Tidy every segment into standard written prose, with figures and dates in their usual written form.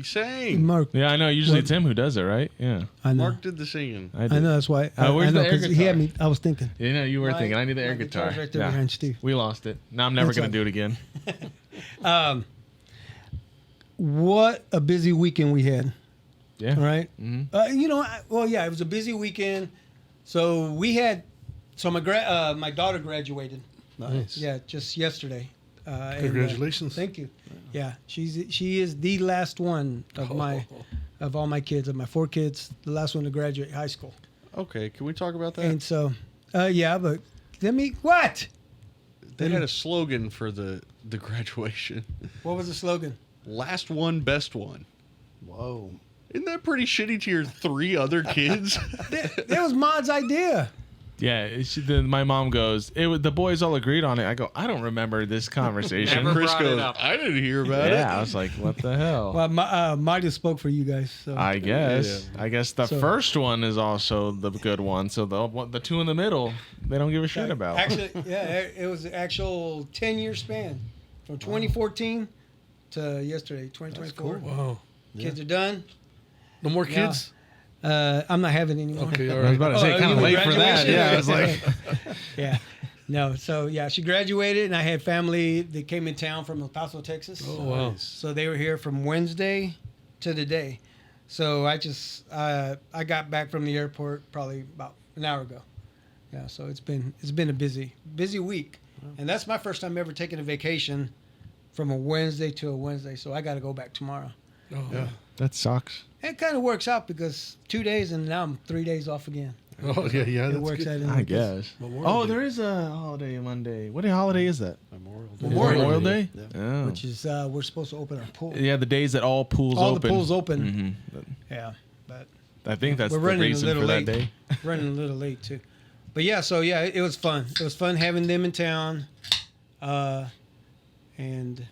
sang. Mark. Yeah, I know. Usually it's him who does it, right? Yeah. I know. Mark did the singing. I know. That's why. Where's I know, the air 'cause guitar? he had me. I was thinking. You know, you were thinking, I need the air guitar. Right there behind Steve. We lost it. Now I'm never That's going to right. do it again. What a busy weekend we had. Yeah. All right. Mm-hmm. It was a busy weekend. So we had. So my daughter graduated. Nice. Yeah, just yesterday. Congratulations. Thank you. Yeah, she is the last one of all my kids, of my 4 kids, the last one to graduate high school. Okay, can we talk about that? And so, but what? They had a slogan for the graduation. What was the slogan? Last one, best one. Whoa. Isn't that pretty shitty to your 3 other kids? That was Maud's idea. Yeah. My mom goes, the boys all agreed on it. I go, I don't remember this conversation. Never Chris brought it goes, up. I didn't hear about it. Yeah, I was like, what the hell? Well, Maud just spoke for you guys. So. I guess. Yeah. I guess the first one is also the good one. So the 2 in the middle, they don't give a shit about. Actually, it was an actual 10-year span from 2014 to yesterday, 2024. Wow. Kids are done. No more kids? I'm not having any more. Okay, all I was right. about to say, kind of you late mean for that. graduation? Yeah, I was like, Yeah. No, so she graduated, and I had family that came in town from El Paso, Texas. Oh, wow. So they were here from Wednesday to today. So I just I got back from the airport probably about an hour ago. Yeah, so it's been a busy week, and that's my first time ever taking a vacation from a Wednesday to a Wednesday. So I got to go back tomorrow. Oh, Yeah. that sucks. It kind of works out because 2 days and now I'm 3 days off again. Oh, yeah, It that's works good. out. I guess. Memorial Day. There is a holiday Monday. What holiday is that? Memorial Day? Yeah. Oh. Which is we're supposed to open our pool. Yeah, the days that all pools All open. the pools open. Mhm. Yeah, but I think that's we're the running a reason little for late. that day. Running a little late too. But yeah, so it was fun. It was fun having them in town. And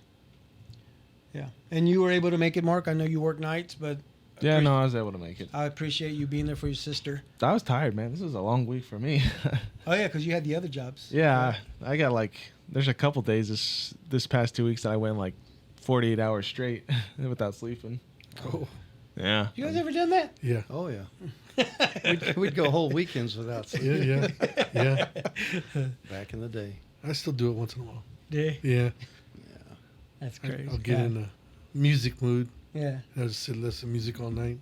yeah. And you were able to make it, Mark. I know you work nights, but Yeah, no, I was able to make it. I appreciate you being there for your sister. I was tired, man. This was a long week for me. Oh yeah, because you had the other jobs. Yeah, I got there's a couple days this past 2 weeks that I went 48 hours straight without sleeping. Cool. Yeah. You guys ever done that? Yeah. Oh, yeah. We'd go whole weekends without sleep Yeah, yeah. back in the day. I still do it once in a while. Yeah. Yeah. That's crazy. I'll get in a music mood. Yeah. I'll just sit listen to music all night.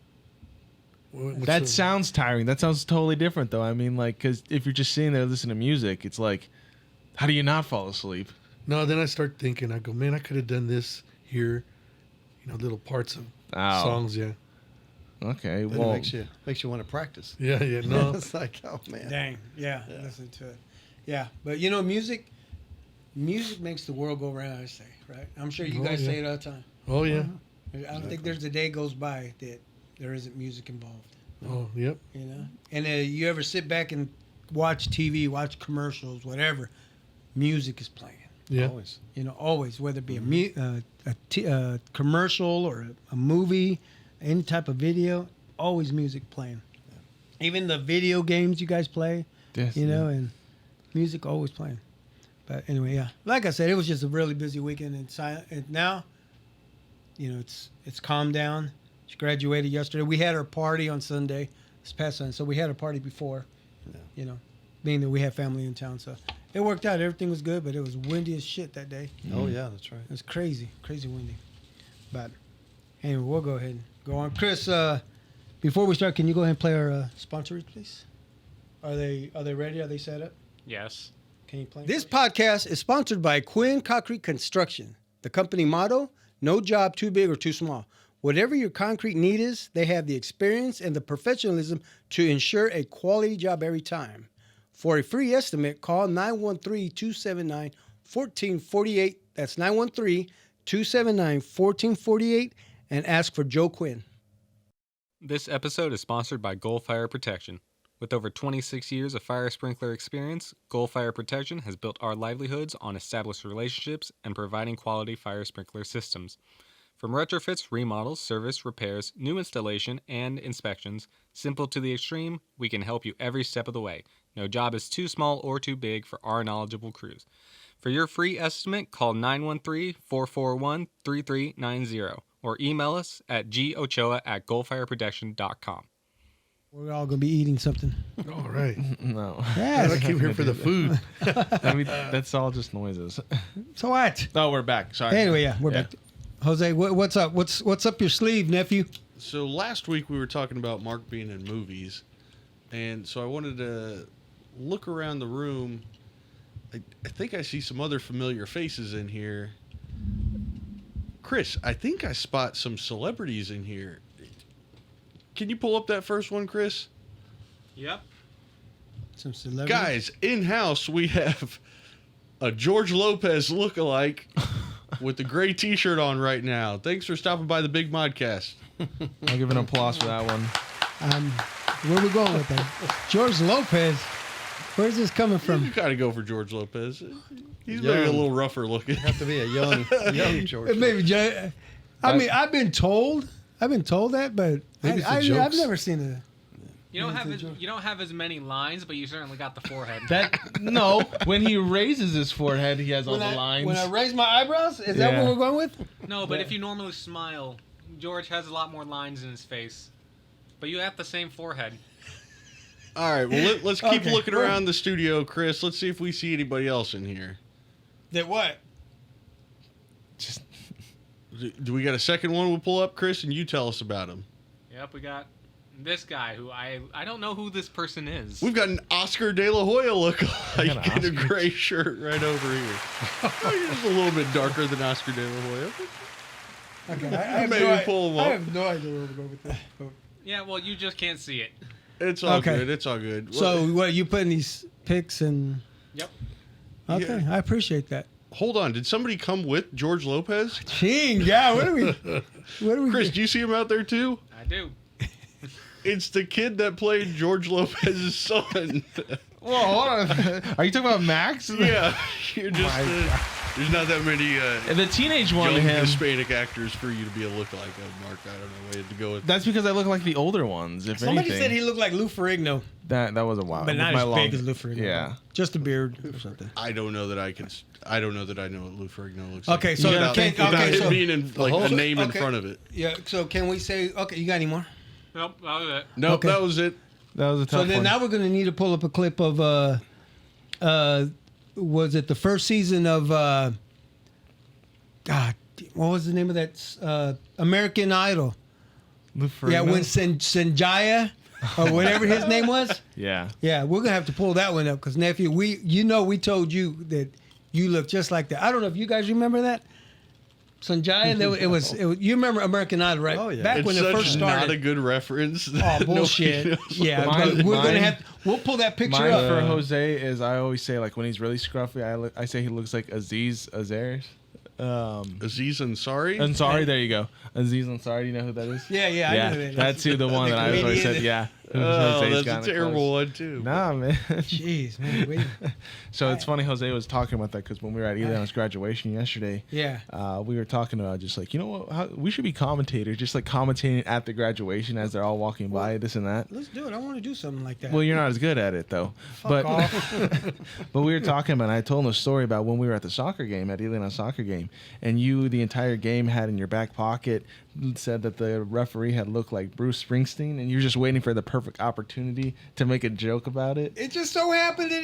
That sounds tiring. That sounds totally different, though. I mean, because if you're just sitting there listening to music, it's like, how do you not fall asleep? No, then I start thinking. I go, man, I could have done this here. Little parts of songs. Yeah. Okay. Then Well, it makes you want to practice. Yeah. Yeah. No. It's like, oh man. Dang. Yeah. Listen to it. Yeah. But music makes the world go round, I say, right? I'm sure you guys say it all the time. Oh yeah. I don't think there's a day goes by that there isn't music involved. Oh yep. And you ever sit back and watch TV, watch commercials, whatever, music is playing. Yeah. Always. Always, whether it be a commercial or a movie, any type of video, always music playing. Even the video games you guys play, yes, and music always playing. But anyway, yeah, like I said, it was just a really busy weekend, and now, it's calmed down. She graduated yesterday. We had our party on Sunday, this past Sunday, so we had a party before, being that we had family in town, so it worked out. Everything was good, but it was windy as shit that day. Oh yeah, that's right. It was crazy windy. But anyway, we'll go ahead and go on. Chris, before we start, can you go ahead and play our sponsors, please? Are they ready? Are they set up? Yes. Can you play? This podcast is sponsored by Quinn Concrete Construction. The company motto, no job too big or too small. Whatever your concrete need is, they have the experience and the professionalism to ensure a quality job every time. For a free estimate, call 913-279-1448. That's 913-279-1448 and ask for Joe Quinn. This episode is sponsored by Goal Fire Protection. With over 26 years of fire sprinkler experience, Goal Fire Protection has built our livelihoods on established relationships and providing quality fire sprinkler systems. From retrofits, remodels, service, repairs, new installation, and inspections, simple to the extreme, we can help you every step of the way. No job is too small or too big for our knowledgeable crews. For your free estimate, call 913-441-3390 or email us at gochoa@goalfireprotection.com. We're all gonna be eating something. All right. No. Yeah. I came here for the food. I mean, that's all just noises. So what? Oh, we're back. Sorry. Anyway, yeah, we're back. Jose, what's up? What's up your sleeve, nephew? So last week we were talking about Mark being in movies, and so I wanted to look around the room. I think I see some other familiar faces in here. Chris, I think I spot some celebrities in here. Can you pull up that first one, Chris? Yep. Some celebrities. Guys, in-house we have a George Lopez lookalike with the gray t-shirt on right now. Thanks for stopping by the Big Modcast. I'll give an applause for that one. Where we going with that? George Lopez. Where's this coming You from? gotta go for George Lopez. He's Young. maybe a little rougher looking. Have to be a young George. Maybe. I mean, I've been told that, but Maybe it's the I've jokes. never seen it. You don't have as many lines, but you certainly got the forehead. No, when he raises his forehead, he has all the lines. When I raise my eyebrows, is that what we're going with? No, but if you normally smile, George has a lot more lines in his face. But you have the same forehead. All right, well, let's keep Okay. looking around the studio, Chris. Let's see if we see anybody else in here. That what? Do we got a second one we'll pull up, Chris, and you tell us about him? Yep, we got this guy who I don't know who this person is. We've got an Oscar De La Hoya got an lookalike in a Oscar. gray shirt right over here. He's a little bit darker than Oscar De La Hoya. Okay, I have Maybe no, pull him I up. have no idea where we're going with this. Yeah, well, you just can't see it. It's all Okay. good. It's all good. So, what, you putting these pics and... Yep. Okay, Yeah. I appreciate that. Hold on. Did somebody come with George Lopez? Ching, yeah, what are we... Chris, do you see him out there too? I do. It's the kid that played George Lopez's son. Whoa, hold on. Are you talking about Max? Yeah, you're just. There's not that many The teenage one, young him. Hispanic actors for you to be a lookalike of, Mark. I don't know where to go with. That's because I look like the older ones. If Somebody anything, said he looked like Lou Ferrigno, that was a while. but not With as my big long- as Lou Ferrigno. Yeah. Just a beard or something. I don't know that I can. I don't know that I know what Lou Ferrigno looks like. Okay, so without, okay, without okay, it so being in like a name in okay. front of it. Yeah, so can we say, okay, you got any more? Nope, that was it. Nope, Okay. that was it. That was a tough So then one. now we're going to need to pull up a clip of, was it the first season of, God, what was the name of that? American Idol. Lou Yeah, Ferrigno? when Sanjaya, or whatever his name was. Yeah. Yeah, we're going to have to pull that one up because, nephew, we told you that you look just like that. I don't know if you guys remember that. Sanjaya, it was you remember American Idol, right? Oh, yeah. Back It's when it such first started. not a good reference. Oh, bullshit. Yeah, Mine- but we're going to mine- have, we'll pull that picture Mine up. for Jose is I always say like when he's really scruffy, I say he looks like Aziz Ansari. Aziz Ansari. Ansari, there you go. Aziz Ansari, do you know who that is? Yeah, I know that. That's who the one that I always comedian. said. Yeah. Oh, Jose's that's a kinda terrible close. one too. Nah, man. Jeez, man. So it's funny Jose was talking about that because when we were at Eliana's graduation yesterday, Yeah. we were talking about just like, you know what, we should be commentators, just like commentating at the graduation as they're all walking by, this and that. Let's do it. I want to do something like that. Well, you're not as good at it though. Fuck but off. but we were talking about, I told him a story about when we were at the soccer game, at Eliana's soccer game, and you the entire game had in your back pocket said that the referee had looked like Bruce Springsteen, and you're just waiting for the perfect opportunity to make a joke about it. It just so happened that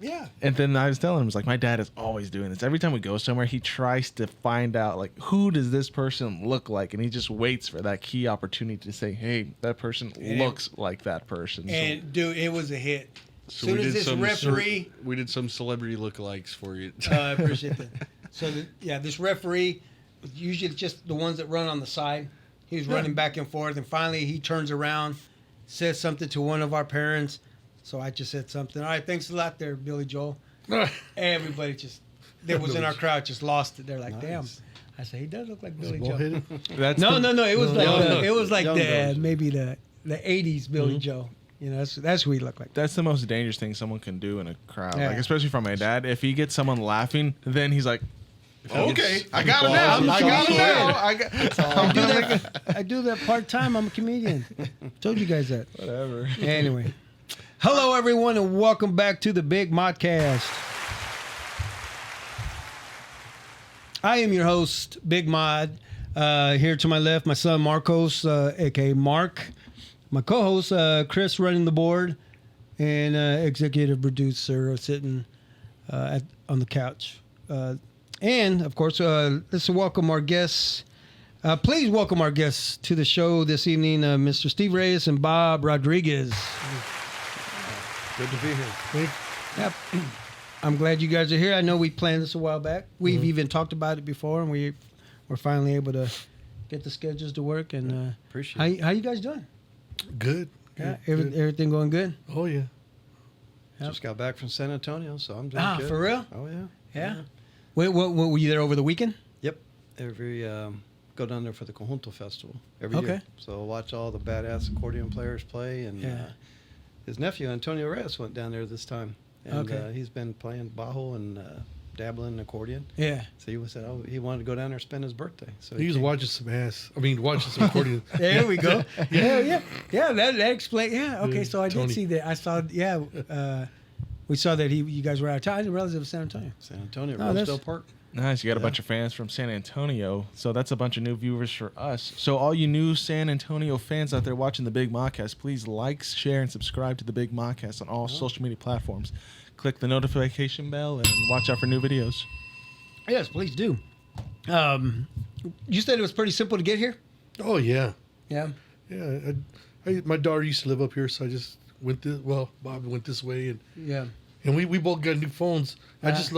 yeah. And then I was telling him, I was like, my dad is always doing this. Every time we go somewhere, he tries to find out, like, who does this person look like? And he just waits for that key opportunity to say, hey, that person looks like that person. And dude, it was a hit. So Soon as this referee, we did some celebrity lookalikes for you. I appreciate that. So this referee, usually it's just the ones that run on the side. He was running back and forth, and finally he turns around, says something to one of our parents. So I just said something. All right, thanks a lot there, Billy Joel. Everybody that was in our crowd just lost it. They're like, damn. I said, he does look like Billy Joel. That's No. It was like Young Billy. maybe the 80s Billy Joel. You know, that's who he looked like. That's the most dangerous thing someone can do in a crowd, Yeah. like especially from my dad. If he gets someone laughing, then he's like, okay, gets I got him now. applause, I got him it's now. I do that part time. I'm a comedian. Told you guys that. Whatever. Anyway, hello everyone, and welcome back to the Big Modcast. I am your host, Big Mod. Here to my left, my son Marcos, aka Mark. My co-host Chris, running the board, and executive producer sitting on the couch. And of course, let's welcome our guests. Please welcome our guests to the show this evening, Mr. Steve Reyes and Bob Rodriguez. Good to be here. Yep. I'm glad you guys are here. I know we planned this a while back. We've even talked about it before, and we're finally able to get the schedules to work. And Appreciate it. how you guys doing? Good. Yeah, Good. everything going good? Oh yeah. Yep. Just got back from San Antonio, so I'm doing good. For real? Oh yeah. Yeah. What were you there over the weekend? Yep. Every go down there for the Conjunto Festival every Okay. year. So watch all the badass accordion players play, and his nephew Antonio Reyes went down there this time, and he's been playing bajo and dabbling in accordion. Yeah. So he said, he wanted to go down there and spend his birthday. So He was came. watching some ass. I mean, watching some accordion. There we go. Yeah. That explains. Yeah. Okay. Yeah, So I Tony. did see that. I saw. Yeah. We saw that you guys were out of town. I didn't realize it was San Antonio. San Antonio, Oh, that's- Rosedale Park. Nice. You got a bunch of fans from San Antonio. So that's a bunch of new viewers for us. So all you new San Antonio fans out there watching the Big Modcast, please like, share, and subscribe to the Big Modcast on all social media platforms. Click the notification bell and watch out for new videos. Yes, please do. You said it was pretty simple to get here. Oh yeah. Yeah. Yeah. My daughter used to live up here, so I just went this. Well, Bob went this way, Yeah. and we both got new phones. I just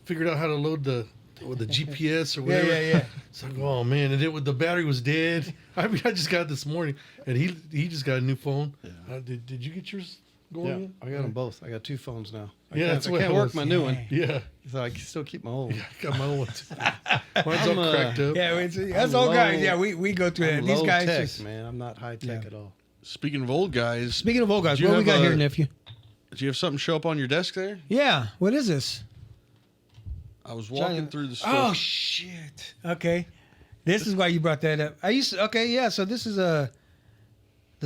figured out how to load the GPS or whatever. Yeah. It's like, oh man, and the battery was dead. I mean, I just got it this morning, and he just got a new phone. Yeah. Did you get yours going? Yeah, in? I got them both. I got two phones now. Yeah, that's I what can't it work was. my new one, Yeah, so I can still keep my old one. yeah, I got my own one too. Mine's all cracked up. Yeah. That's all guys. low- Yeah. We go through that. I'm These low guys tech, just. man. I'm not high tech at all. Speaking of old guys, Speaking of old guys, Do you what we have got a- here, nephew? do you have something show up on your desk there? Yeah. What is this? I was walking through the store. Oh shit. Okay. This is why you brought that up. Okay, yeah, so this is the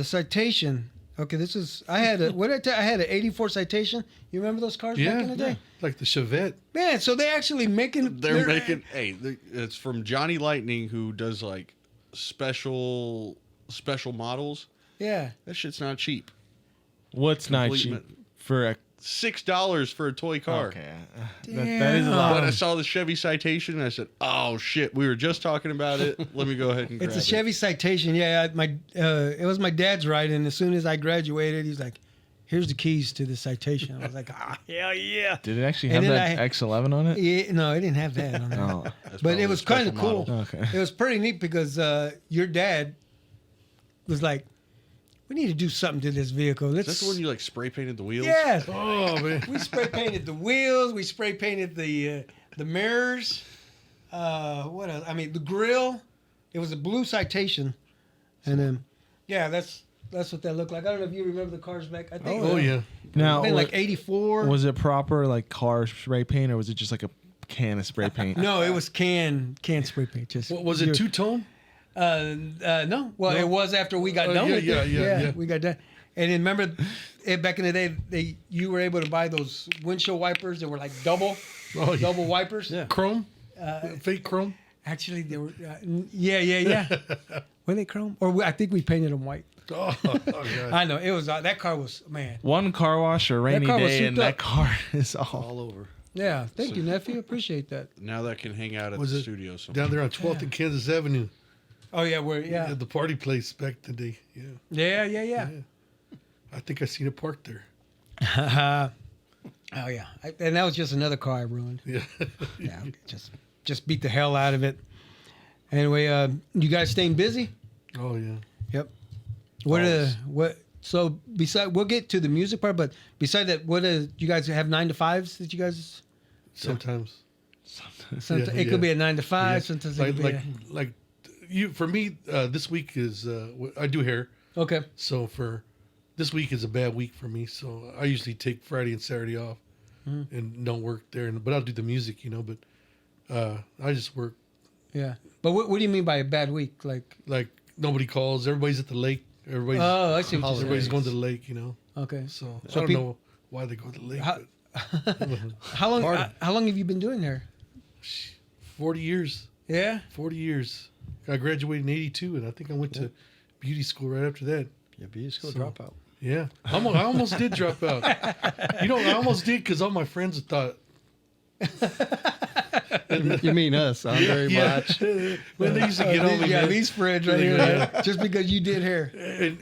citation. Okay, this is I had I had an 84 citation. You remember those cars back in the day? Like the Chevette. Man, so they actually making They're making it's from Johnny Lightning, who does like special models. Yeah. That shit's not cheap. What's not Complete cheap mi- for a $6 for a toy car. Okay, that is a Damn. lot. But I saw the Chevy Citation and I said, "Oh shit, we were just talking about it. Let me go ahead and grab It's a it." Chevy Citation. Yeah, it was my dad's ride, and as soon as I graduated, he's like, "Here's the keys to the Citation." I was like, "Ah, hell yeah!" Did it actually have And that then X11 on it? Yeah, no, it didn't have that on it. Oh, That's But probably it a was special kind of cool. model. okay. It was pretty neat because your dad was like, "We need to do something to this vehicle." Is that the one you like spray painted the wheels? Yeah. Oh man. We spray painted the wheels. We spray painted the mirrors. What else? I mean, the grill. It was a blue Citation, and then that's what that looked like. I don't know if you remember the cars back. I think. Oh yeah. Now, Been like 84. was it proper like car spray paint, or was it just like a can of spray paint? No, it was can spray paint. Just What was it? Two-tone? No. Well, it was after we got done yeah, with it. yeah. We got done. And then remember, back in the day, you were able to buy those windshield wipers that were like double wipers. Yeah. Chrome? Fake chrome? Actually, they were. Yeah. Were they chrome? Or I think we painted them white. Oh, God. I know it was. That car was, man. One car wash or a rainy car was day, and souped that up. car is all. All over. Yeah. Thank you, nephew. Appreciate that. Now that can hang out at Was the it studio. So Down there on 12th and Kansas Avenue. Oh yeah, At the party place back in the day. Yeah. Yeah. I think I seen it parked there. Oh yeah, and that was just another car I ruined. Yeah. Yeah, just beat the hell out of it. Anyway, you guys staying busy? Oh, yeah. Yep. Always. So beside, we'll get to the music part, but beside that, you guys have 9 to 5s that you guys? Sometimes. Sometimes Yeah, it could yeah. be a 9 to 5. Yeah. Sometimes it could be Like you, for me, this week is, I do hair. okay. So this week is a bad week for me. So I usually take Friday and Saturday off and don't work there. But I'll do the music, but I just work. Yeah, but what do you mean by a bad week? Like nobody calls. Everybody's at the lake. Everybody's I see what you're everybody's saying. going to the lake. Okay. So I So don't peop- know why they go to the lake. How- But How long have you been doing there? 40 years. Yeah. 40 years. I graduated in '82, and I think I went to beauty school right after that. Yeah, beauty school So- dropout. Yeah, I almost did drop out. I almost did because all my friends thought. You mean us? I'm very much. When they used to get on me, yeah, man. these friends right here, Yeah. just because you did hair. And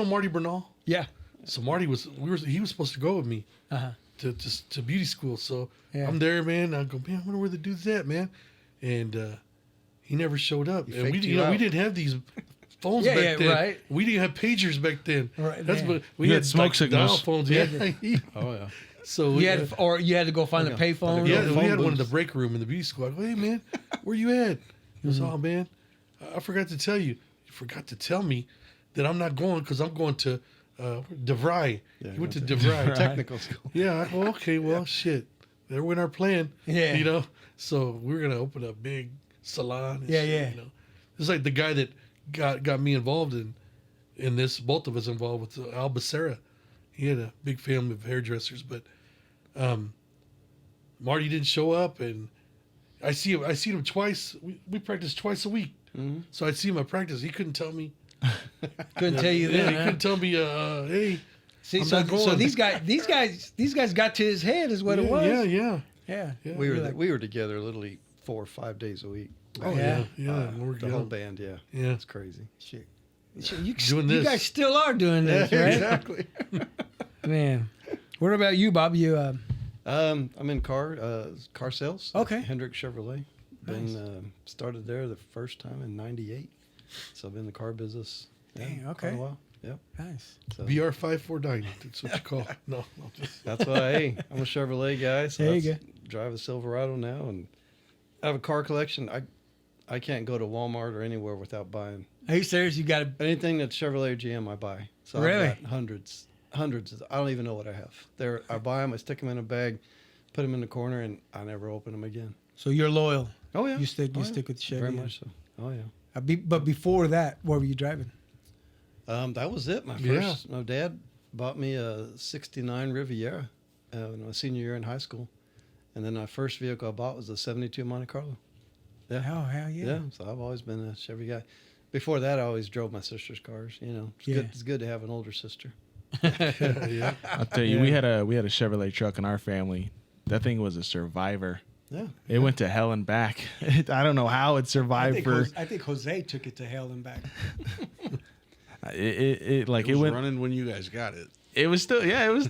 Marty Bernal. Yeah. So Marty he was supposed to go with me Uh-huh. to beauty school. So Yeah. I'm there, man. I go, man, I wonder where the dude's at, man. And he never showed up. He And we faked you out. we didn't have these phones Yeah, back yeah, then. right. We didn't have pagers back then. Right, That's man. what we You had had smoke signals. dial phones. Yeah. Oh yeah. So You had, or you had to go find a Okay. payphone. yeah, or we phone had one in the booth. break room in the beauty school. I go, hey man, where you at? He goes, oh man, I forgot to tell you. You forgot to tell me that I'm not going because I'm going to DeVry. Yeah, He went to went DeVry. Technical school. Yeah, I go, okay, well, shit. There went our plan. Yeah. So we were gonna open a big salon. And Yeah, shit, yeah. It's like the guy that got me involved in this. Both of us involved with Al Becerra. He had a big family of hairdressers, but Marty didn't show up, and I seen him twice. We practiced twice a week, Mhm. so I'd see him at practice. He couldn't tell me. Couldn't tell you Yeah, that. he Huh? couldn't tell me. Hey, See, I'm so, not going. so these guys got to his head, is what it was. Yeah. Yeah. Yeah. We were You're like- we were together literally 4 or 5 days a week. Oh Yeah. yeah. We're The whole young. band, yeah. Yeah. It's crazy. Shit. So you Doing you this. guys still are doing this, right? exactly. Man. What about you, Bob? You I'm in car sales. Okay. Hendrick Chevrolet. Nice. Been started there the first time in '98. So I've been in the car business. Dang, quite okay. a while. Yep. nice. So BR549. That's what you call it. No, just that's why I'm a Chevrolet guy. So There you that's- drive a Silverado now, and I have a car collection. I can't go to Walmart or anywhere without buying Are you serious? You got to. anything that's Chevrolet or GM. I buy. So Really? I've got hundreds. I don't even know what I have. I buy them. I stick them in a bag, put them in the corner, and I never open them again. So you're loyal. Oh yeah. You stick Oh, yeah. with Chevy. Very much so. Oh yeah. But before that, what were you driving? That was it. My Yeah. first. My dad bought me a '69 Riviera in my senior year in high school, and then my first vehicle I bought was a '72 Monte Carlo. Yeah. Oh, hell yeah. Yeah. So I've always been a Chevy guy. Before that, I always drove my sister's cars. It's Yeah. good. It's good to have an older sister. yeah. I'll tell you, Yeah. we had a Chevrolet truck in our family. That thing was a survivor. Yeah. It went to hell and back. I don't know how it survived for. I think Jose took it to hell and back. It like It it was went. running when you guys got it. It was still it was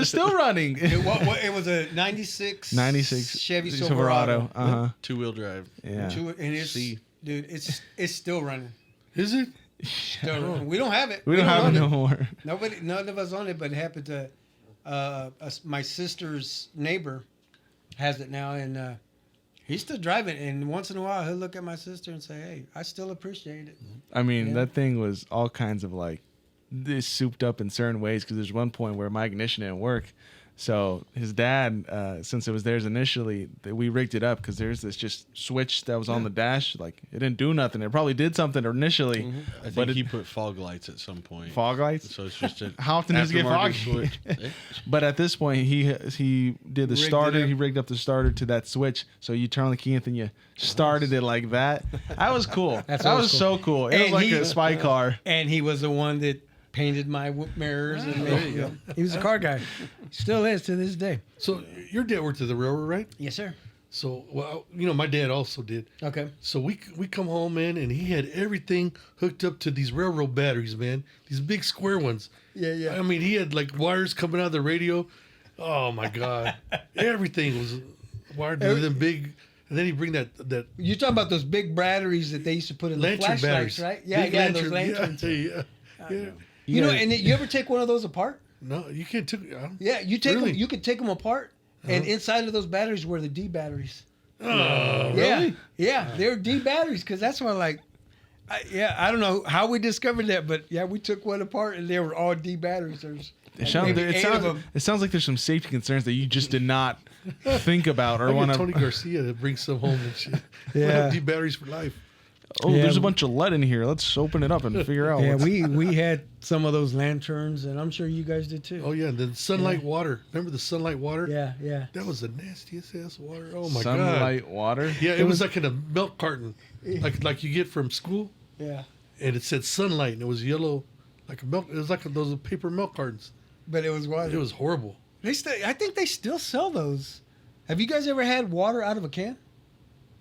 still running. It was a 96 96 Chevy Silverado. Uh huh. 2-wheel drive. Yeah. And it's, See. dude, it's still running. Is it? Still running. We don't have it. We don't have it own no more. None of us own it, but it happened to my sister's neighbor has it now, and he's still driving. And once in a while, he'll look at my sister and say, "Hey, I still appreciate it." I mean, Yeah. that thing was all kinds of like this souped up in certain ways because there's one point where my ignition didn't work. So his dad, since it was theirs initially, we rigged it up because there's this just switch that was on the dash. Like it didn't do nothing. It probably did something initially, I think but he put fog lights at some point. fog lights. So it's just a How often does it get aftermarket foggy? switch. Eh? But at this point, he did the Rigged it starter. up. He rigged up the starter to that switch. So you turn on the key and then you started it like that. That was cool. That's that old was school. so cool. It And was like he- a spy car. And he was the one that painted my mirrors. And there you go. He was a car guy. Still is to this day. So your dad worked at the railroad, right? Yes, sir. So, well, my dad also did. Okay. So we come home, man, and he had everything hooked up to these railroad batteries, man. These big square ones. Yeah, yeah. I mean, he had like wires coming out of the radio. Oh my God, everything was wired to them big. And then he bring that You're talking about those big batteries that they used to put in the lantern flashlights, batteries, right? Yeah, Big yeah, those lantern, lanterns. Yeah. You know, and you ever take one of those apart? No, you can't take. I don't, Yeah, you take Really? them. You could take them apart, and inside of those batteries were the D batteries. Oh, Yeah, really? yeah, they were D batteries because that's why, like, I don't know how we discovered that, but yeah, we took one apart and they were all D batteries. There's It sounds like there's some safety concerns that you just did not think about or I want get Tony to. Garcia to bring some home and shit. Yeah. D batteries for life. Oh, Yeah, there's a we- bunch of lead in here. Let's open it up and figure out. Yeah, what's- we had some of those lanterns, and I'm sure you guys did too. Oh yeah, and then sunlight water. Remember the sunlight water? Yeah, yeah. That was the nastiest ass water. Oh my god. sunlight water. Yeah, it was like in a milk carton. like you get from school, Yeah. and it said sunlight, and it was yellow, like a milk. It was like those paper milk cartons. But it was water. It was horrible. I think they still sell those. Have you guys ever had water out of a can?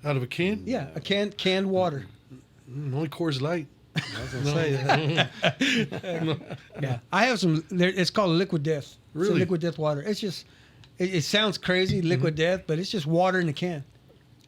Out of a can? Yeah, a canned water. Only Coors Light. I was gonna say that. Yeah, I have some. It's called Liquid Death. It's Really? Liquid Death water. It's just, it sounds crazy, Liquid Death, but it's just water in a can.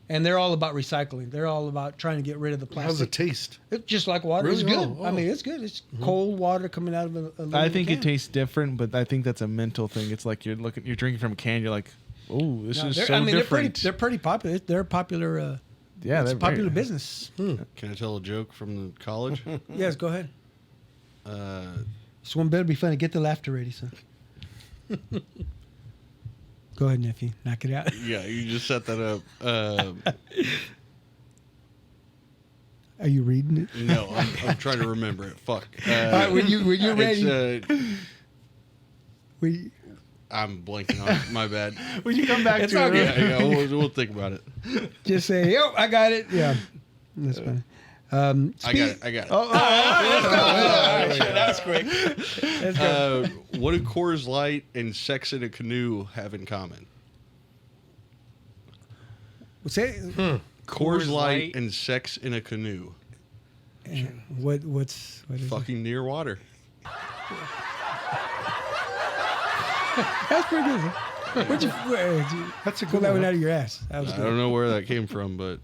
And they're all about recycling. They're all about trying to get rid of the plastic. How's it taste? It's just like water. Really? It's good. Oh, I oh. mean, it's good. It's cold water coming out of a I aluminum think can. it tastes different, but I think that's a mental thing. It's like you're drinking from a can. You're like, oh, this No, is they're- so different. They're pretty popular. They're popular. Yeah, it's they're a popular very- business. Can I tell a joke from the college? Yes, go ahead. uh, This one better be funny. Get the laughter ready, son. Go ahead, nephew. Knock it out. yeah, you just set that up. Are you reading it? No, I'm trying to remember it. Fuck. All right, when you're ready, I'm blanking on it. My bad. When you come back It's to all it, good. Yeah, we'll think about it. just say, "Yo, I got it." Yeah, that's funny. I got it. Oh, that's quick. Let's go. What do Coors Light and sex in a canoe have in common? Say Coors Coors Light Light. and sex in a canoe. what is Fucking near water. it? That's pretty good. Where'd you That's a pull good that one. one out of your ass? That was I good. don't know where that came from, but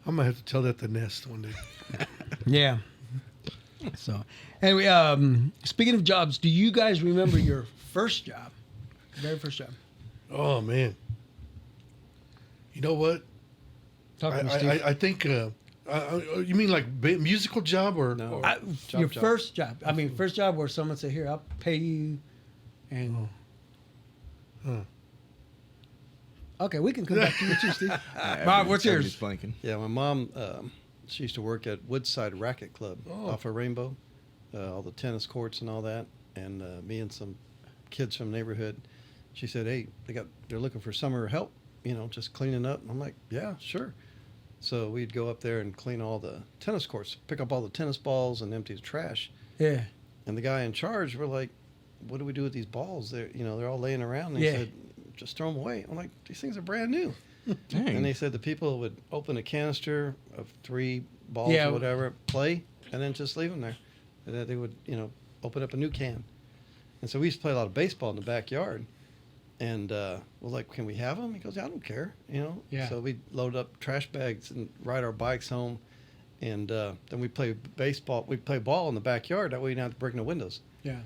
I'm gonna have to tell that to Nest one day. Yeah. So, anyway, speaking of jobs, do you guys remember your first job? Very first job. Oh man. You know what? Talk to me, Steve. I think. You mean like musical job or? No. or- Your job. first job. I mean, first job where someone said, "Here, I'll pay you," and Huh. okay, we can come back to you too, Steve. Bob, what's yours? Just blanking. Yeah, my mom, she used to work at Woodside Racket Club off of Rainbow, all the tennis courts and all that. And me and some kids from the neighborhood, she said, "Hey, they're looking for summer help, just cleaning up." And I'm like, "Yeah, sure." So we'd go up there and clean all the tennis courts, pick up all the tennis balls and empty the trash. Yeah. And the guy in charge, we're like, "What do we do with these balls? They're all laying around." And he Yeah. said, "Just throw them away." I'm like, "These things are brand new." Dang. And they said the people would open a canister of 3 balls Yeah. or whatever, play, and then just leave them there. And then they would, open up a new can. And so we used to play a lot of baseball in the backyard. And we're like, "Can we have them?" He goes, "Yeah, I don't care." Yeah. So we'd load up trash bags and ride our bikes home. And then we'd play baseball. We'd play ball in the backyard. That way we didn't have to break no windows. Yeah.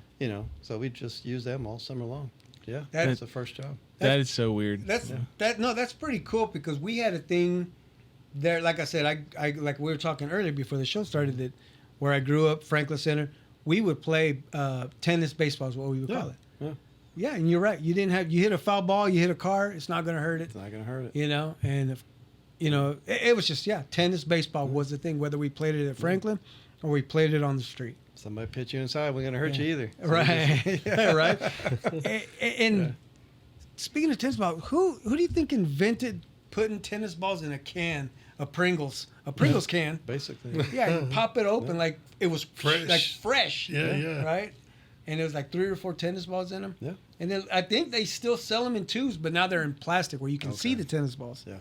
So we'd just use them all summer long. Yeah, That's- that's the first job. That is so weird. That's pretty cool because we had a thing there. Like I said, I like we were talking earlier before the show started that where I grew up, Franklin Center, we would play tennis, baseball is what we would call it. Yeah. Yeah, and you're right. You hit a foul ball, you hit a car, it's not going to hurt it. It's not going to hurt it. And if, it was just tennis, baseball was the thing. Whether we played it at Franklin or we played it on the street. Somebody pitch you inside, we're going to hurt you either. So Right, right. And speaking of tennis ball, who do you think invented putting tennis balls in a can, a Pringles can? basically. Yeah, you pop it open like it was Fresh. fresh. Yeah, yeah. Right? And there was like 3 or 4 tennis balls in them. Yeah. And then I think they still sell them in tubes, but now they're in plastic where you can see the tennis balls. Yeah.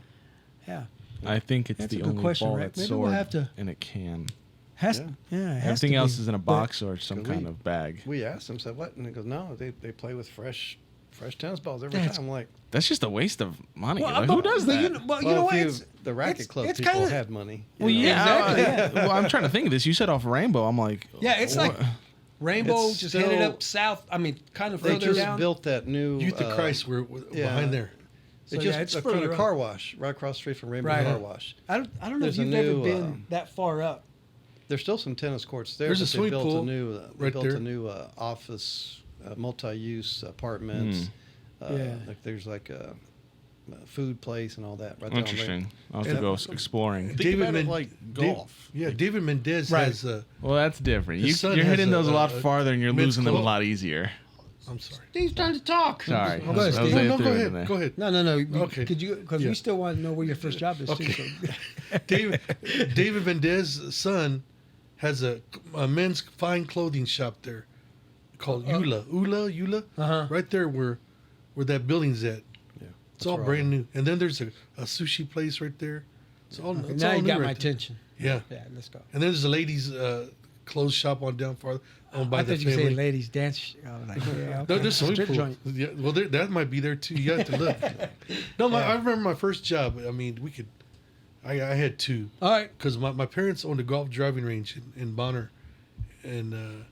Yeah. I think it's That's a the good only question, ball Rick. that's Maybe we'll stored have to- in a can. It has Everything to else be. is in a But- box or some Could kind we- of bag. We asked them, said what? And they goes, "No, they play with fresh tennis balls every That's- time." I'm like, That's just a waste of money. Well, Like, who does but that? you know well, what? the racket club it's people kinda- had money. Well, Exactly, yeah. Well, I'm trying to think of this. You said off Rainbow. I'm like, Yeah, it's like what? Rainbow It's just still- headed up south. I mean, kind of They further just down. built that new Youth of Christ were behind there. So, It yeah, just it's from further the up. car wash right across the street from Rainbow Right. Car Wash. I don't know There's if a you've ever new, been that far up. There's still some tennis courts there. There's a but swimming they built pool a new, right there. a new office, multi-use apartments. Yeah. Like there's like a food place and all that right there on Interesting. I'll have Yeah. to go exploring. think David about it Men- like Dave- golf. Yeah, David Mendez Right. has Well, that's different. His son You're has hitting those a lot a farther, and you're men's losing them a club. lot easier. I'm sorry. Steve's trying to talk. Sorry. Go ahead, I was Steve. saying No, through go it ahead. today. Go ahead. No. Okay. Could you? Because Yeah. we still want to know where your first job is. Okay. Too, so. David Mendez's son has a men's fine clothing shop there called Eula, Uh-huh. right there where that building's at. Yeah. It's all brand new. And then there's a sushi place right there. It's all, Okay, it's now all you new got right my there. attention. Yeah. Yeah, let's go. And then there's a ladies' clothes shop on down farther owned by I the thought you were family. saying ladies dance. I was like, yeah, No, okay. there's swimming Strip pool. joint. Yeah, well, that might be there too. You have to look. No, I remember my first job. I mean, I had two. All right. Because my parents owned a golf driving range in Bonner, and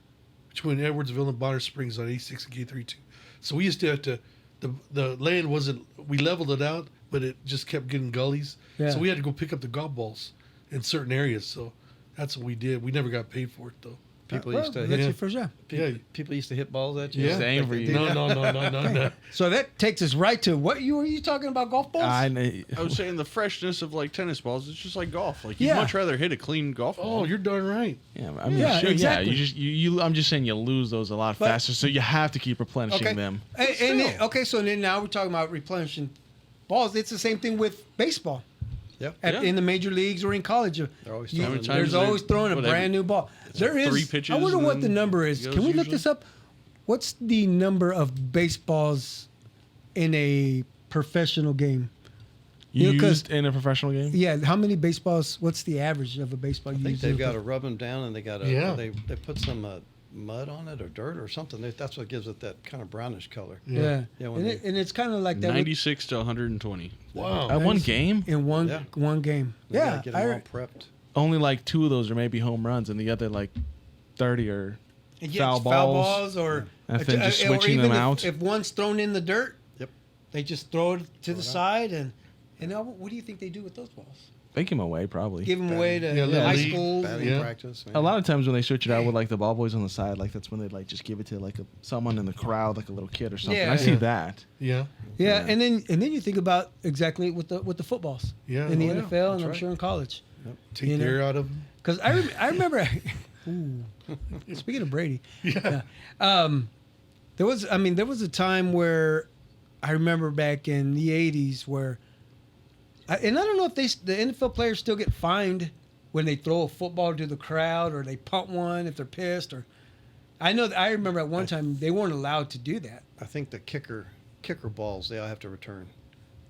between Edwardsville and Bonner Springs on 86 and K32. So we used to have to, the land wasn't, we leveled it out, but it just kept getting gullies. Yeah. So we had to go pick up the golf balls in certain areas. So that's what we did. We never got paid for it though. People Well, used to that's hit. your first job. People used to hit balls at you. Yeah. Same for you. No. So that takes us right to what were you talking about? Golf balls? I know. I was saying the freshness of like tennis balls. It's just like golf. Like you'd Yeah. much rather hit a clean golf ball. Oh, you're darn right. Yeah, I mean, Yeah, sure, exactly. yeah. You. I'm just saying you lose those a lot But- faster, so you have to keep replenishing Okay. them. Okay, so then now we're talking about replenishing balls. It's the same thing with baseball. Yep. Yeah. In the major leagues or in college. They're always You- throwing How many it. times there's they- always throwing a whatever. brand new ball. There is. 3 pitches I wonder and what the then number is. goes Can we look usually? this up? What's the number of baseballs in a professional game? You know, 'cause- Used in a professional game. Yeah, how many baseballs? What's the average of a baseball I think used? they've got to rub them down, and they got to. Yeah. They put some mud on it or dirt or something. That's what gives it that kind of brownish color. Yeah, Yeah, when and it's kind of like that with- 96 to 120. Wow. At one game, in one Yeah. one game. They Yeah, gotta get them all prepped. only like 2 of those are maybe home runs, and the other like 30 are And foul it's balls. or And then just or switching even them out. If one's thrown in the dirt, Yep. they just throw it to the it out. side and now what do you think they do with those balls? Take them away probably. Give them away to Yeah, little high league, school. Batting Yeah. practice. A lot of times when they switch it out with like the ball boys on the side, like that's when they like just give it to like someone in the crowd, like a little kid or something. Yeah. I see Yeah. that. Yeah. Yeah, Yeah. and then you think about exactly with the footballs Yeah. in the Oh, yeah. NFL and That's I'm right. sure in college. Take You the know? air out of them. Because I remember. Ooh, speaking of Brady, Yeah. there was a time where I remember back in the '80s where, and I don't know if the NFL players still get fined when they throw a football to the crowd or they punt one if they're pissed or. I remember at one time they weren't allowed to do that. I think the kicker balls they all have to return.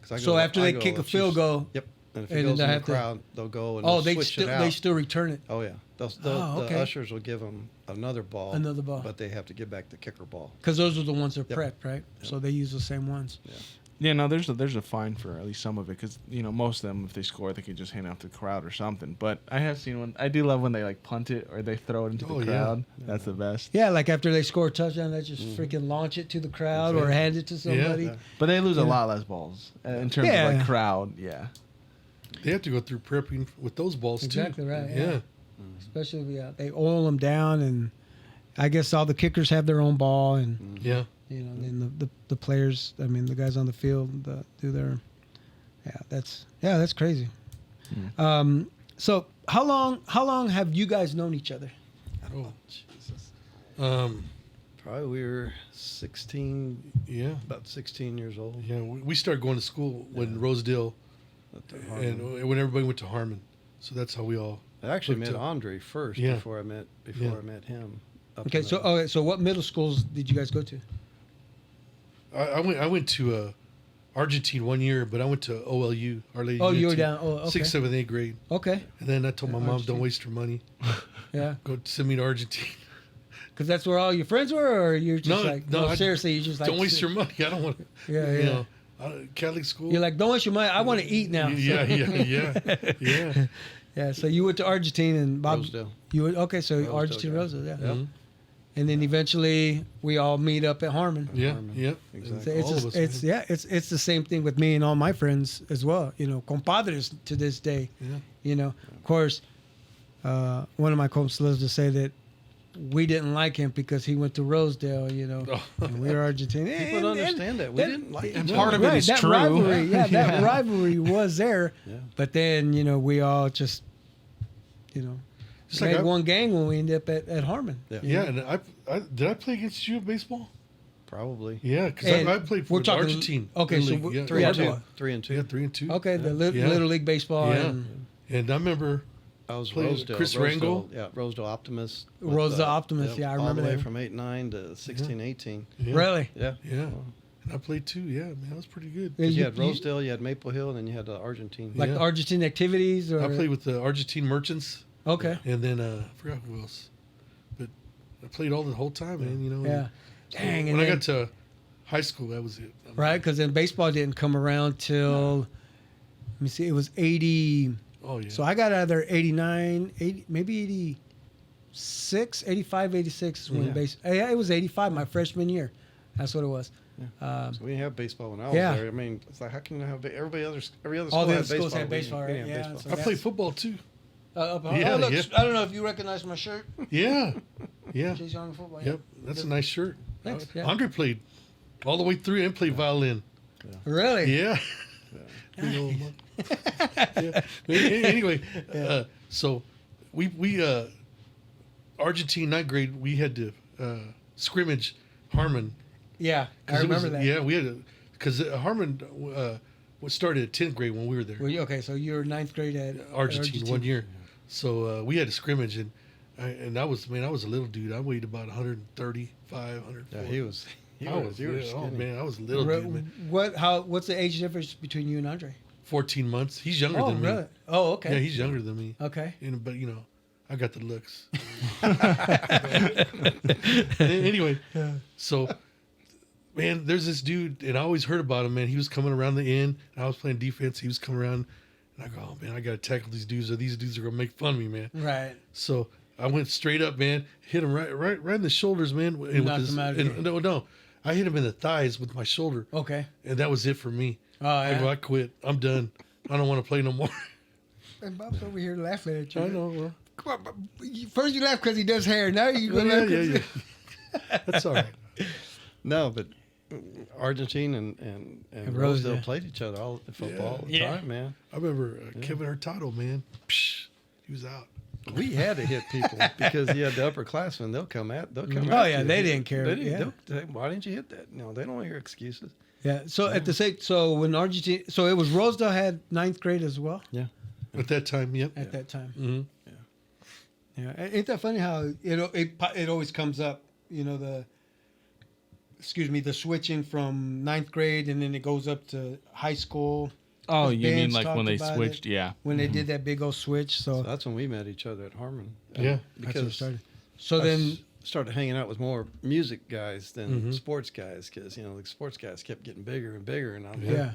'Cause I So after they kick a let's field just- goal, Yep. And if and it goes they in the have to- crowd, they'll go and oh, they'll switch it out. they still return it. Oh yeah. The okay. ushers will give them another ball. Another ball. But they have to give back the kicker ball. Because those are the ones that are Yep. prepped, right? So they use the same ones. Yeah, no, there's a fine for at least some of it because most of them if they score they can just hand out to the crowd or something. But I have seen one. I do love when they like punt it or they throw it into Oh, the yeah. crowd. That's the best. Yeah, like after they score a touchdown, they just freaking launch it to the crowd or hand it to somebody. Yeah. But they lose Yeah. a lot less balls in terms Yeah. of like crowd. Yeah. They have to go through prepping with those balls Exactly too. right, Yeah. yeah. Especially they oil them down, and I guess all the kickers have their own ball, and Yeah. and then the players, the guys on the field do their. That's crazy. So how long have you guys known each other? Oh. Jesus. Um. Probably we were 16, Yeah. about 16 years old. Yeah. We started going to school when Rosedale, At the Harmon. and when everybody went to Harmon. So that's how we all. I actually looked met up. Andre first Yeah. before I met Yeah. him. Up Okay, in so what middle schools did you guys go to? I went to Argentine one year, but I went to OLU, Our Lady. Oh, you were UNT, down. Oh, okay. 6th, 7th, 8th grade. Okay, And then I told my mom, Argentine. don't waste her money. yeah, Go send me to Argentina. because that's where all your friends were, or you're just I- seriously, you just like don't waste your money. I don't want to. Yeah, You yeah. know, Catholic school. You're like, don't waste your money. I want to eat now. Yeah, yeah. Yeah, so you went to Argentina and Bob. Rosedale. You went, okay, so Rosedale, Argentina, yeah. Rosedale, yeah. Mhm. And then eventually we all meet up at Harmon. Yeah, Harmon. yeah. Exactly. So it's All of just, us, man. it's the same thing with me and all my friends as well. Compadres to this day. Yeah. Of course, one of my comps loves to say that we didn't like him because he went to Rosedale. Oh. And we were Argentina. People don't understand that. We didn't like each and other. part of it is that true. rivalry, that Yeah. rivalry was there. Yeah. But then we all just It's like made I- one gang when we ended up at Harmon. Yeah. Yeah, and I did I play against you in baseball? Probably. Yeah, because And I played for we're talking- Argentine. okay, Little so League, we're- yeah, 3 and Yeah, 2. what? 3 and 2. Yeah, 3-2. Okay, the Yeah. Little League baseball Yeah. and And I remember I was Played Rosedale. Chris Rosedale, Rangel. Yeah, Rosedale Optimist. Rosedale Optimist, yeah, I remember all the way that. from 8-9 to 16-18. yeah, Really? Yeah. Yeah. And I played too. Yeah, man, that was pretty good. Yeah, You had Rosedale, you had Maple Hill, and then you had Argentine. like Yeah. Argentine activities or I played with the Argentine Merchants, okay. and then I forgot who else. But I played all the whole time, man. You know. Yeah. and Dang, When and I then- got to high school, that was it. Right, because then baseball didn't come around till let me see, it was 80. Oh yeah. So I got out of there 89, 80, maybe 86, 85, 86 is when Yeah. yeah, it was 85 my freshman year. That's what it was. So we didn't have baseball when I was Yeah. there. I mean, it's like, how can you have every other All school the had other schools baseball? had We baseball, didn't right? have Yeah, baseball. so I played football too. Yeah, look, yeah. I don't know if you recognize my shirt. Yeah. Yeah. Jay's Young football. Yep. That's a nice shirt. Thanks, yeah. Andre played all the way through and played violin. Really? Yeah. Big old mon- yeah. Anyway, so we Argentine ninth grade, we had to scrimmage Harmon. Yeah, I 'Cause it remember was- that. Yeah, we had to, because Harmon was started at 10th grade when we were there. Okay, so you were ninth grade at Argentine 1 year. So we had to scrimmage, and I was a little dude. I weighed about 135, 140. Yeah, he was. I You was, were yeah, oh skinny. man, I was a little dude, man. What's the age difference between you and Andre? 14 months. He's younger Oh, than really? me. Oh, okay. Yeah, he's younger than me. Okay. But I got the looks. Anyway, so man, there's this dude, and I always heard about him. Man, he was coming around the end, and I was playing defense. He was coming around, and I go, "Oh man, I gotta tackle these dudes, or these dudes are gonna make fun of me, man." Right. So I went straight up, man, hit him right in the shoulders, man. And with Knocked him out of the game. no, I hit him in the thighs with my shoulder, Okay. and that was it for me. Oh, I go, yeah. I quit. I'm done. I don't want to play no more. And Bob's over here laughing at you. I know. Well, Come on, Bob. First you laugh because he does hair. Now you go yeah, laugh yeah, 'cause- yeah. That's all right. No, but Argentine and And Rosedale Rosedale. played each other all the football all the Yeah. time, man. I remember Kevin Hurtado, man. Psh, he was out. We had to hit people because you had the upperclassmen. They'll come at. Oh, at yeah, you. they didn't care, They didn't, yeah. they'll say, why didn't you hit that? No, they don't hear excuses. Yeah. So at the same, so when Argentina, so it was Rosedale had ninth grade as well Yeah. At that time, yep. at that time. Mm-hmm. Yeah. Ain't that funny how it always comes up? You know the switching from ninth grade and then it goes up to high school. Oh, Because you mean Ben's like when talked they about switched? it. Yeah. When they did that big old switch. So So that's when we met each other at Harmon. Yeah. that's where it because started. So I then, started hanging out with more music guys than Mhm. sports guys because the sports guys kept getting bigger and bigger, and I'm Yeah.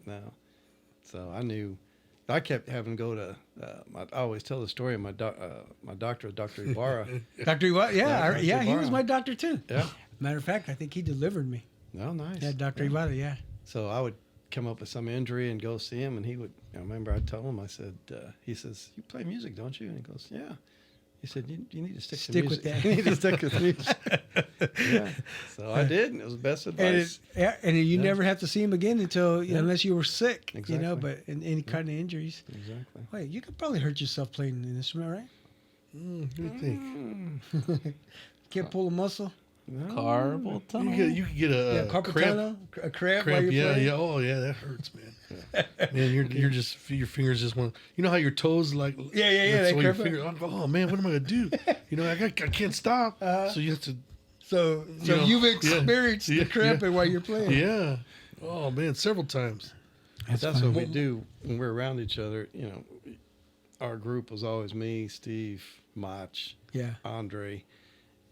no. So I knew I kept having to go to. I always tell the story of my doctor, Dr. Ibarra. Dr. Ibarra, Yeah, yeah, Dr. he was Ibarra. my doctor too. Yeah. Matter of fact, I think he delivered me. Oh, nice. Yeah, Dr. Ibarra, yeah. So I would come up with some injury and go see him, and he would. I remember I told him, I said, he says, "You play music, don't you?" And he goes, "Yeah." He said, "You need to stick Stick to with music. that." You need to stick with music." Yeah. So I did, and it was the best advice. And you Yeah. never have to see him again until unless you were sick, Exactly. But in any kind of injuries. Exactly. Wait, you could probably hurt yourself playing an instrument, right? What do you think? Can't pull a muscle. No. Carpal tunnel. You could get a carpal cramp. tunnel, a cramp while Cramp, you're yeah, playing. yeah. Oh, yeah, that hurts, man. Man, you're just your fingers just want. You know how your toes like. Yeah, yeah, yeah, that's they why your cramp up. finger. I'm going, oh man, what am I gonna do? I can't stop. So you have to. So You know, you've yeah, experienced yeah, the cramping while you're playing. Yeah. Oh man, several times. That's what we do when we're around each other. Our group was always me, Steve, Mach, Yeah. Andre.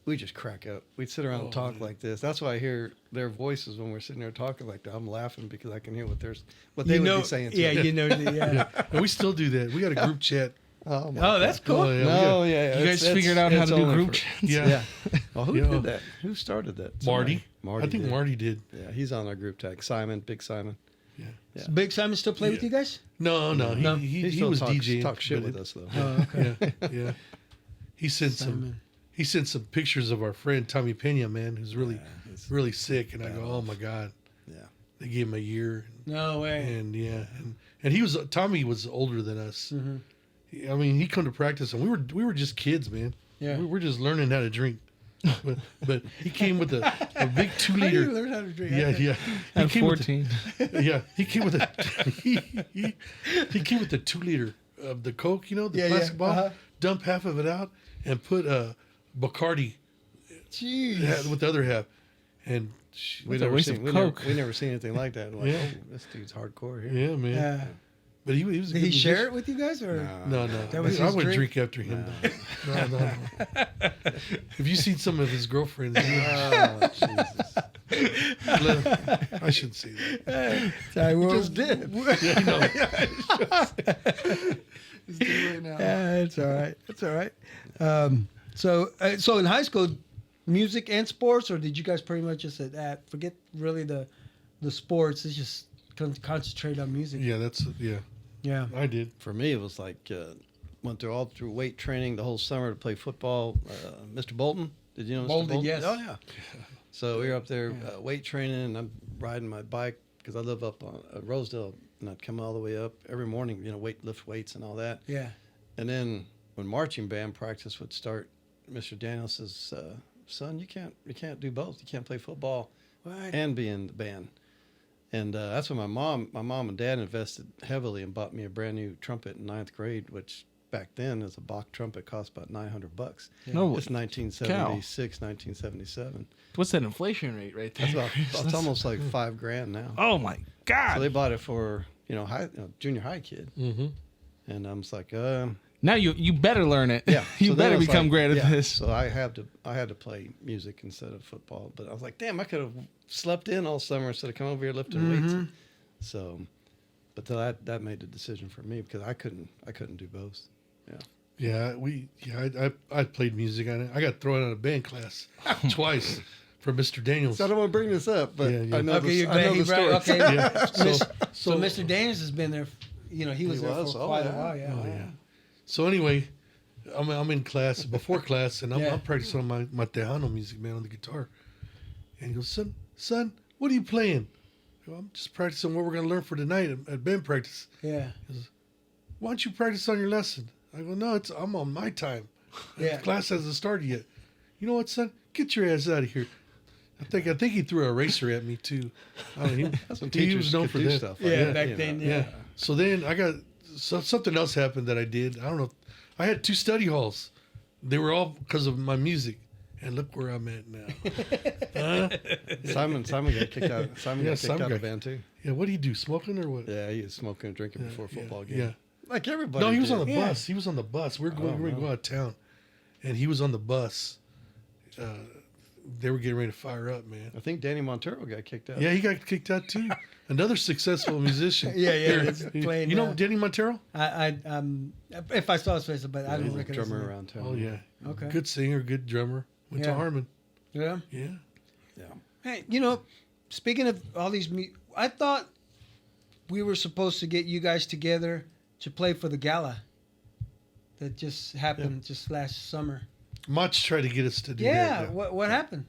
We just crack up. We'd sit around and talk man. like this. That's why I hear their voices when we're sitting there talking like that. I'm laughing because I can hear what they would be saying. To Yeah, us. you know, yeah. And we still do that. We got a group chat. Oh, my Oh, that's God. cool. Oh, yeah, No, yeah. You guys figured out how to do group chats? Yeah. Well, who Yeah. did that? Who started that? Marty. Marty. I think did. Marty did. Yeah, he's on our group tag. Simon, Big Simon. Yeah. Yeah. Big Simon still play with Yeah. you guys? No. No. He still was talks, DJing. Talk shit but with us though. Oh, okay. Yeah. He sent Simon. some pictures of our friend Tommy Pena, man, who's really he's- really sick, and I go, oh my god. Yeah. They gave him a year, No way. and and Tommy was older than us. Mhm. I mean, he come to practice, and we were just kids, man. Yeah. We were just learning how to drink. but he came with a big How do you 2-liter. learn how to drink? Yeah, yeah. At came with 14. Yeah, he came with a he came with the 2-liter of the Coke, the Yeah, plastic yeah, bottle. uh-huh. Dump half of it out and put Bacardi Jeez. with the other half, and We That's a never waste seen of we never, Coke. we never seen anything like that. Like, Yeah. oh, this dude's hardcore here. yeah, man. Yeah. But he was. a Did he good share it musician. with you guys, or No, That was I his wouldn't drink? drink after him. No. Have you seen some of his girlfriends? Oh, Jesus. I shouldn't say that. Sorry, You we're- just did. Yeah, I know. It's too late now. Yeah, it's all right. It's all right. So in high school, music and sports, or did you guys pretty much just say, forget really the sports? It's just concentrate on music. Yeah, Yeah. I did. For me, it was like went through weight training the whole summer to play football. Mr. Bolton, did you know Mr. Bolton, yes. Oh yeah. So we were up there weight training, and I'm riding my bike because I live up on Rosedale, and I'd come all the way up every morning, lift weights and all that. Yeah. And then when marching band practice would start, Mr. Daniel says, "Son, you can't do both. You can't play football What? and be in the band." And that's when my mom and dad invested heavily and bought me a brand new trumpet in 9th grade, which back then as a Bach trumpet cost about $900. No, It's 1976, 1977. what's that inflation rate right there? It's almost like $5,000 now. Oh my God! So they bought it for junior high kid, Mm-hmm. and I'm just like, now you better learn it. yeah. you So then better I was become like, great at yeah. this. So I had to play music instead of football. But I was like, damn, I could have slept in all summer instead of coming over here lifting weights. So, but that made the decision for me because I couldn't do both. Yeah. Yeah, I played music. I got thrown out of band class twice for Mr. Daniels. So I don't want to bring this up, but Yeah, yeah. I know Okay, you're I know glad he the brought. story. Okay. Yeah. So Mr. Daniels has been there. He was He there was? for Oh, quite a yeah. while. Yeah. Oh, yeah. So anyway, I'm in class before class, and Yeah. I'm practicing on my Tejano music, man, on the guitar. And he goes, son, what are you playing? I go, I'm just practicing what we're gonna learn for tonight at band practice. Yeah. Why don't you practice on your lesson? I go, no, I'm on my time. Yeah. The class hasn't started yet. You know what, son? Get your ass out of here. I think he threw a eraser at me too. I don't know, That's when he teachers was known could for do that. stuff. Yeah, that, back you know. then. Yeah. Yeah. So then something else happened that I did. I don't know. I had 2 study halls. They were all because of my music. And look where I'm at now. Simon got kicked out. Simon got kicked out of the band too. Yeah, what do you do? Smoking or what? Yeah, he was smoking and drinking before a football game. Yeah. Like everybody. No, he was did. on the Yeah. bus. He was on the bus. We were going Oh, to no. go out of town. And he was on the bus. They were getting ready to fire up, man. I think Danny Montero got kicked out. Yeah, he got kicked out too. Another successful musician. Yeah, yeah, Here, it's playing, you know Danny Montero? I if I saw his face, but I He's don't a recognize drummer him. around town. Oh, yeah. Okay. Good singer, good drummer. Went to Yeah. Harmon. Yeah. Yeah. Yeah. Hey, speaking of all these, I thought we were supposed to get you guys together to play for the gala that just happened just last summer. Mach tried to get us to do Yeah. that. What happened?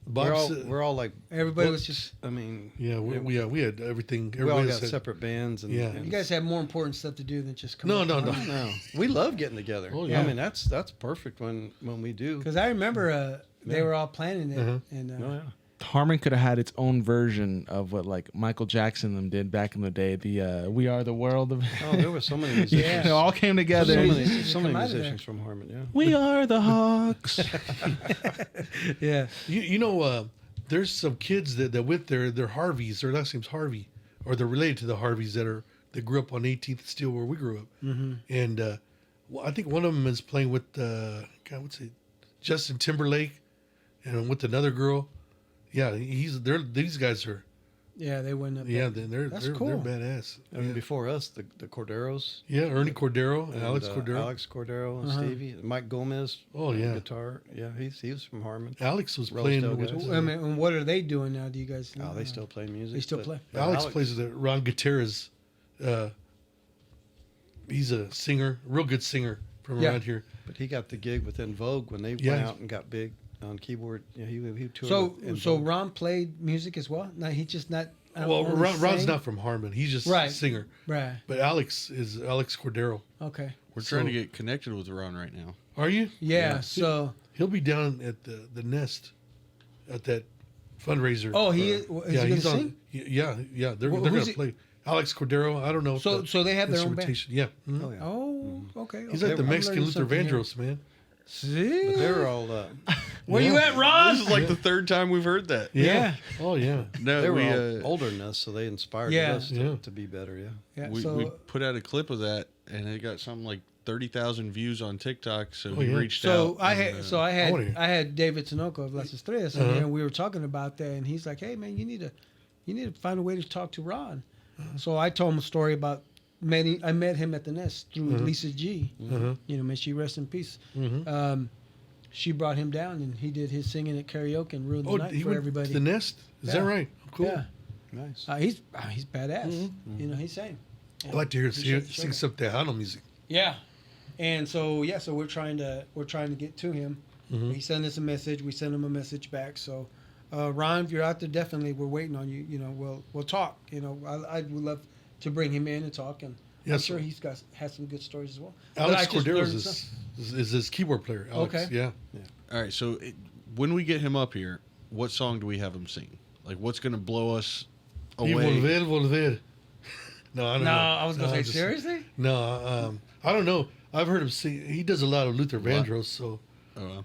Bob We're all like, Everybody Well, was just. I mean, yeah, we had everything. we all Everybody got else had- separate bands. And, Yeah. and You guys have more important stuff to do than just come. No, no, no. No, we love getting together. Oh, yeah. I mean, that's perfect when we do. Because I remember they Yeah. were all planning it, Uh-huh. and Oh, yeah. Harmon could have had its own version of what like Michael Jackson them did back in the day. The "We Are the World" of Oh, there were so many musicians. it all came together. So Come many out of there. musicians from Harmon. Yeah. We are the Hawks. yeah, There's some kids that with their Harveys. Their last name's Harvey, or they're related to the Harveys that grew up on 18th and Steel where we grew up. mm-hmm. And I think one of them is playing with what's it, Justin Timberlake, and with another girl. Yeah, these guys are. yeah, they went up. Yeah, there. That's cool. They're badass. I mean, before us, the Corderos. Yeah, Ernie Cordero and Alex Cordero. Alex Cordero and Uh-huh. Stevie. Mike Gomez. Oh, yeah. Guitar. Yeah, he was from Harmon. Alex was Rosedale playing with. guys. I mean, and what are they doing now? Do you guys? Oh, know? they still play music. They still but- play? but Alex plays with Ron Gutierrez. He's a singer, real good singer from Yeah. around here. But he got the gig with En Vogue when they Yeah. went out and got big on keyboard. Yeah, he toured. So, with En so Vogue. Ron played music as well. No, he just not. Well, only Ron's sang? not from Harmon. He's just Right. a singer. Right. But Alex is Alex Cordero. Okay. We're trying to get connected with Ron right now. Are you? Yeah. Yeah. So He'll be down at the Nest at that fundraiser. Oh, is he gonna sing? Yeah. They're Who's gonna he? play. Alex Cordero. I don't know. So they have their own band. instrumentation. Yeah. Mhm. Oh yeah. Oh, okay. He's okay. like the I'm Mexican learning Luther something here. Vandross, man. See, But they're all. where you at, Ron? This is like the third time we've heard that. Yeah. Oh yeah. No, They were we all older than us, so they inspired Yeah. us Yeah. to be better. Yeah. Yeah. we so put out a clip of that, and it got something like 30,000 views on TikTok. So Oh, he yeah. reached So out. I and, had I I had David Tinoco of Las Estrellas, Uh-huh. and we were talking about that, and he's like, "Hey man, you need to find a way to talk to Ron." So I told him a story about I met him at the Nest through Lisa G. Uh-huh. You know, may she rest in peace. Mm-hmm. She brought him down, and he did his singing at karaoke and ruined the Oh, night he for went everybody. to the Nest. Is that Yeah. right? Cool. Yeah, Nice. he's badass. You know, he sang. I like to hear He showed sing it. some Tejano music. Yeah, and so we're trying to get to him. Mhm. He sent us a message. We sent him a message back. So, Ron, if you're out there, definitely we're waiting on you. You know, we'll talk. You know, I would love to bring him in and talk, and I'm Yes, sure sir. he's has some good stories as well. But I Alex just Cordero learned is his keyboard player. Alex. Okay. Yeah. All right. So when we get him up here, what song do we have him sing? Like, what's going to blow us Y away? volver. No, I don't No, know. I was gonna say just- seriously. No, I don't know. I've heard him sing. He does a lot of Luther Vandross. So Oh,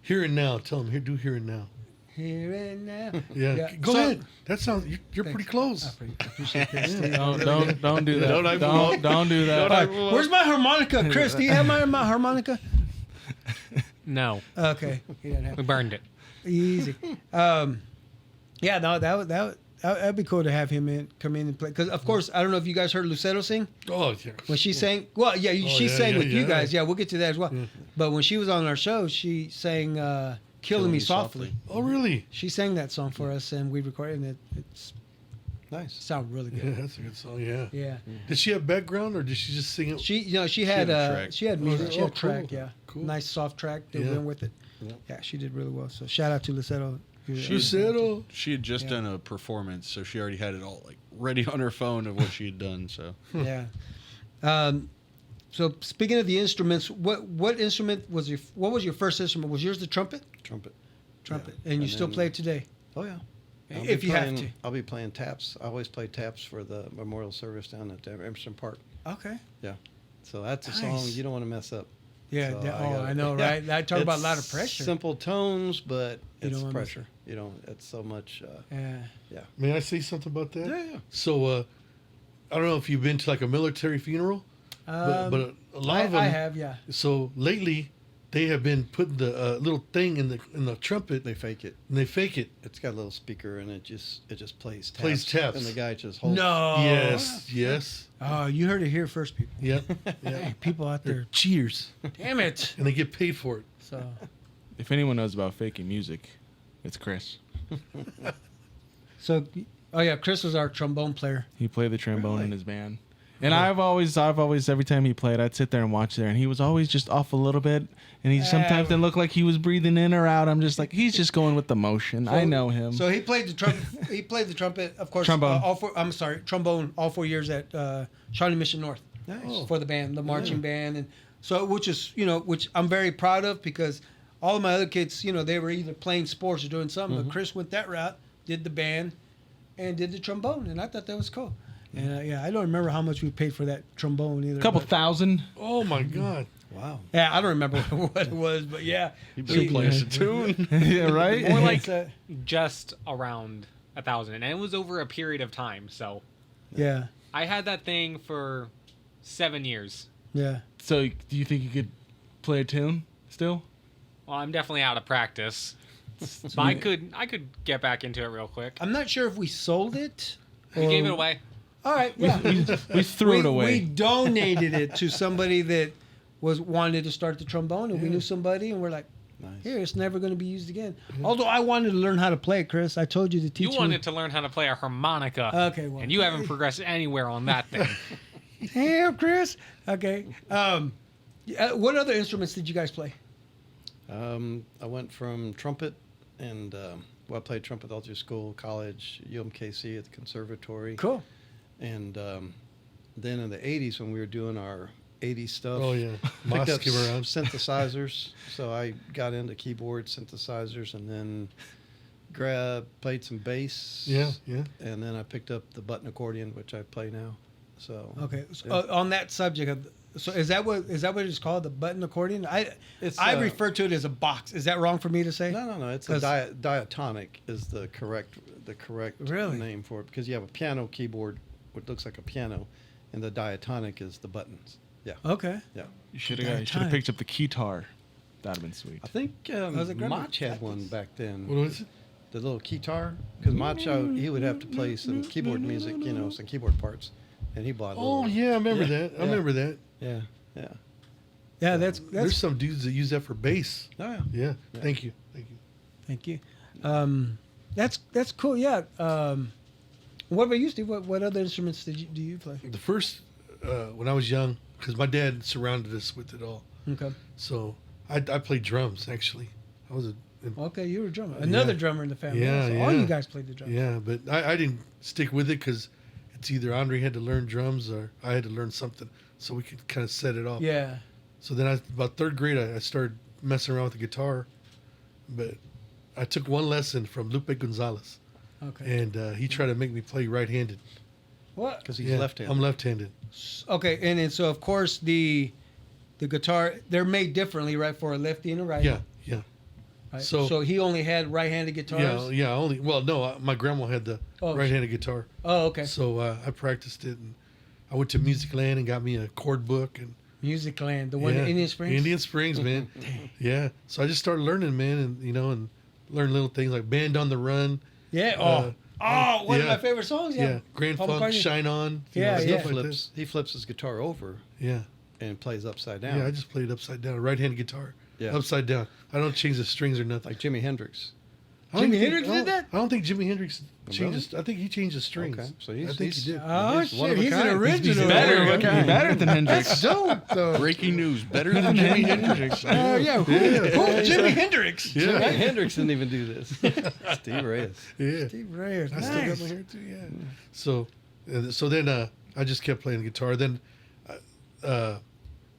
here and now. Tell him do here and now. Here and now. Yeah. Go So- ahead. That sounds. You're Thanks. pretty close. I appreciate that, Steve. Don't do that. Don't I Don't do that. Don't I- Where's my harmonica, Chris? Do you have my harmonica? No, Okay, he doesn't have we burned it. Easy. Yeah, no, that'd be cool to have him come in and play. Because of course, I don't know if you guys heard Lucero sing Oh yeah. when she sang. Well, yeah, she yeah, sang yeah, with you yeah. guys. Yeah, we'll get to that as well. But when she was on our show, she sang "Killing Me Softly." Oh really? She sang that song for us, and we recorded it. It's Nice. sounded really Yeah, good. that's a good song. Yeah. Yeah, Did she have background or did she just sing it? she she had had a track. she had music. She had a cool. track. Yeah, Cool. nice soft track that Yeah. went with it. Yeah. Yeah, she did really well. So shout out to Lucero. Lucero. she had just done a performance, so she already had it all like ready on her phone of what she had done. So Yeah. So speaking of the instruments, what instrument was what was your first instrument? Was yours the trumpet? Trumpet. Trumpet. Yeah. And you And still then- play it today? Oh yeah. If you have to. I'll be playing taps. I always play taps for the memorial service down at Emerson Park. Okay. So that's a Nice. song you don't want to mess up. Yeah. So I know, right? I talk about a lot of pressure. Simple tones, but You it's don't wanna mess pressure. You know, it's so much. Yeah. May I say something about that? Yeah. So I don't know if you've been to like a military funeral, but a lot of them. I have, yeah. So lately, they have been putting the little thing in the trumpet, They fake it. and they fake it. It's got a little speaker, and it just plays taps. Plays taps. And the guy just holds. No. Yes. Oh, you heard it here first, people. Yep. Hey, Yeah. people out They're there. cheers, Damn it. and they get paid for it. So, If anyone knows about faking music, it's Chris. oh yeah, Chris was our trombone player. He played the trombone Really? in his band. And I've always, every time he played, I'd sit there and watch there, and he was always just off a little bit, and he sometimes didn't look like he was breathing in or out. I'm just like, he's just going with the motion. I know him. So he played the trumpet. He played the trumpet, of course. Trombone. Trombone. All 4 years at Shawnee Mission North. Nice. For the band, the marching band, and so which I'm very proud of because all of my other kids, they were either playing sports or doing something. But Chris went that route, did the band, and did the trombone, and I thought that was cool. And I don't remember how much we paid for that trombone either. a couple but- thousand. Oh my God. Wow. Yeah, I don't remember what it was, but yeah, he better play us a tune. Yeah, right? More like It's, just around 1,000, and it was over a period of time. So yeah, I had that thing for 7 years. yeah. So, do you think you could play a tune still? Well, I'm definitely out of practice, but I could get back into it real quick. I'm not sure if we sold it. We gave it away. All right, yeah. We threw it We away. donated it to somebody that wanted to start the trombone, and we knew somebody, and we're like, Nice. here, it's never going to be used again. Although I wanted to learn how to play it, Chris. I told you to teach You me. wanted to learn how to play a harmonica, Okay, well. and you haven't progressed anywhere on that thing. Damn, Chris. Okay. What other instruments did you guys play? I went from trumpet and I played trumpet all through school, college, UMKC at the conservatory. Cool. And then in the 80s when we were doing our 80s stuff. Oh yeah, Picked up Moss came around. synthesizers, so I got into keyboard synthesizers, and then played some bass. Yeah. And then I picked up the button accordion, which I play now. So Okay. So, yeah. on that subject of, so is that what it's called, the button accordion? I It's, refer to it as a box. Is that wrong for me to say? No. It's a 'Cause- diatonic is the correct Really? name for it, because you have a piano keyboard, what looks like a piano, and the diatonic is the buttons. Yeah. Okay. Yeah. You should have picked up the keytar. That'd have been sweet. I think Was it Mach had one back then. What was it? The little keytar, because Mach, he would have to play some keyboard music, some keyboard parts, and he bought. Oh yeah, I remember that. I remember that. Yeah. Yeah, that's There's some dudes that use that for bass. Oh yeah. Yeah. Yeah. Thank you. Thank you. That's cool. Yeah. What about you, Steve? What other instruments do you play? The first when I was young, because my dad surrounded us with it all. Okay. So I played drums actually. I was Okay, you were a drummer. Another Yeah. drummer in the family. Yeah, So all yeah. you guys played the drums. yeah, but I didn't stick with it because it's either Andre had to learn drums or I had to learn something so we could kind of set it off. Yeah. So then about third grade, I started messing around with the guitar, but I took one lesson from Lupe Gonzalez, Okay. and he tried to make me play right-handed. What? Because he's Yeah, left-handed. I'm left-handed. Okay, and then so of course the guitar, they're made differently, right, for a lefty and a righty. Yeah. Right? So- So he only had right-handed guitars. Yeah. My grandma had the Oh, right-handed guitar, Oh, okay. so I practiced it, and I went to Music Land and got me a chord book and. Music Land, the one Yeah, in Indian Springs. Indian Springs, man. Yeah. So I just started learning, man, and learn little things like Band on the Run. Yeah. One of yeah. my favorite songs. Yeah. Grand Paul Funk, McCartney. Shine On. Yeah, he yeah. stuff like He flips his guitar over that. Yeah. and plays upside down. Yeah, I just played upside down, right-handed guitar. Yeah. Upside down. I don't change the strings or nothing. Like Jimi Hendrix. I don't Jimi think- Hendrix I did don't- that? I don't think Jimi Hendrix Really? changes. I think he changed the strings. Okay, so I he's- think he's- he did. Oh He's one of shit, a he's an kind. original. Better than Hendrix. That's dope, though. Breaking news: better than Jimi Hendrix. Yeah. Who? Jimi Hendrix. Yeah. Jimi Hendrix didn't even do this. Steve Reyes. Yeah. Steve Reyes. I still got Nice. my hair too. Yeah. So then I just kept playing guitar. Then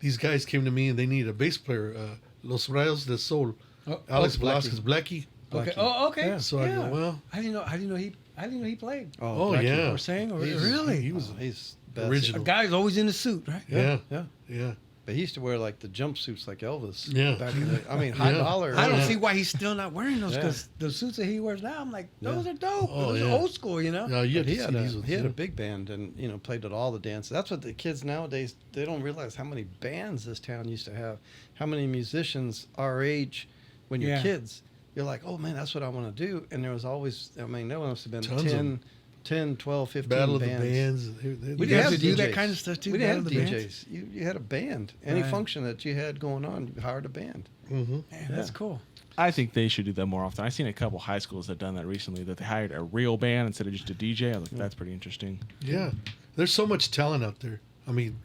these guys came to me and they needed a bass player. Los Rayos del Sol. Oh, Alex Blackie. Velasquez, Blackie. Okay. Blackie. Oh, okay. Yeah. So I go, well, I didn't know he played. oh Blackie. yeah, Or sang, or He's- really? he was He's best. original. A guy's always in a suit, right? Yeah, Yeah. yeah. But he used to wear like the jumpsuits like Elvis. Yeah. Back in the, I mean, high Yeah. dollar. I don't Yeah. see why he's still not wearing those, Yeah. because the suits that he wears now, I'm like, those are dope. Oh, those yeah. are old school, you know? No, you have But to see these ones. he had a yeah. big band and played at all the dances. That's what the kids nowadays, they don't realize how many bands this town used to have. How many musicians our age, when you're Yeah. kids, you're like, oh man, that's what I want to do. And there was always, I mean, there must have been Tons of 10, 12, 15 Battle of the bands. Bands. We You didn't guys have would do that DJs. kind of stuff too? We didn't have Battle of the Bands? DJs. You had a band. Any Right. function that you had going on, you hired a band. Mm-hmm. Man, that's cool. I think they should do that more often. I've seen a couple high schools that have done that recently, that they hired a real band instead of just a DJ. I was like, that's pretty interesting. Yeah, there's so much talent out there. I mean,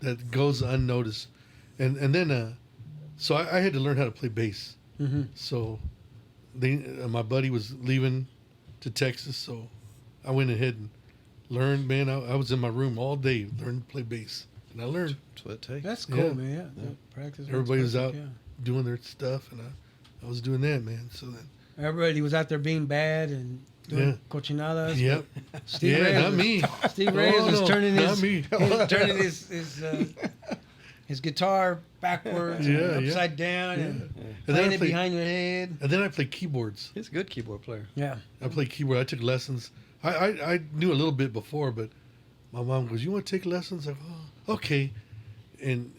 that goes unnoticed. And then, so I had to learn how to play bass. Mm-hmm. So, my buddy was leaving to Texas, so I went ahead and learned. Man, I was in my room all day learning to play bass, and I learned. That's what it takes. That's cool, Yeah. man. Yeah. Practice. makes Everybody was out perfect, doing their stuff, and I was doing that, man. So then, yeah. Everybody was out there being bad and doing Yeah. cochinadas. yep, Steve yeah, Reyes not was- me. Steve Reyes Oh, was no, turning not his me. turning his guitar backwards, Yeah, and yeah. upside down, and And then playing I it played, behind your head. and then I played keyboards. He's a good keyboard player. Yeah. I played keyboard. I took lessons. I knew a little bit before, but my mom goes, "You want to take lessons?" I go, "Oh, okay." And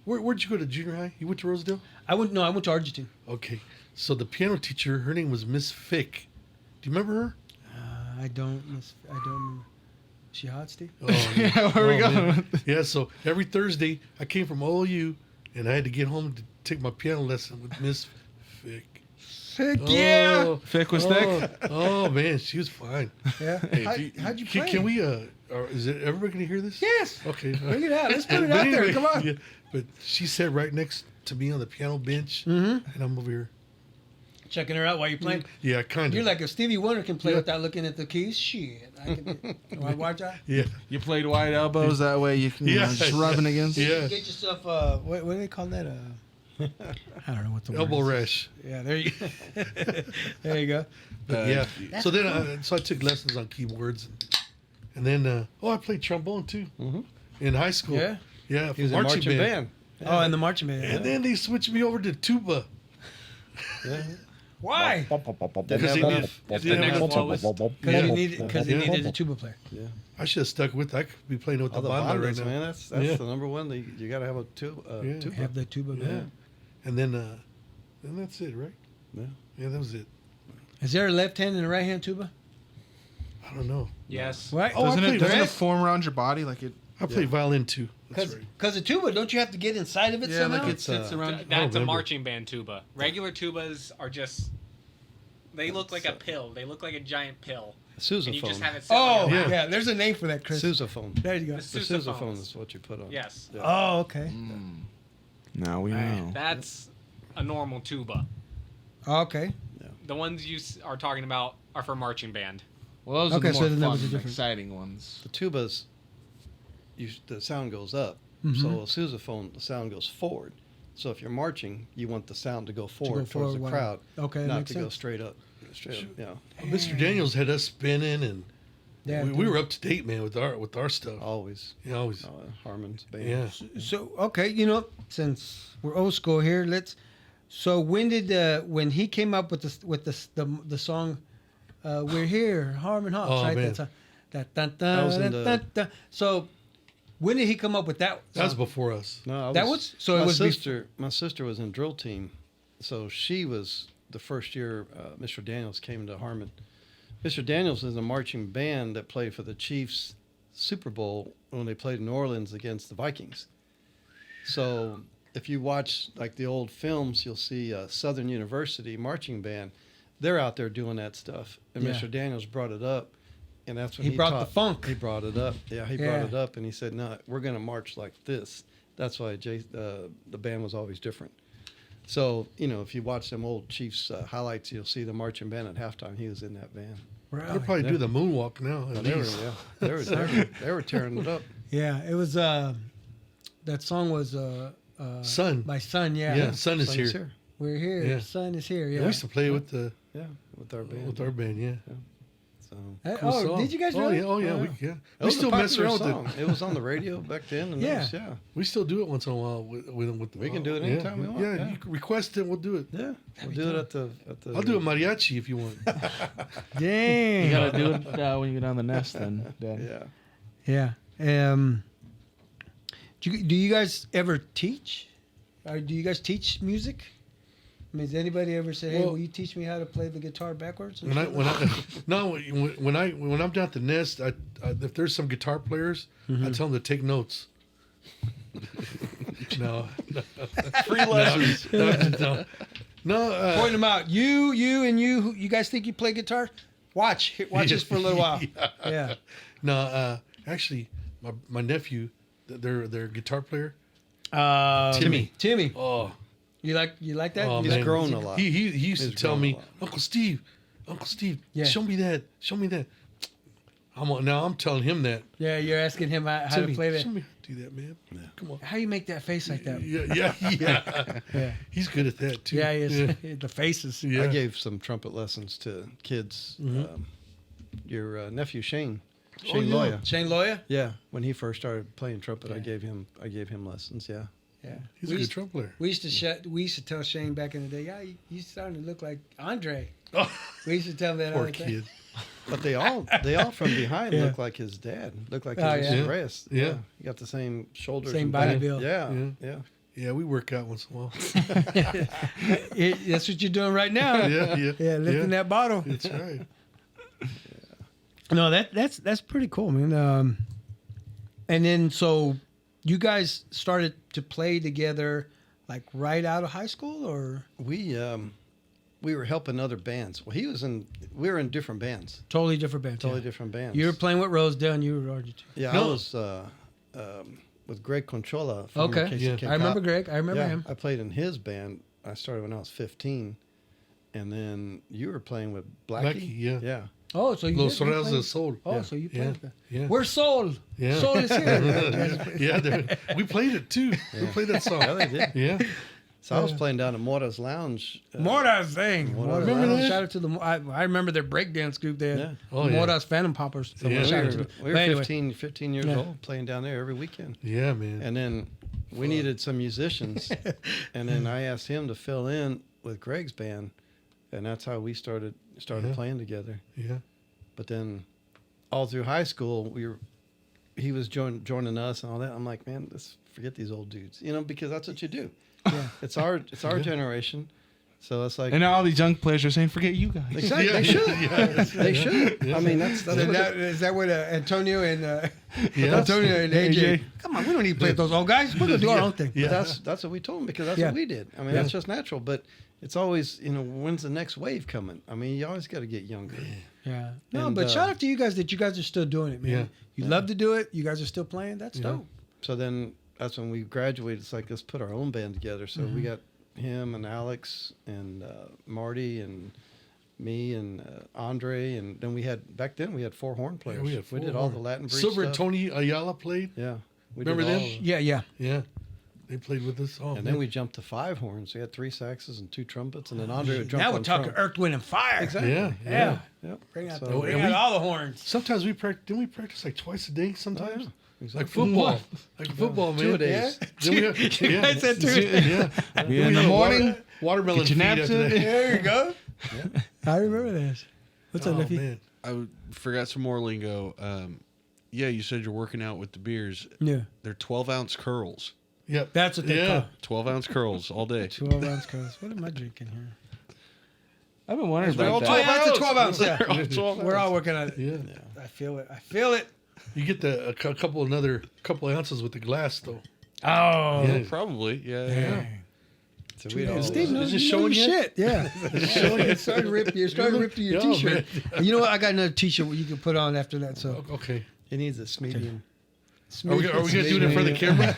where'd you go to junior high? You went to Rosedale? I went to Argentine. Okay. So the piano teacher, her name was Miss Fick. Do you remember her? I don't remember. She hot, Steve? Oh, Yeah, where we going man. with this? Yeah. So every Thursday, I came from OU, and I had to get home to take my piano lesson with Miss Fick. Heck yeah. Oh, Thick was oh, thick? Oh man, she was fine. Yeah. Hey, How, if you- how'd you Can, play? can we? Is it everybody gonna hear this? Yes. Okay. Bring it out. Let's put it But out there. anyway, Come on. yeah, but she sat right next to me on the piano bench, Mm-hmm. and I'm over here. checking her out while you're playing. Yeah, kind of. You're like, if Stevie Wonder can play without looking at the keys, shit. I can watch that. Yeah. You played wide elbows that way you can just rubbing against. Yeah. Get yourself, what do they call that? I don't know what the Elbow word is. rash. Yeah, there you there you go. But yeah. So then, so I took lessons on keyboards, and then I played trombone too in high school. Yeah? Yeah. He was in marching band. Oh, and the marching band. And then they switched me over to tuba. Yeah. Why? Because The next lowest. Because they needed a tuba player. I should have stuck with. I could be playing with All the the banda right bandas, now. man. That's the number one. You got to have a tuba. Have the tuba player. Yeah. And then that's it, right? Yeah. Yeah, that was it. Is there a left hand and a right hand tuba? I don't know. Yes. Right? Oh, I Doesn't played it that. form around your body like it? I played violin too. That's right. Because the tuba, don't you have to get inside of it Yeah, somehow? like it sits around. That's a remember. marching band tuba. Regular tubas are just. They look like a pill. They look like a giant pill. And you just have Sousaphone. it sit on your Oh, lap. yeah. There's a name for that, Chris. Sousaphone. There you go. The Sousaphones. sousaphone is what you put on. Yes. Yeah. Oh, okay. Now we know. That's a normal tuba. Okay. The ones you are talking about are for marching band. Well, those Okay, are the so more then that was fun, a different- exciting ones. The tubas, the sound goes up. Mhm. So a sousaphone, the sound goes forward. So if you're marching, you want the sound to go forward towards forward, the wow. crowd, Okay, that not makes to go sense. straight up. Straight up, yeah. Mr. Daniels had us spinning, and Yeah, we were up to date, man, with our stuff. Always. Yeah, always. Harmon's band. Yeah. So, okay, since we're old school here, so when did when he came up with the song "We're Here," Harmon Hawks, Oh, right? man. That song. That was in the- So, when did he come up with that? That was song? before us. No, That my was sister. My sister was in drill team, so she was the first year Mr. Daniels came to Harmon. Mr. Daniels is a marching band that played for the Chiefs Super Bowl when they played in New Orleans against the Vikings. So if you watch like the old films, you'll see Southern University marching band. They're out there doing that stuff, and Yeah. Mr. Daniels brought it up, and that's when He brought the taught- funk. He brought it up. Yeah, he Yeah. brought it up, and he said, "No, we're going to march like this." That's why the band was always different. So if you watch them old Chiefs highlights, you'll see the marching band at halftime. He was in that band. They'll probably do the moonwalk now. At They were, least. they were tearing it up. Yeah, it was. That song was Sun. by Sun. Yeah. Yeah, Sun is Son here. is here. We're here. Yeah. Sun is here. Yeah, Yeah. we used to play with the Yeah, with our band. with our band. Yeah. So Cool song. Did you guys? Oh really? yeah. Oh yeah. Wow. We that we was still a mess popular around song. with it. It was on the radio back then. And Yeah. yeah. We still do it once in a while with the. We can do it anytime we want, Yeah, yeah. you can request it. We'll do it. Yeah, we'll do it at the. I'll do it mariachi if you want. Dang. You gotta do it when you get on the nest, then. Dad. Yeah. Yeah. Do you guys ever teach? Or do you guys teach music? I mean, has anybody ever said, "Hey, Well- will you teach me how to play the guitar backwards?" When I'm down at the nest, I if there's some guitar players, I tell them to take notes. No, Free lessons. no. Point them out. You guys think you play guitar? Watch this for a little while. Yeah. No, actually, my nephew, their guitar player. Timmy. Oh, You like that? oh He's man. grown a lot. He used to He's tell grown me, a lot. Uncle Steve, Yeah. show me that. I'm telling him that. Yeah, you're asking him how to Timmy, play that. show me how to do that, man. Come on. How you make that face like that? Yeah. Yeah. He's good at that too. Yeah, he is. The faces. Yeah. I gave some trumpet lessons to kids. Your nephew Shane yeah. Loya. Shane Loya? Yeah, when he first started playing trumpet, I gave him lessons. Yeah. Yeah. He's a good trumpet player. We used to tell Shane back in the day, yeah, you starting to look like Andre. Oh, We used to tell him that all poor the time. kid. But they all from behind Yeah. look like his dad. Look like Oh, his yeah. Reyes. Yeah. You got the same shoulders. Same and body back. build. Yeah. Yeah. Yeah. Yeah, we work out once in a while. That's what you're doing right now. Yeah. Yeah, lifting that bottle. That's right. No, that's pretty cool, man. And then so you guys started to play together like right out of high school, or We were helping other bands. Well, we were in different bands. totally different band? Totally different bands. You were playing with Rosedale, and you were Argentina. Yeah, No. I was with Greg Conchola. From Okay, KCK Yeah. I remember Cop. Greg. I remember Yeah, him. I played in his band. I started when I was 15, and then you were playing with Blackie. Blackie, yeah. Yeah. Oh, so you Los did- you Sonados played- del Sol. Oh, Yeah. so you Yeah. played that. Yeah. We're Soul. Yeah. Soul is here. Yeah, we played it too. We played that song. Yeah, they did. Yeah. So I was playing down at Mora's Lounge. Mora's thing. Mora's Remember Lounge. that? Shout out to the. I remember their breakdance group there. Yeah. Oh, yeah. Mora's Phantom Poppers. So Yeah. Shout out to them. we were But anyway, 15 years Yeah. old playing down there every weekend. Yeah, man. And then we needed some musicians. And then I asked him to fill in with Greg's band. And that's how we started Yeah. playing together. Yeah. But then all through high school, he was joining us and all that. I'm like, man, let's forget these old dudes, because that's what you do. Yeah. It's our generation. So it's like, And now all these young players are saying, "Forget you guys." exactly, Yeah, they should. yeah. They should. I mean, that's what Is that what Antonio and Yeah. Antonio and AJ? Come on, we don't need to play with those old guys. We're gonna do our own thing. Yeah. But that's what we told them because that's Yeah. what we did. I mean, Yeah. that's just natural. But it's always, when's the next wave coming? I mean, you always got to get younger. Yeah. No, And, but shout out to you guys that you guys are still doing it, man. Yeah. You love to do it. You guys are still playing. That's Yeah. dope. So then that's when we graduated. It's like, let's put our own band together. So we got him and Alex and Marty and me and Andre. And then we had 4 horn players. we had 4 did all the Latin breed Silver and stuff. Tony Ayala played. Yeah. We Remember did all them? of it. Yeah, yeah. Yeah. They played with us. Oh, And man. then we jumped to 5 horns. We had 3 saxes and 2 trumpets. And then Andre would jump Now we're on talking trump. Earth, Wind, and Fire. Exactly. Yeah. Yeah. Yep. Bring out, So- bring and out we- all the horns. Sometimes didn't we practice like twice a day sometimes? Oh, yeah. Like Exactly. football. Like football, man. 2 days. Then we have, You guys said two. Yeah. Yeah, Then in we the have morning, watermelon get your feed naps after in. that. There you go. I remember this. What's up, Oh, nephew? man. I forgot some more lingo. Yeah, you said you're working out with the beers. Yeah. They're 12-ounce curls. Yep. That's what they Yeah. call 12-ounce curls all day. 12 ounce curls. What am I drinking here? I've been wondering They're all about Oh, that. yeah, that's a 12 ounce. They're all Yeah. 12 We're all working on it. Yeah. I feel it. I feel it. You get a couple ounces with the glass though. Oh. Yeah. Probably, yeah. Yeah. So we'd all, Steve knows, Is it you know showing your yet? shit. Yeah. You're starting to rip through your Yeah, t-shirt. man. You know what? I got another t-shirt you can put on after that. So Okay. he needs a medium. Are we gonna do it in front of the camera?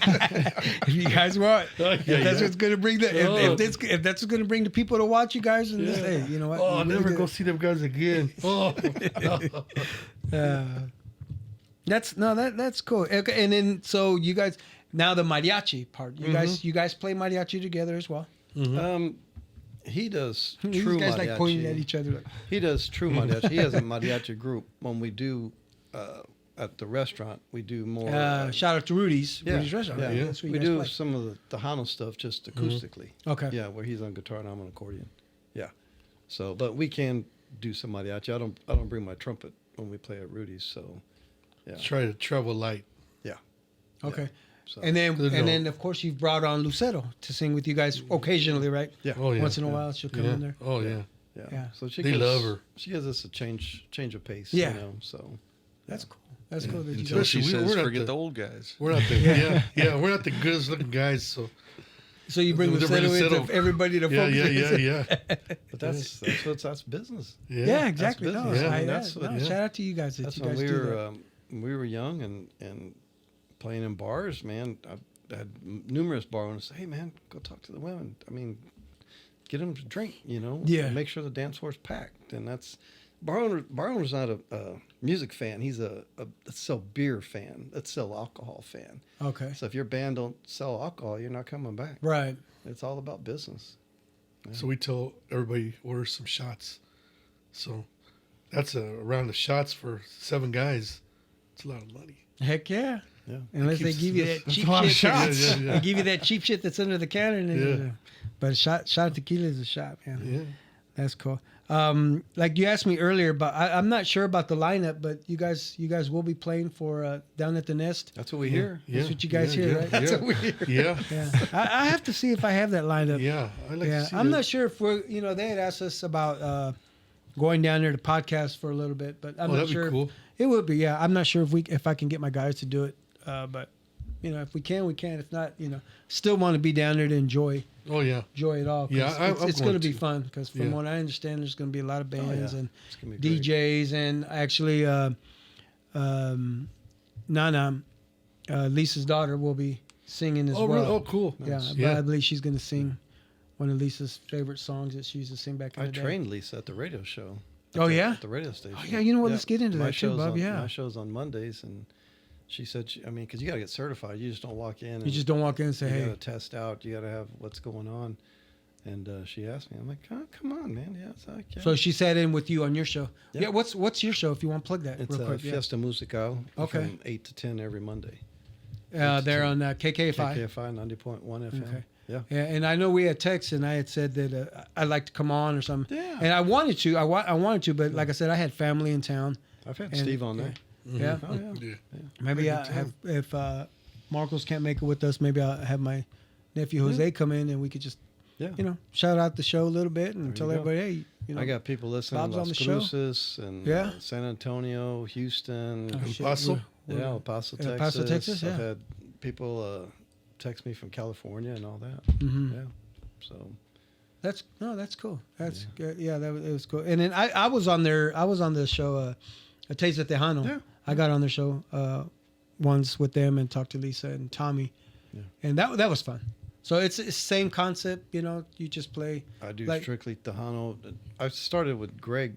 if you guys want, Yeah, if that's yeah. what's going to bring Oh. if that's what's going to bring the people to watch you guys, and this, hey, you know what? Oh, You I'll really never did. go see them guys again. Oh. That's cool. Okay, and then so you guys now the mariachi part. You guys play mariachi together as well. He does You true guys mariachi. like pointing at each other. Like, He does true mariachi. He has a mariachi group. When we do at the restaurant, we do more. shout out to Rudy's. yeah, Rudy's restaurant. yeah. That's what you We guys do play. some of the Tejano stuff just acoustically. Okay. Yeah, where he's on guitar and I'm on accordion. Yeah. So, but we can do some mariachi. I don't bring my trumpet when we play at Rudy's. So, yeah. Try to travel light. Okay. So, And then Good and note. then of course you've brought on Lucero to sing with you guys occasionally, right? yeah. Oh yeah. Once in a while she'll come yeah. in there. Oh yeah. Yeah. Yeah. So she They gives, love her. She gives us a change of pace. Yeah. So That's cool. That's cool that you Until guys. she Especially, says, we're not forget the- the old guys. We're not the we're not the goodest looking guys. So So you bring They Lucero bring into Lucero. everybody to focus. yeah. but that's business. Yeah, exactly. No, business. I, I mean, that's what- shout out to you guys that That's you when guys we do were that. we were young and playing in bars, man. I had numerous bar owners say, "Hey, man, go talk to the women. I mean, get them to drink, Yeah. Make sure the dance floor's packed." And that's bar owner's not a music fan. He's a sell beer fan. A sell alcohol fan. Okay. So if your band don't sell alcohol, you're not coming back. Right. It's all about business. So we tell everybody order some shots. So that's a round of shots for 7 guys. It's a lot of money. Heck yeah. Yeah. Unless they keeps- give you that that's cheap a lot of shit. shots. Yeah. They give you that cheap shit that's under the counter. And then, Yeah. But a shot of tequila is a shot, man. Yeah. That's cool. Like you asked me earlier, but I'm not sure about the lineup. But you guys will be playing for Down at the Nest. That's what we hear. That's what you guys hear, right? That's what we hear. Yeah. Yeah. I have to see if I have that lined up. Yeah. I like Yeah, to see I'm that. not sure if we're. They had asked us about going down there to podcast for a little bit, but I'm not that'd be sure. cool. It would be. Yeah, I'm not sure if I can get my guys to do it. But if we can, we can. If not, still want to be down there to enjoy Oh yeah. it all. 'cause Yeah, I'm it's going to going be to. fun because from Yeah. what I understand, there's going to be a lot of bands and It's gonna be great. DJs and actually, Nana, Lisa's daughter, will be singing as Oh well. really? Oh cool. Yeah, Nice. but I believe she's going to sing one of Lisa's favorite songs that she used to sing back in I the day. trained Lisa at the radio show. Oh, yeah? At the radio station. Oh, yeah, you know what? Let's get into My that too, show's Bob. Yeah. My show's on Mondays, and she said, because you got to get certified. You just don't walk in. You just don't walk in and say, you hey. got to test out. You got to have what's going on. And she asked me. I'm like, oh, come on, man. Yeah, it's okay. So she sat in with you on your show. Yeah. Yeah. What's your show if you want to plug that It's real quick? Fiesta Musical. Okay. From 8 to 10 every Monday. They're on KKFI. KKFI 90.1 FM. Okay. Yeah. Yeah, and I know we had texts, and I had said that I'd like to come on or something. Yeah. And I wanted to. I wanted to, but like I said, I had family in town. I've had And- Steve on there. Yeah. Oh, yeah. Yeah. Maybe I have, if Marcos can't make it with us, maybe I'll have my nephew Jose come in, and we could just, Yeah. shout out the show a little bit and There tell you go. everybody, hey, I got people listening Bob's in on Las the show. Cruces and Yeah. San Antonio, Houston, Oh, shit, Paso? we're- El Paso, El Texas. Paso, Texas, yeah. I've had people text me from California and all that. Mhm. Yeah. So That's cool. That's good. Yeah, it was cool. And then I was on there. I was on the show, A Taste of Tejano. Yeah. I got on the show once with them and talked to Lisa and Tommy, Yeah. and that was fun. So it's the same concept. You just play. I do Like- strictly Tejano. I started with Greg,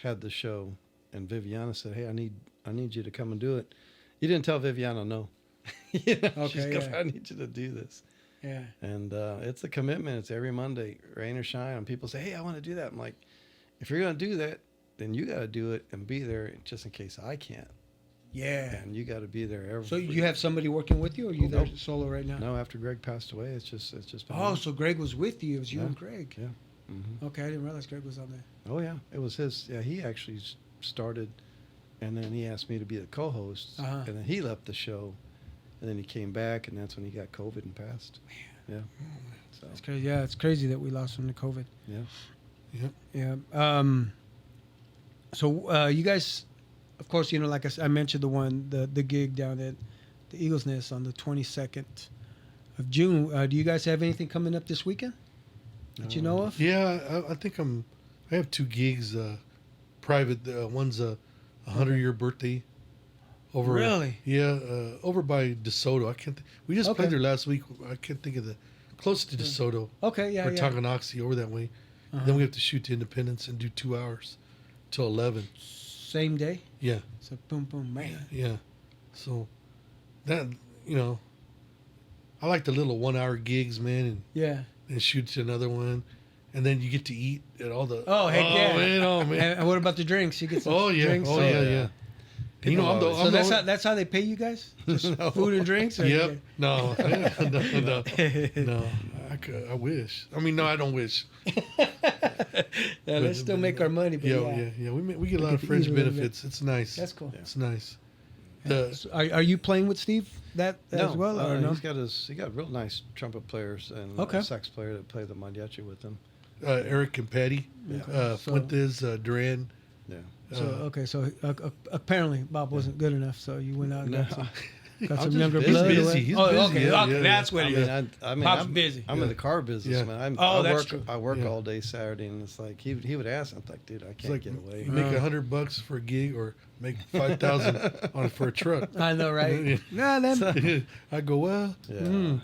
had the show, and Viviana said, "Hey, I need you to come and do it." You didn't tell Viviana no. She's Okay, going, yeah. I need you to do this. Yeah. And it's a commitment. It's every Monday, rain or shine. And people say, "Hey, I want to do that." I'm like, if you're going to do that, then you got to do it and be there just in case I can't. Yeah. And you got to be there every. So you have somebody working with you, or are you there Nope. solo right now? No, after Greg passed away, it's just been Oh, me. so Greg was with you. It was you Yeah. and Greg. Yeah. Hmm. Okay, I didn't realize Greg was on there. Oh yeah, it was his. Yeah, he actually started, and then he asked me to be the co-host, Uh-huh. and then he left the show, and then he came back, and that's when he got COVID and passed. Yeah. So It's crazy. Yeah, it's crazy that we lost him to COVID. yeah. Yeah. So you guys, of course, like I mentioned, the gig down at the Eagles Nest on the 22nd of June. Do you guys have anything coming up this weekend that you know of? Yeah, I think I have 2 gigs, private. One's a 100-year birthday. Over. Really? Yeah, over by DeSoto. I can't. We just Okay. played there last week. I can't think of close to DeSoto Okay, yeah, or yeah. Tonganoxie, over that way. Uh-huh. Then we have to shoot to Independence and do 2 hours till 11. Same day. Yeah, So boom, boom, man. yeah. So that I like the little 1-hour gigs, man, and Yeah. then shoot to another one, and then you get to eat at all the. Oh, heck yeah. Man, oh man. And what about the drinks? You get some Oh yeah. drinks. Oh so- yeah. Yeah. You know, I'm the. So I'm the that's only- that's how they pay you guys? Just food and drinks? Or Yep. No. No. I wish. I mean, no, I don't wish. Yeah, let's still make our money. But Yeah. We get a lot We of could fringe eat a little bit. benefits. It's nice. That's cool. It's nice. So are you playing with Steve as well? Or no? He got real nice trumpet players and Okay. a sax player that play the mariachi with him. Eric and Patty, So- Fuentes, Duran. Yeah. So apparently Bob wasn't good enough, so you went out and got some, I'm some just younger busy. blood. or Busy. what? He's oh, busy. okay, Yeah, okay, yeah, that's yeah. what it is. Bob's busy. I'm in the car business, Yeah. man. Oh, I that's work. true. I work Yeah. all day Saturday, and it's like he would ask. I'm like, dude, I It's can't like get away. make $100 for a gig or make 5,000 on for a truck. I know, right? No, that, I go, well, Yeah.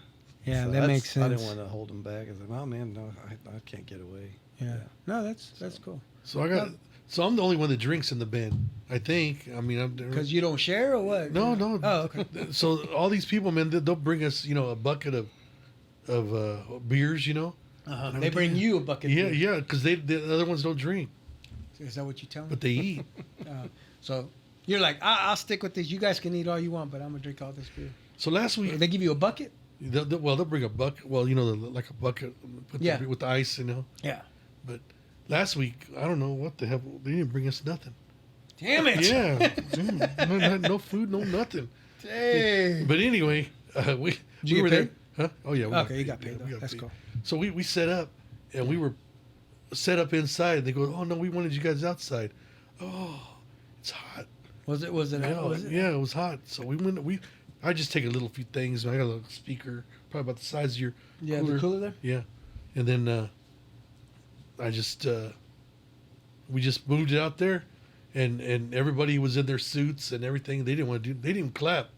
yeah, So that makes I sense. didn't want to hold him back. I was like, oh man, no, I can't get away. Yeah, no, that's cool. so I'm the only one that drinks in the band. I think. I mean, Because you don't share or what? no. Oh, okay. So all these people, man, they'll bring us, a bucket of beers, Uh-huh. They bring you a bucket. Yeah, of beer. yeah, because the other ones don't drink, Is that what you tell me? but they eat. So you're like, I'll stick with this. You guys can eat all you want, but I'm gonna drink all this beer. So last week, They give you a bucket. they'll bring a bucket. Well, like a bucket with the ice, Yeah. But last week, I don't know what the hell, they didn't bring us nothing. Damn it. Yeah, no food, no nothing. Dang. But anyway, we Did you we were get there. paid? Huh? Oh yeah. Okay, you got paid, Yeah, though. we got That's paid. cool. So we set up, and we were set up inside. They go, oh no, we wanted you guys outside. Oh, it's hot. Was it? Was it? Yeah, it was hot. So we went. I just take a little few things. I got a little speaker, probably about the size of your Yeah, cooler. the cooler there. Yeah, and then I just we just moved it out there, and everybody was in their suits and everything. They didn't want to do. They didn't even clap.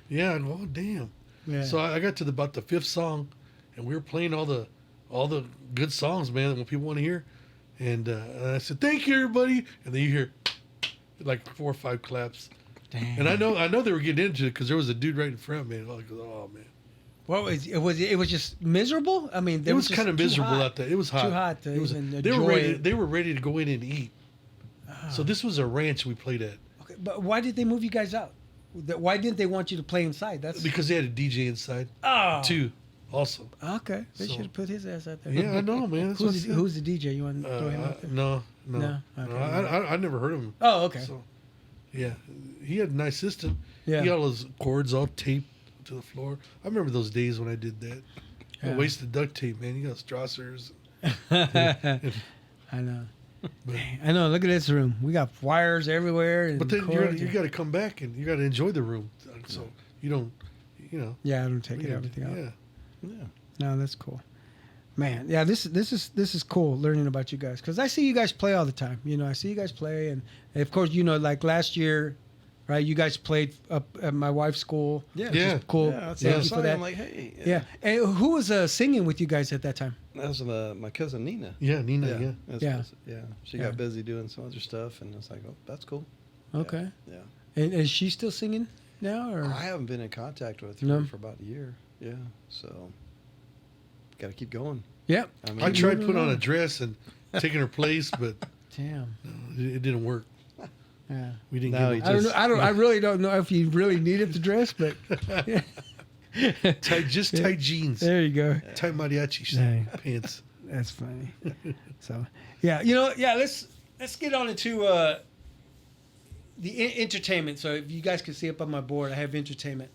Yeah, I go, oh damn. Yeah. So I got to about the 5th song, and we were playing all the all the good songs, man, that people want to hear. And I said, "Thank you, everybody." And then you hear like 4 or 5 claps. Damn. And I know they were getting into it because there was a dude right in front, man. Like, oh man, What was it? Was just miserable? I mean, it was kind of miserable out there. It was hot. Too hot to It was, even they were enjoy ready. it. They were ready to go in and eat. So this was a ranch we played at Okay, but why did they move you guys out? Why didn't they want you to play inside? That's because they had a DJ inside too. Also, Okay, they So- should have put his ass out there. yeah, I know, man. That's what I said. Who's the DJ? You want to throw him out there? No. No? Okay. I never heard of him. Oh, okay. So, yeah, he had a nice system. Yeah. He had all his cords all taped to the floor. I remember those days when I did that. Yeah. I wasted duct tape, man. You got Strassers. I know. I know. Look at this room. We got wires everywhere. And But then cords. you got to come back and you got to enjoy the room. So you don't, Yeah, I don't take we it didn't- everything out. Yeah. Yeah. No, that's cool. Man, yeah, this is cool learning about you guys because I see you guys play all the time. I see you guys play, and of course, like last year, right? You guys played up at my wife's school. Yeah. which is Yeah. cool. Yeah, that's Thank what I you saw. for that. I'm like, hey. Yeah, and who was singing with you guys at that time? That was my cousin Nina. Yeah, Nina. Yeah. That's- She Yeah. got busy doing some other stuff, and I was like, oh, that's cool. Okay, Yeah. and is she still singing now, or I haven't been in contact with her No. for about a year. Yeah. So, got to keep going. Yep. I tried putting on a dress and taking her place, but Damn. it didn't work. Yeah. We didn't No, get he it. I don't know. I really don't know if you really needed the dress, but tight jeans, there you go. tight mariachi Dang. pants. That's funny. So, yeah, let's get on into the entertainment. So, if you guys can see up on my board, I have entertainment.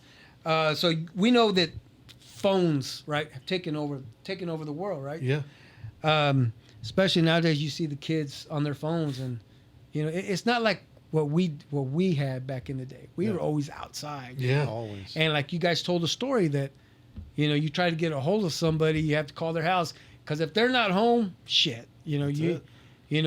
So we know that phones, right, have taken over the world, right? Yeah. Especially nowadays, you see the kids on their phones, and it's not like what we had back in the day. We were always outside. Yeah. Always. And like you guys told a story that, you try to get a hold of somebody, you have to call their house because if they're not home, shit,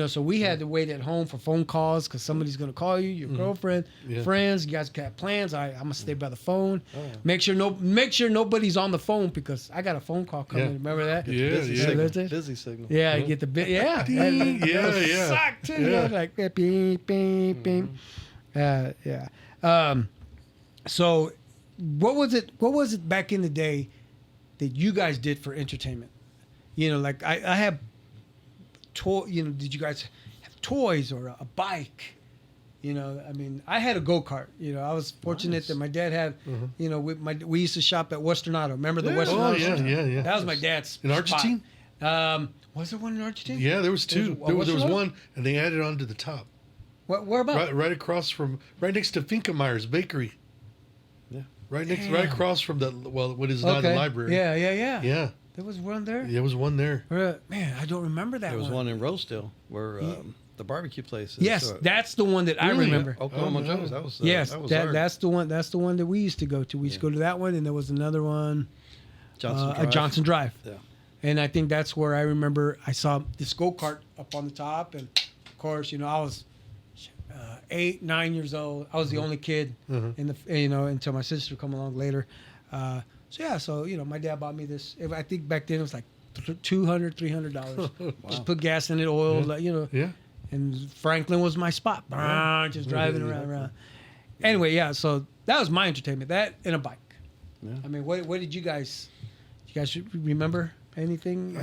so we had to wait at home for phone calls because somebody's gonna call you, your girlfriend, Yeah. friends. You guys got plans. I'm gonna stay by the phone. Oh, yeah. Make sure nobody's on the phone because I got a phone call coming. Yeah. Remember that? Yeah, Busy yeah. signal. That's it. Busy signal. Yeah, you get the bit. Yeah, Ding. Yeah, That yeah. sucked too. Yeah. Like beep, beep, beep. Yeah. So, what was it back in the day that you guys did for entertainment? Like I have did you guys have toys or a bike? I had a go-kart. I was fortunate Nice. that my dad had. We used to shop at Western Auto. Remember the Western Oh Auto? yeah, store? yeah, yeah. That was my dad's In Argentine? spot. Was there one in Argentine? Yeah, there was two. There's- There what's was the one, and they added on to the top, Where about? right across from, right next to Finkemeyer's Bakery. Yeah. Right next, Damn. right across from what is now the library. Yeah. Yeah, There was one there. there was one there. Man, I don't remember that There was one. one in Rosedale where the barbecue place is. Yes, So, that's the one that I Really? remember. Oklahoma Oh, no. Joe's. That was Yes, that was ours. that's the one. That's the one that we used to go to. We used to go to that one, and there was another one, Johnson Drive. Yeah. And I think that's where I remember I saw this go kart up on the top, and of course, I was 8, 9 years old. I was the only kid in the until my sister come along later. So my dad bought me this. I think back then it was like $200, $300. Just put gas in it, oil, Yeah. And Franklin was my spot. Just driving around. Anyway, yeah. So that was my entertainment. That and a bike. Yeah. I mean, what did you guys? You guys remember anything?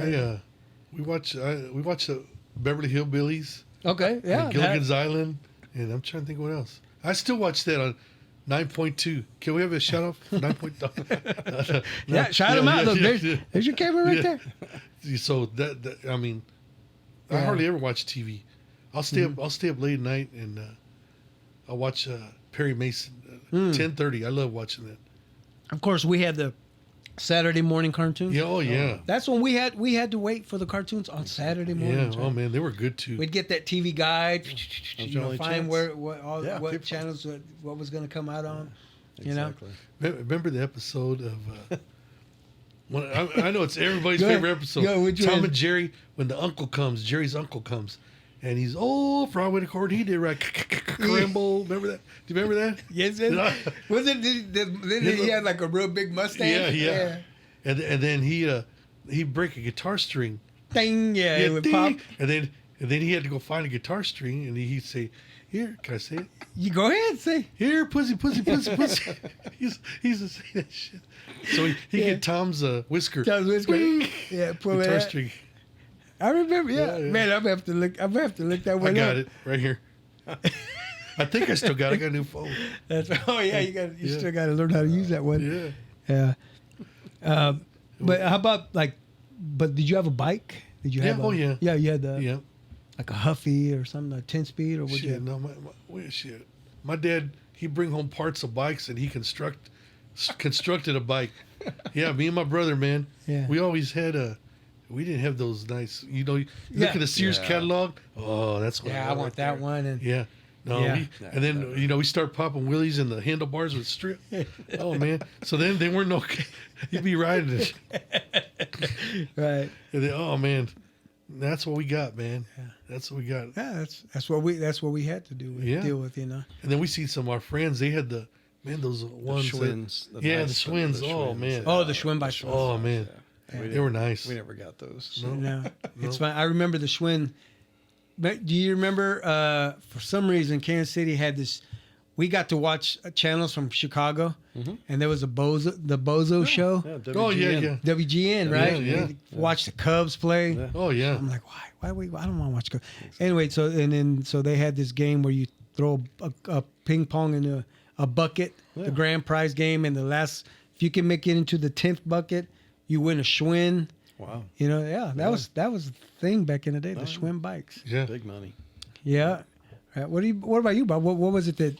We watched the Beverly Hillbillies. Okay. Yeah. and Gilligan's Island, and I'm trying to think what else. I still watch that on 9.2. Can we have a shout out for 9.2? Yeah. Shout them out. There's your camera right there. So that I mean, I Yeah. hardly ever watch TV. I'll stay up. I'll stay up late at night and I'll watch Perry Mason. 10:30. I love watching that. Of course, we had the Saturday morning cartoons. Yeah. Oh yeah. That's when we had to wait for the cartoons on Saturday Yeah. mornings. Oh right? man, they were good too. We'd get that TV guide, Only find chance. what people- channels, what was going to come out on. Exactly. Remember the episode of? I know it's everybody's Go ahead. favorite episode. Go, which Tom one? and Jerry, when the uncle comes, Jerry's uncle comes, and he's Friday court. He did right. Crimble. Remember that? Do you remember that? Yes, was it? Then he had like a real big mustache. Yeah. And then he he'd break a guitar string. Ding, yeah, it would pop. ding, and then he had to go find a guitar string, and he'd say, "Here, can I say it? You go ahead, say. Here, pussy, pussy, pussy, pussy." He's to say that shit. So he Yeah. get Tom's whisker. Tom's whisker. Bing! Yeah, pull Guitar it. string. I remember. Yeah. Yeah. Man, I'm gonna have to look. I'm gonna have to look that I one got up. it right here. I think I still got it. I got a new phone. That's oh yeah, you Yeah. still got to learn how to use that one. Yeah. Yeah. But how about like? But did you have a bike? Did you Yeah, have? oh, yeah. Yeah, you had the Yeah. like a Huffy or something, a 10-speed or what? you Shit, have? no, wait, shit. My dad, he bring home parts of bikes and he constructed a bike. Yeah, me and my brother, man. Yeah. We always had we didn't have those nice, you look Yeah. at the Sears Yeah. catalog. Oh, that's what Yeah, I got want right that there. one. And Yeah. No, Yeah. and then we start popping wheelies and the handlebars would strip. Oh man! So then they weren't no. You'd be riding it, right. and then oh man, that's what we got, man. That's what we got. Yeah, that's what we had to do. Yeah. Deal with, you know. And then we see some of our friends. They had those ones. Schwinn's. Yeah, the Schwinn's. Oh, man. Oh, the Schwinn by Schwinn. Oh man, We they were didn't- nice. We never got those. No. No, it's fine. I remember the Schwinn. But do you remember? For some reason, Kansas City had this. We got to watch channels from Chicago, and there was the Bozo show, Yeah, Oh yeah, WGN. yeah. WGN, right? yeah. Watch the Cubs play. Yeah. Oh yeah. I'm like, why? I don't want to watch Cubs. Anyway, so they had this game where you throw a ping pong in a bucket, the grand prize game, and if you can make it into the 10th bucket, you win a Schwinn. Wow. You know, yeah, that was the thing back in the day, the Schwinn bikes. Yeah. Big money. Yeah. Right. What about you, Bob? What was it that?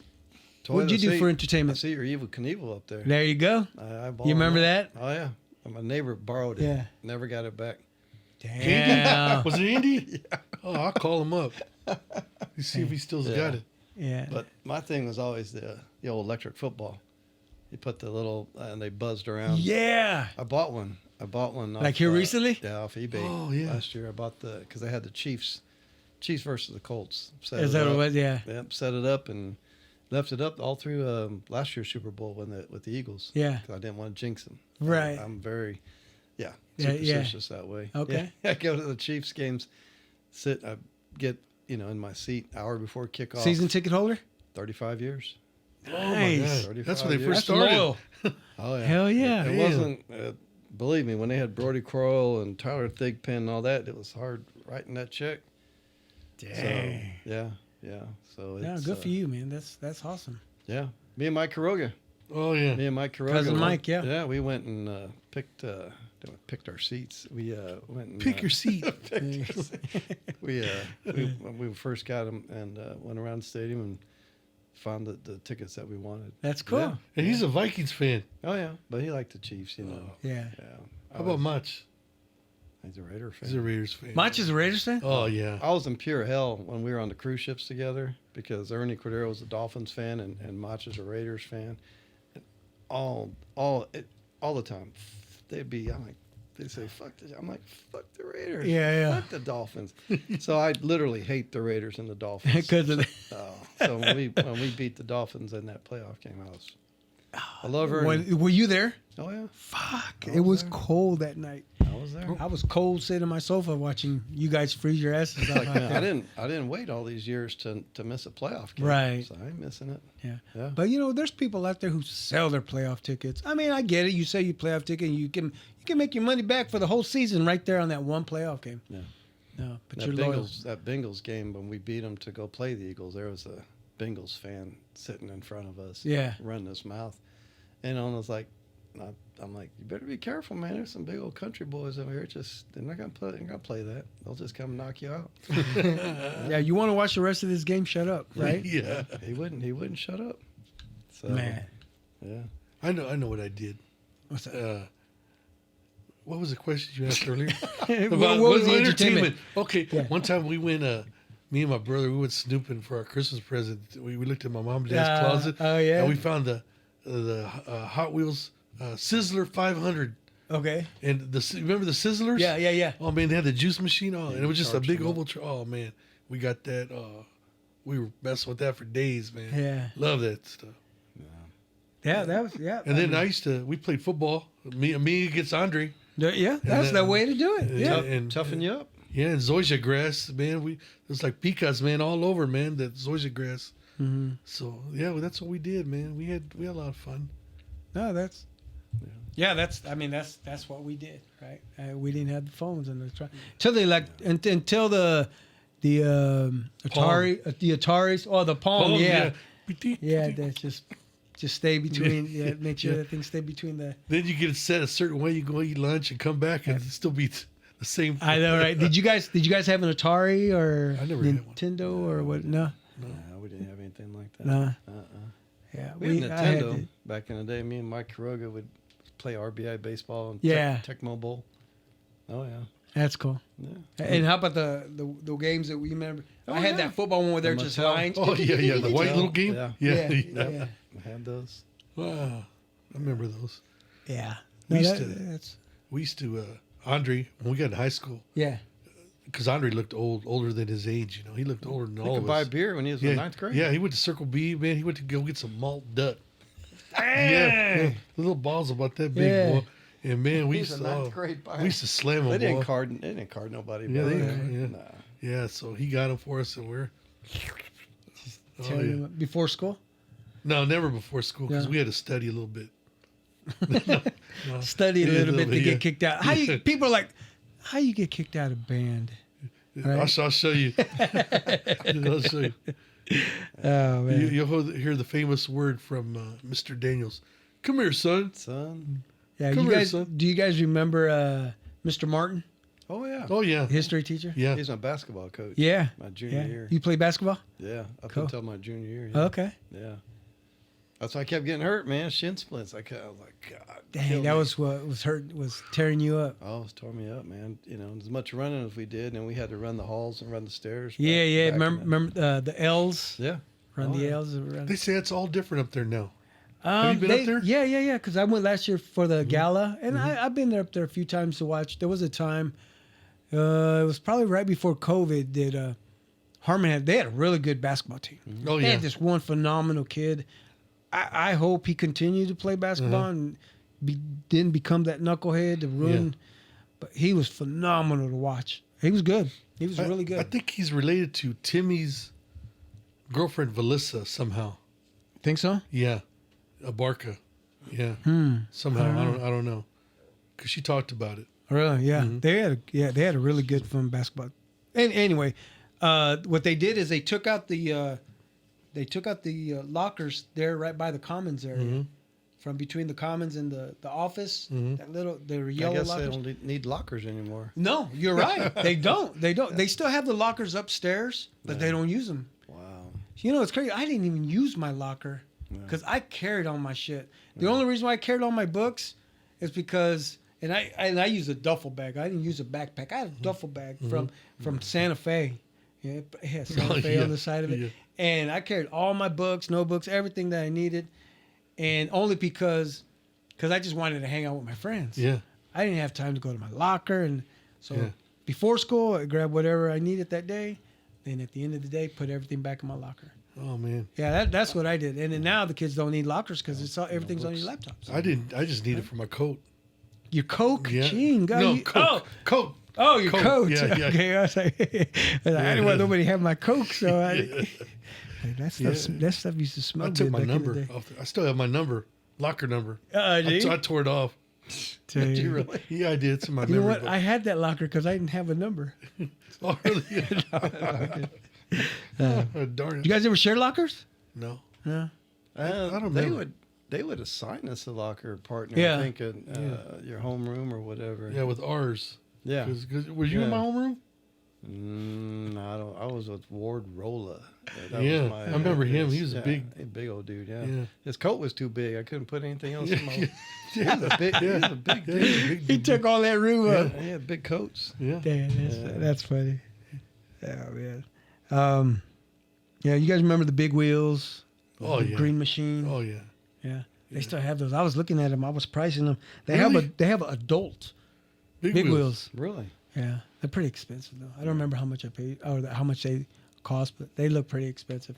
What did you do for I entertainment? see your Evil Knievel up there. There you go. I bought You remember it. that? Oh yeah. My neighbor borrowed it. Yeah. Never got it back. Damn. Was it Andy? Oh, I'll call him up. You see if he still's got it. Yeah. But my thing was always the old electric football. You put the little and they buzzed around. Yeah. I bought one. Off, Like here recently? Yeah, off eBay. Oh, yeah. Last year I bought because they had the Chiefs versus the Colts. Set Is it that what it up. was? Yeah. Yep, set it up and left it up all through last year's Super Bowl with the Eagles. Yeah. 'Cause I didn't want to jinx them. Right. I'm very, Yeah, superstitious that way. Okay. Yeah, I go to the Chiefs games, I get in my seat hour before kickoff. Season ticket holder? 35 years. Oh my Nice. God. That's when they 35 first That's started. loyal. Oh yeah. Hell yeah. It Damn. wasn't. Believe me, when they had Brody Crowell and Tyler Thigpen and all that, it was hard writing that check. Dang. So, yeah. So Yeah, it's, good for you, man. That's awesome. Yeah, me and Mike Caroga. Oh yeah. Me and Mike Caroga. Cousin Mike, yeah. Yeah, we went and picked our seats. We went and Pick your seat. we first got them and went around the stadium and found the tickets that we wanted. That's cool. Yeah. And he's a Vikings fan. Oh yeah, but he liked the Chiefs, you know. Yeah. Yeah. How about Mach? He's a Raider fan. He's a Raiders fan. Mach is a Raiders fan? Oh yeah. I was in pure hell when we were on the cruise ships together because Ernie Cordero was a Dolphins fan and Mach is a Raiders fan. And all the time, they'd say fuck the. I'm like fuck the Raiders. Yeah. Fuck the Dolphins. So I literally hate the Raiders and the Dolphins. Because of the, So when we beat the Dolphins in that playoff game, I love Ernie. were you there? Oh yeah, Fuck. I It was was there. cold that night. I was there. I was cold sitting on my sofa watching you guys freeze your asses off. Like, out man, there. I didn't wait all these years to miss a playoff game. Right. So I ain't missing it. Yeah. Yeah. But there's people out there who sell their playoff tickets. I mean, I get it. You sell your playoff ticket and you can make your money back for the whole season right there on that one playoff game. Yeah. No, but That you're loyal. Bengals game when we beat them to go play the Eagles, there was a Bengals fan sitting in front of us, Yeah. running his mouth, and I was like, I'm like, you better be careful, man. There's some big old country boys over here. They're not gonna play that. They'll just come knock you out. Yeah, you want to watch the rest of this game? Shut up, right? Yeah. He wouldn't shut up. So, Man, yeah. I know what I did. what's that? What was the question you asked earlier? what was the entertainment? Okay, Yeah. one time we went. Me and my brother, we went snooping for our Christmas present. We looked in my mom and dad's closet. Oh yeah. And we found the Hot Wheels Sizzler 500. Okay. And remember the Sizzlers? Yeah. Oh man, they had the juice machine. Oh, and it was just a charged big them up. oval. Oh man, we got that. We were messing with that for days, man. Yeah. Love that stuff. Yeah, that was yeah. And then we played football. Me against Andre. Yeah, that's the way to do it. Yeah. and Toughen you up. Yeah, and zoysia grass, man. It was like picas, man, all over, man. That zoysia grass. Mm-hmm. So yeah, well, that's what we did, man. We had a lot of fun. No, that's. Yeah, that's what we did, right? We didn't have the phones in the truck until until the Ataris or the Palm. Yeah. That's just stay between. Yeah, make sure that thing stay between the. Then you get it set a certain way. You go eat lunch and come back and it still be the same. I know, right? Did you guys have an Atari or I never had one. Nintendo or what? No. No, we didn't have anything like that. No. Yeah, Yeah, we had I had Nintendo back in the day. Me and Mike Quiroga would play RBI baseball and Tecmo Bowl. Oh yeah, that's cool. yeah. And how about the games that we remember? Oh, I had yeah. that football one where they're The just Mattel. lines. Oh yeah, the white little game. Yeah. Yeah. I had those. Wow, I remember those. Yeah. We No, used to- that's We used to Andre when we got in high school yeah. because Andre looked older than his age. You know, he looked older than He all could of buy us. beer when he was Yeah, in ninth grade. yeah, he went to Circle B, man. He went to go get some malt duck. Hey! Yeah, the little balls about that big, Yeah. boy. And man, we He was used a to ninth grade buyer. we used to slam him. They didn't boy. card nobody. Yeah, back they then. didn't, Nah. Yeah, so he got them for us, and we're. Oh, Tell yeah. you what, before school. No, never before school because Yeah. we had to study a little bit. No. Study a Yeah, little bit to yeah. get kicked out. People are like, how you get kicked out of band? Right. I'll show you. I'll show you. Oh man. You'll hear the famous word from Mr. Daniels. Come here, son. Son. Yeah, Come you here, guys. son. Do you guys remember Mr. Martin, Oh yeah. Oh yeah, history teacher? yeah. He's my basketball coach. Yeah. My junior year. You play basketball? Yeah. Up Cool. until my junior year. Yeah. Okay. Yeah. That's why I kept getting hurt, man. Shin splints. I was like, God. Dang, kill that me. was what was tearing you up. Oh, it tore me up, man. You know, as much running as we did, and we had to run the halls and run the stairs. Yeah, yeah. back and Remember the L's? Yeah. Run Oh, the yeah. L's. Run. They say it's all different up there now. Have you been up there? Yeah. Because I went last year for the gala, and I've been there up there a few times to watch. There was a time, it was probably right before COVID that Harmon they had a really good basketball team. Oh They yeah. had this one phenomenal kid. I hope he continued to play basketball and didn't become that knucklehead to ruin. But he was phenomenal to watch. He was good. He was really good. I think he's related to Timmy's girlfriend, Valissa, somehow. Think so? Yeah, Abarca. Yeah, somehow I don't know, because she talked about it. Really? Yeah. They had a really good fun basketball. And anyway, what they did is they took out the lockers there right by the commons area, from between the commons and the office. That little they were I yellow guess lockers. they don't need lockers anymore. No, you're right. They don't. They still have the lockers upstairs, but they don't use them. Wow. You know, it's crazy. I didn't even use my locker because I carried all my shit. The only reason why I carried all my books is because, and I use a duffel bag. I didn't use a backpack. I had a duffel bag from Santa Fe. Yeah, it had Santa Fe on the side of it. Yeah. And I carried all my books, notebooks, everything that I needed. And only because I just wanted to hang out with my friends. Yeah. I didn't have time to go to my locker. And so Yeah. before school, I grabbed whatever I needed that day. Then at the end of the day, put everything back in my locker. Oh man, Yeah, that's what I did. And then now the kids don't need lockers because it's all everything's on your laptops. I didn't. I just need it for my coat. Your Coke, Yeah. Gene, No, coat. Coat. oh, your Coke. coat. Yeah, yeah. Okay, I was like, I didn't want nobody to have my Coke, so I. That stuff used to smell I good took my back number. in the day. Off I still have my number, locker number. Did you? I tore it off. Did you really? Yeah, I did. It's in my You know memory what? book. I had that locker because I didn't have a number. Oh, really? Oh, darn it. You guys ever share lockers? No. No. I don't They remember. they would assign us a locker partner. Yeah. I think your homeroom or whatever. Yeah, with ours. Yeah. Cause were you in Yeah. my homeroom? I was with Ward Rolla. Yeah, I remember him. He was a big old dude. Yeah. Yeah. His coat was too big. I couldn't put anything else in my. Yeah. He was a big. He was a big Yeah, dude. he's a big He dude. took all that room up. He had big coats. Yeah. Damn, that's funny. Yeah, man. Yeah, you guys remember the big wheels? Oh, The yeah. Green Machine. Oh yeah. Yeah, they still have those. I was looking at them. I was pricing them. They Really? have adult Big wheels. Really? Yeah, they're pretty expensive though. I don't remember how much I paid or how much they cost, but they look pretty expensive.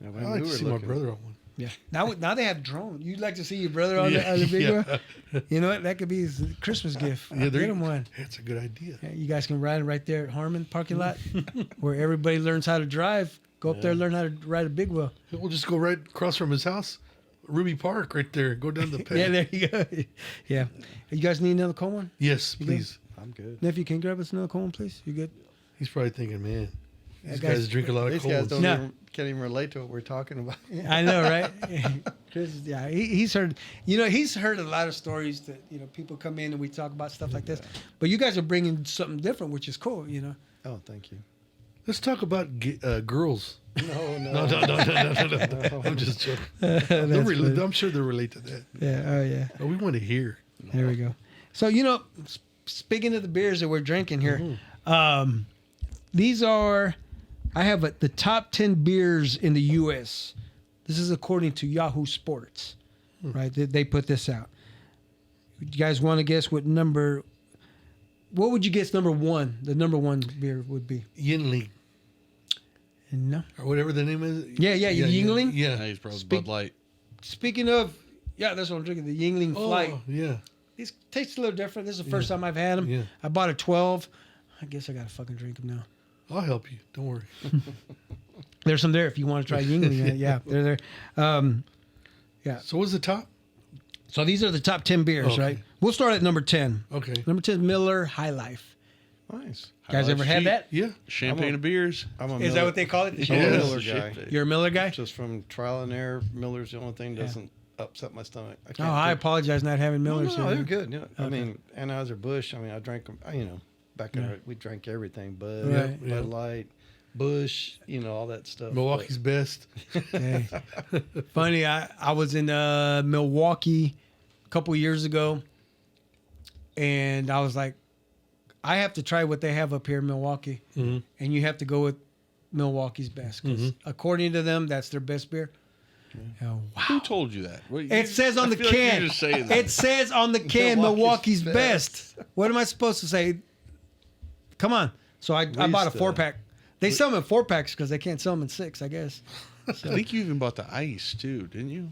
Yeah, I like to see my brother on one. Yeah. Now they have drone. You'd like to see your brother on the big one? You know what? That could be his Christmas gift. Yeah, Get him one. That's a good idea. Yeah, you guys can ride it right there at Harmon parking lot, where everybody learns how to drive. Go up there, learn how to ride a big wheel. We'll just go right across from his house, Ruby Park, right there. Go down the path. Yeah, there you go. Yeah. You guys need another cold one? Yes, You please. I'm good. Nephew, can you grab us another cold one, please? You good? He's probably thinking, man, these guys- guys drink a lot of These guys colds. don't No. can't even relate to what we're talking about. I know, right? Chris, yeah, he's heard. He's heard a lot of stories that people come in and we talk about stuff like this. But you guys are bringing something different, which is cool. Oh, thank you. Let's talk about girls. No. No. I'm just joking. I'm sure they'll relate to that. Yeah. Oh yeah. But we want to hear. There we go. So speaking of the beers that we're drinking here, these are. I have the top 10 beers in the U.S. This is according to Yahoo Sports, right? They put this out. You guys want to guess what would you guess number one? The number one beer would be? Yingling, No. or whatever the name is. Yeah, Yingling. Yeah. He's probably Bud Light. Speaking of, that's what I'm drinking. The Yingling Flight. Oh, yeah. These taste a little different. This is the first time I've had them. Yeah. I bought a 12. I guess I gotta fucking drink them now. I'll help you. Don't worry. There's some there if you want to try Yingling. Yeah, they're there. So what's the top? So these are the top 10 beers, Okay. right? We'll start at number 10. Okay. Number 10 is Miller High Life. Nice. You guys ever had that? Yeah. Champagne of beers. I'm a Is that what they call it? I'm a Yes. Miller guy. You're a Miller guy? Just from trial and error, Miller's the only thing that doesn't upset my stomach. Oh, can't I drink- apologize not having No, Millers. no, here. they're good. Yeah. I Okay. mean, Anheuser-Busch, I drank them, back in we drank everything. Bud, Right. Bud Light, Bush, all that stuff. Milwaukee's best. Okay. Funny, I was in Milwaukee a couple years ago, and I was like, I have to try what they have up here in Milwaukee, and you have to go with Milwaukee's best because according to them, that's their best beer. Oh, wow. Who told you that? Well, It says on I the feel like you're can. just saying that. It says on the can Milwaukee's Milwaukee's best. What am I supposed to say? Come on. So I bought a used to- 4-pack. They sell them in 4-packs because they can't sell them in 6, I guess. I think you even bought the ice too, didn't you?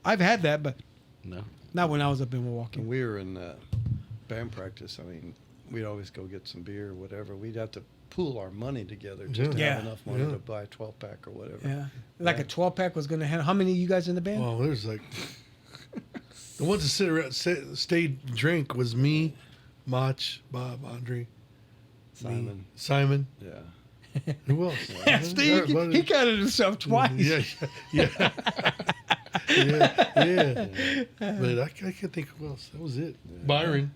I've had that, but No. not when I was up in Milwaukee. When we were in band practice, we'd always go get some beer or whatever. We'd have to pool our money together just to Yeah. have enough money Yeah. to buy a 12-pack or whatever. Yeah. Like a 12-pack was going to handle. How many of you guys in the band? Oh, there's like the ones that sit around, stayed, drink was me, Mach, Bob, Andre, me, Simon. Yeah. Who else? Yeah, Steve, he counted himself twice. Yeah. Yeah. But I can't think of who else. That was it. Yeah. Byron,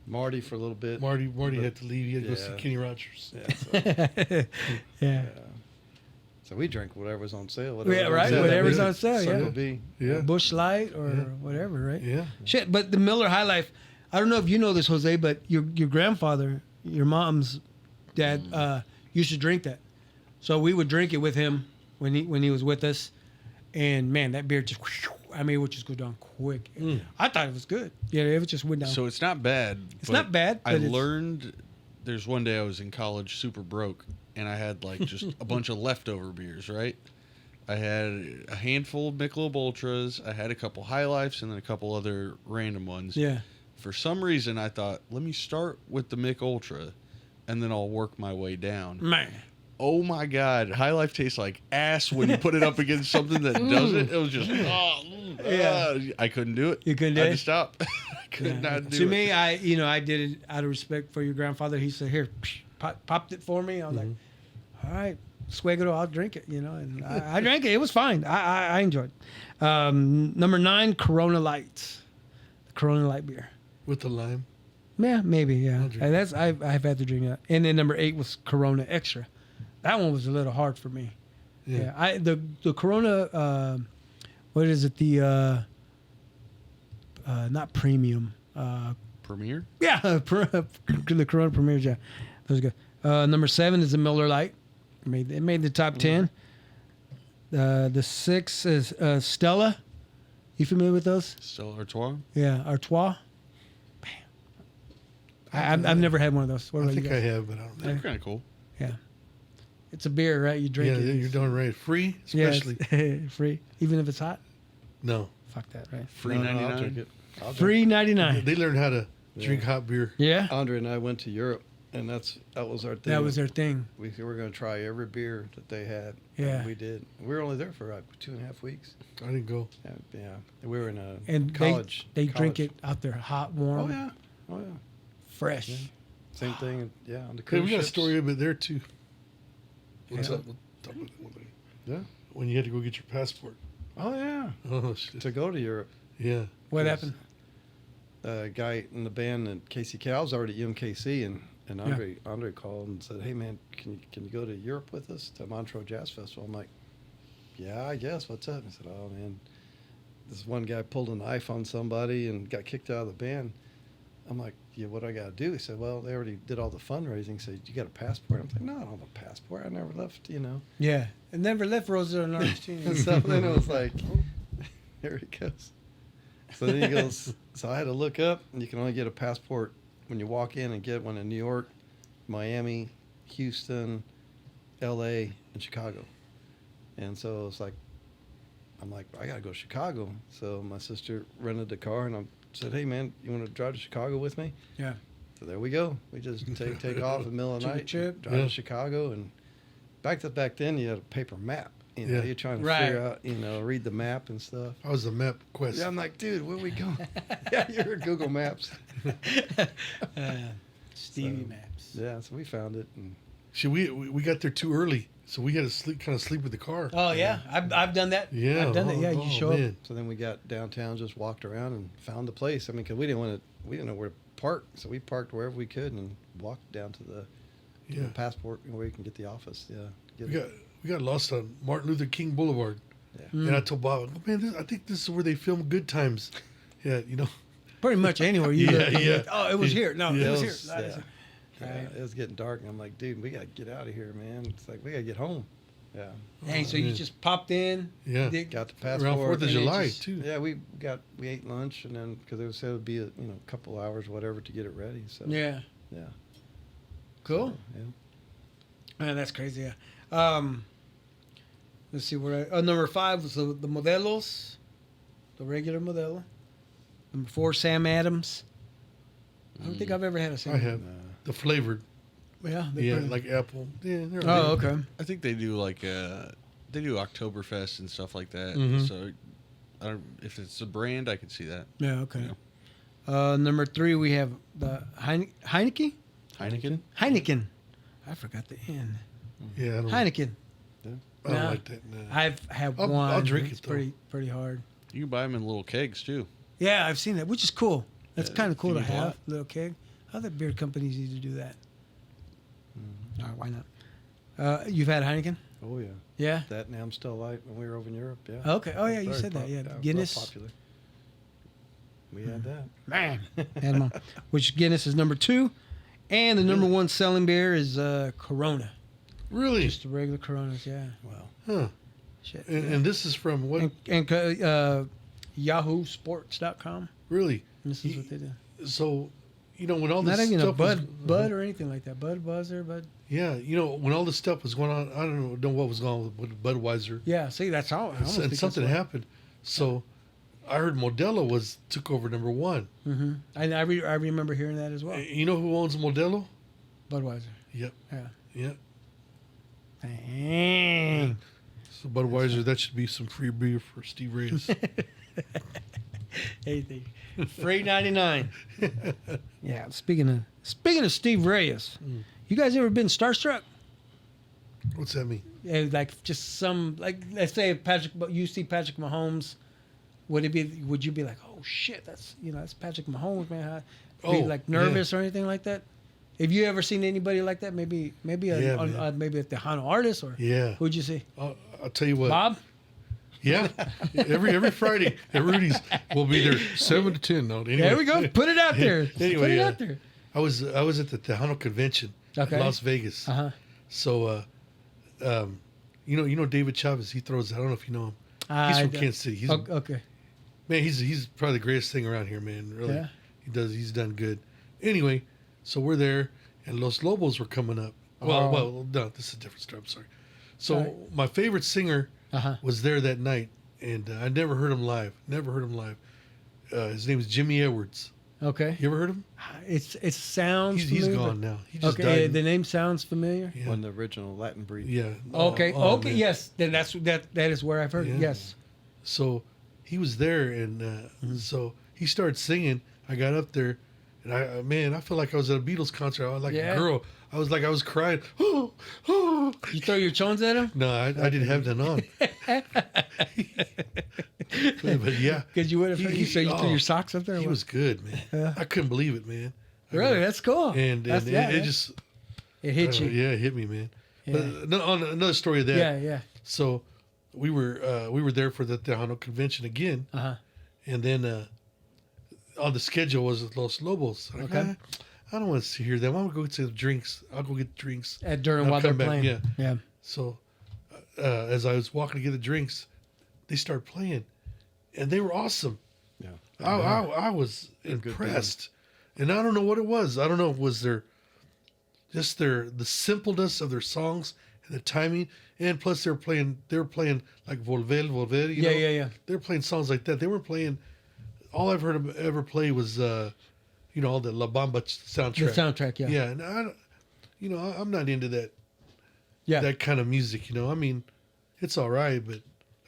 Marty for a little bit. Marty had to leave. He had to go see Yeah. Kenny Rogers. Yeah, so, Yeah. so we drank whatever's on sale. Yeah, right. sale. Whatever's Yeah. on sale, So yeah. it'll be. Yeah. Bush Light or Yeah. whatever, right? Yeah. Shit, but the Miller High Life, I don't know if you know this, Jose, but your grandfather, your mom's dad, used to drink that. So we would drink it with him when he was with us. And man, that beer just, it would just go down quick. I thought it was good. Yeah, it just went down. So it's not bad. It's but not bad, I but it's- learned. There's one day I was in college, super broke, and I had like just a bunch of leftover beers. Right, I had a handful of Michelob Ultras. I had a couple High Lifes, and then a couple other random ones. Yeah. For some reason, I thought, let me start with the Mick Ultra, and then I'll work my way down. Man. Oh my God, High Life tastes like ass when you put it up against something that doesn't. It was just, I couldn't do it. You couldn't do I had it? to stop. I could not do To it. me, I did it out of respect for your grandfather. He said, "Here, popped it for me." I was like, "All right, swig it, I'll drink it." And I drank it. It was fine. I enjoyed it. Number 9, Corona Lights, the Corona Light beer. With the lime. Yeah, maybe. Yeah, I'll drink I've had to drink that. And then number 8 was Corona Extra. That one was a little hard for me. Yeah, the Corona. What is it? The not premium. Premiere? Yeah, the Corona Premiers. Yeah, that was good. Number 7 is the Miller Lite. It made the top 10. The 6 is Stella. You familiar with those? Stella Artois? Yeah, Artois. I've never had one of those. What I about think you I guys? have, but I don't know. They're kind of cool. Yeah. It's a beer, right? You drink Yeah, it. you're darn right. Free, Yeah, especially. it's free, even if it's hot. No, Fuck that, right? Free No, I'll 99. drink it. I'll drink Free 99. they learned how to drink hot beer. Yeah, Andre and I went to Europe, and that was our thing. that was their thing. We were going to try every beer that they had. Yeah. And we did. We were only there for like 2.5 weeks. I didn't go. Yeah. We were in a And college. they drink college. it out there hot, warm, Oh yeah. Oh yeah. fresh. Yeah. Same thing. Yeah. On the Hey, cruise we got a ships. story of it there too. What's Yeah. up? We'll talk about that one day. Yeah. When you had to go get your passport. Oh yeah. Oh shit. To go to Europe. Yeah. What happened? A guy in the band at KCK. I was already at UMKC, and Andre called and said, "Hey man, can you go to Europe with us to Montreux Jazz Festival?" I'm like, "Yeah, I guess. What's up?" He said, "Oh man, this one guy pulled a knife on somebody and got kicked out of the band." I'm like, "Yeah, what do I got to do?" He said, "Well, they already did all the fundraising." He said, "You got a passport?" I'm like, "No, I don't have a passport. I never left. You know." Yeah, it never left Rosa and Argentina. So then it was like, here he goes. So then he goes, so I had to look up, and you can only get a passport when you walk in and get one in New York, Miami, Houston, L.A., and Chicago. And so it's like, I'm like, I got to go to Chicago. So my sister rented the car, and I said, hey, man, you want to drive to Chicago with me? Yeah. So there we go. We just take off in the middle of the Took a night, trip. drive to Chicago, and back then you had a paper map. You know, Yeah. you're trying to Right. figure out, read the map and stuff. I was a map quest. Yeah, I'm like, dude, where we going? Yeah, you're at Google Maps. Stevie So, Maps. Yeah, so we found it. And See, we got there too early, so we had to kind of sleep with the car. Oh yeah, I've done that. Yeah. I've done that. Yeah, oh, you show up. man. so then we got downtown, just walked around and found the place. I mean, because we didn't know where to park. So we parked wherever we could and walked down to the Yeah. passport where you can get the office. Yeah. We got lost on Martin Luther King Boulevard. Mm. And I told Bob, oh, man, I think this is where they film Good Times. Yeah, Pretty much anywhere you Yeah, look. I'm yeah. like, oh, it was here. No, Yeah, it was It here. was- That is yeah. it. Yeah, Right. it was getting dark, and I'm like, dude, we got to get out of here, man. It's like, we got to get home. Yeah. Hey, so you man. just popped in. Yeah. did- Got the passport. Around 4th of and it July, just- too. Yeah, we ate lunch, and then, because it said it would be a couple hours, whatever, to get it ready. So, Yeah. Yeah. Cool. So, yeah. Man, that's crazy. Yeah. Let's see where number 5 was the Modelos, the regular Modelo. Number 4, Sam Adams. I don't think I've ever had a Sam. I have the flavored. Yeah. they're Yeah, pretty- like apple. Yeah, they're Oh, okay. okay. I think they do they do Oktoberfest and stuff like that. Mhm. So I don't, if it's a brand, I could see that. Yeah. Okay. Yeah. Number 3, we have the Heineken. Heineken. Heineken. I forgot the N. Yeah, I don't, Heineken. I don't Nah. like that. Nah. I've had I'll one. drink It's it, though. pretty hard. You can buy them in little kegs too. Yeah, I've seen that, which is cool. That's Yeah, kind of cool to do you have, want? little keg. Other beer companies need to do that. All right, why not? You've had Heineken? Oh, yeah. Yeah. That and Amstel Light when we were over in Europe. Yeah. Okay. Oh yeah, you Very said that. Yeah. real Guinness. popular. We had that. Man, had 'em all. Which Guinness is number 2, and the number 1 selling beer is Corona. Really? Just the regular Coronas. Yeah. Wow. Huh. Shit. And this is from what? And YahooSports.com. Really? This is what they do. So, when all this Not even a stuff was, Bud or anything like that. Bud Buzzer, Bud. Yeah, when all this stuff was going on, I don't know what was going on with Budweiser. Yeah. See, that's all. I almost And think something that's what- happened. So, I heard Modelo took over number 1. Mhm. I remember hearing that as well. You know who owns Modelo? Budweiser. Yep. Yeah. Yep. Dang. So Budweiser, that should be some free beer for Steve Reyes. Anything. Free 99. Yeah. Speaking of Steve Reyes, you guys ever been starstruck? What's that mean? Yeah, like just let's say you see Patrick Mahomes, would you be like, oh shit, that's Patrick Mahomes, man? Be like nervous or anything like that? Have you ever seen anybody like that? Maybe maybe a Tejano artist or Yeah. who'd you see? I'll tell you what. Bob? Yeah. Every Friday at Rudy's, we'll be there 7 to 10. No, anyway. There we go. Put it out there. Anyway, Put it out there. I was at the Tejano convention Okay. in Las Vegas. Uh-huh. So, David Chavez. He throws. I don't know if you know him. He's from Kansas City. He's Okay. man. He's probably the greatest thing around here, man. Really. Yeah. He's done good. Anyway, so we're there, and Los Lobos were coming up Well, no, this is a different story. I'm sorry. So All my favorite singer Uh-huh. was there that night, and I never heard him live. His name is Jimmy Edwards. Okay. You ever heard him? It sounds He's familiar. gone now. He just Okay, died. the name sounds familiar. Yeah. One of the original Latin breed. Yeah. Okay. Oh, okay. man. Yes. Then that is where I've heard it. Yeah. Yes. So he was there, and so he started singing. I got up there, and I felt like I was at a Beatles concert. I was like Yeah. a girl. I was crying. Oh, oh. You throw your tones at him? No, I didn't have that on. but yeah, Because you would have. So you threw your socks up there? or He what? was good, man. Yeah. I couldn't believe it, man. Really? That's cool. And That's, it just it hit you. yeah, it hit me, man. Yeah. But on another story of that. Yeah. Yeah. So we were there for the Tejano convention again, Uh huh. and then on the schedule was Los Lobos. I'm like, Okay. I don't want to hear them. I'm gonna go get some drinks. I'll go get drinks. During I'll while they're come back, playing. yeah. Yeah. So as I was walking to get the drinks, they started playing, and they were awesome. Yeah. I was They're good impressed, and I don't know what it was. I don't know if it was the simpleness of their songs and the timing, and plus they were playing like Volver, you know? Yeah. They were playing songs like that. They weren't playing. All I've heard them ever play was all the La Bamba soundtrack. The soundtrack. Yeah. Yeah, and I'm not into that Yeah. that kind of music. I mean, it's all right, but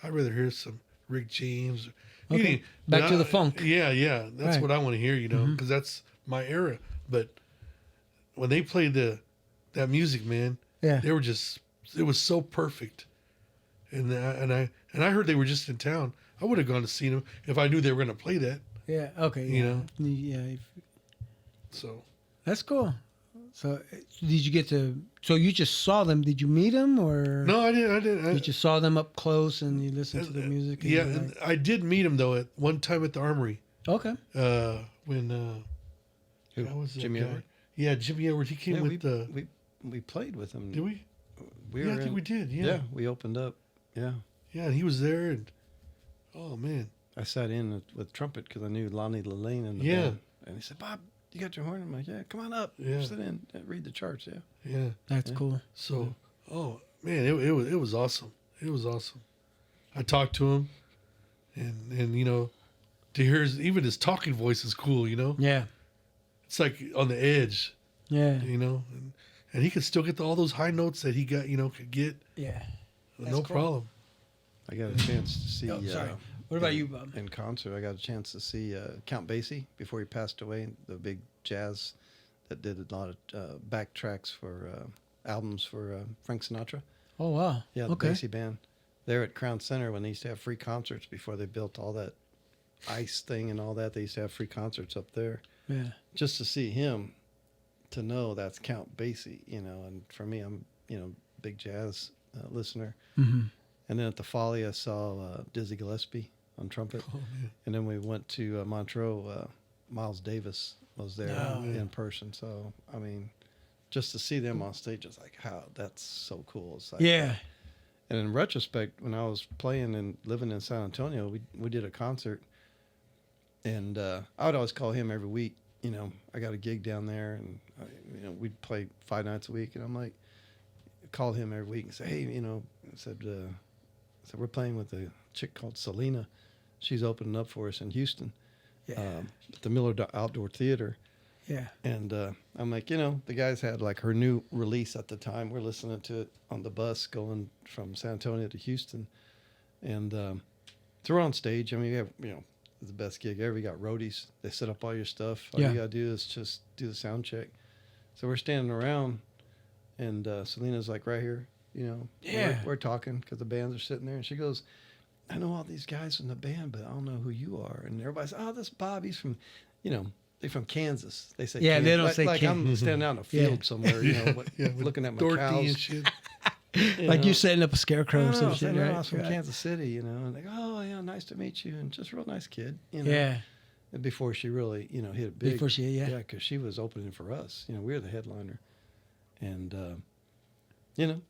I'd rather hear some Rick James. Okay. Back to the funk. Yeah, that's Right. what I want to hear. Because that's my era. But when they played that music, man, Yeah. they were it was so perfect. And I heard they were just in town. I would have gone to see them if I knew they were going to play that. Yeah. Okay. You Yeah. know? Yeah. So That's cool. So did you get to? So you just saw them? Did you meet them or? no, I didn't. You just saw them up close and you listened to the music. And Yeah, you were and I did meet him though at one time at the Armory. like, okay. When Who? how was that Jimmy guy? Edwards? Yeah, Jimmy Edwards. He came Yeah, with the. we played with him. Did we? We Yeah, were I think in- we did. Yeah. Yeah. we opened up. Yeah. Yeah, and he was there, and oh man, I sat in with trumpet because I knew Lonnie Lane in the Yeah. band. And he said, "Bob, you got your horn?" I'm like, "Yeah, come on up. Yeah. Sit in, read the charts." Yeah. yeah. That's Yeah. cool. So, oh man, it was awesome. It was awesome. I talked to him, and to hear even his talking voice is cool. Yeah. It's like on the edge. Yeah. And he could still get all those high notes that he got. Could get Yeah. no cool. problem. I got a chance to see. Oh, sorry. What about you, Bob? In concert, I got a chance to see Count Basie before he passed away. The big jazz that did a lot of backtracks for albums for Frank Sinatra. Oh wow. Yeah, the Okay. Basie band. There at Crown Center when they used to have free concerts before they built all that ice thing and all that. They used to have free concerts up there. Yeah. Just to see him, to know that's Count Basie, and for me, I'm, big jazz listener. Mm-hmm. And then at the Folly, I saw Dizzy Gillespie on trumpet. Oh man. And then we went to Montreux. Miles Davis was there Oh, in person. So, I mean, just to see them on stage, it's like, how that's so cool. It's like, Yeah. And in retrospect, when I was playing and living in San Antonio, we did a concert. And I would always call him every week. I got a gig down there, and we'd play 5 nights a week. And I'm like, call him every week and say, hey, I said we're playing with a chick called Selena. She's opening up for us in Houston, Yeah. at the Miller Outdoor Theater. Yeah. And I'm like, the guys had like her new release at the time. We're listening to it on the bus going from San Antonio to Houston. And they're on stage. I mean, we have, the best gig ever. You got roadies. They set up all your stuff. All Yeah. you got to do is just do the sound check. So we're standing around, and Selena's like right here, Yeah. We're talking because the bands are sitting there. And she goes, I know all these guys in the band, but I don't know who you are. And everybody's, oh, this Bob, he's from, they're from Kansas. They say Yeah, Kansas. they don't say like I'm Kansas. standing out in a Yeah. field somewhere, with looking at my Dorothy cows. and shit. Like know. you setting up a scarecrow or some I shit, said, right? I was from Right. Kansas City, and they go, oh, yeah, nice to meet you, and just a real nice kid, Yeah. And before she really, hit it big. Before she, yeah. Yeah, because she was opening for us. We were the headliner. And,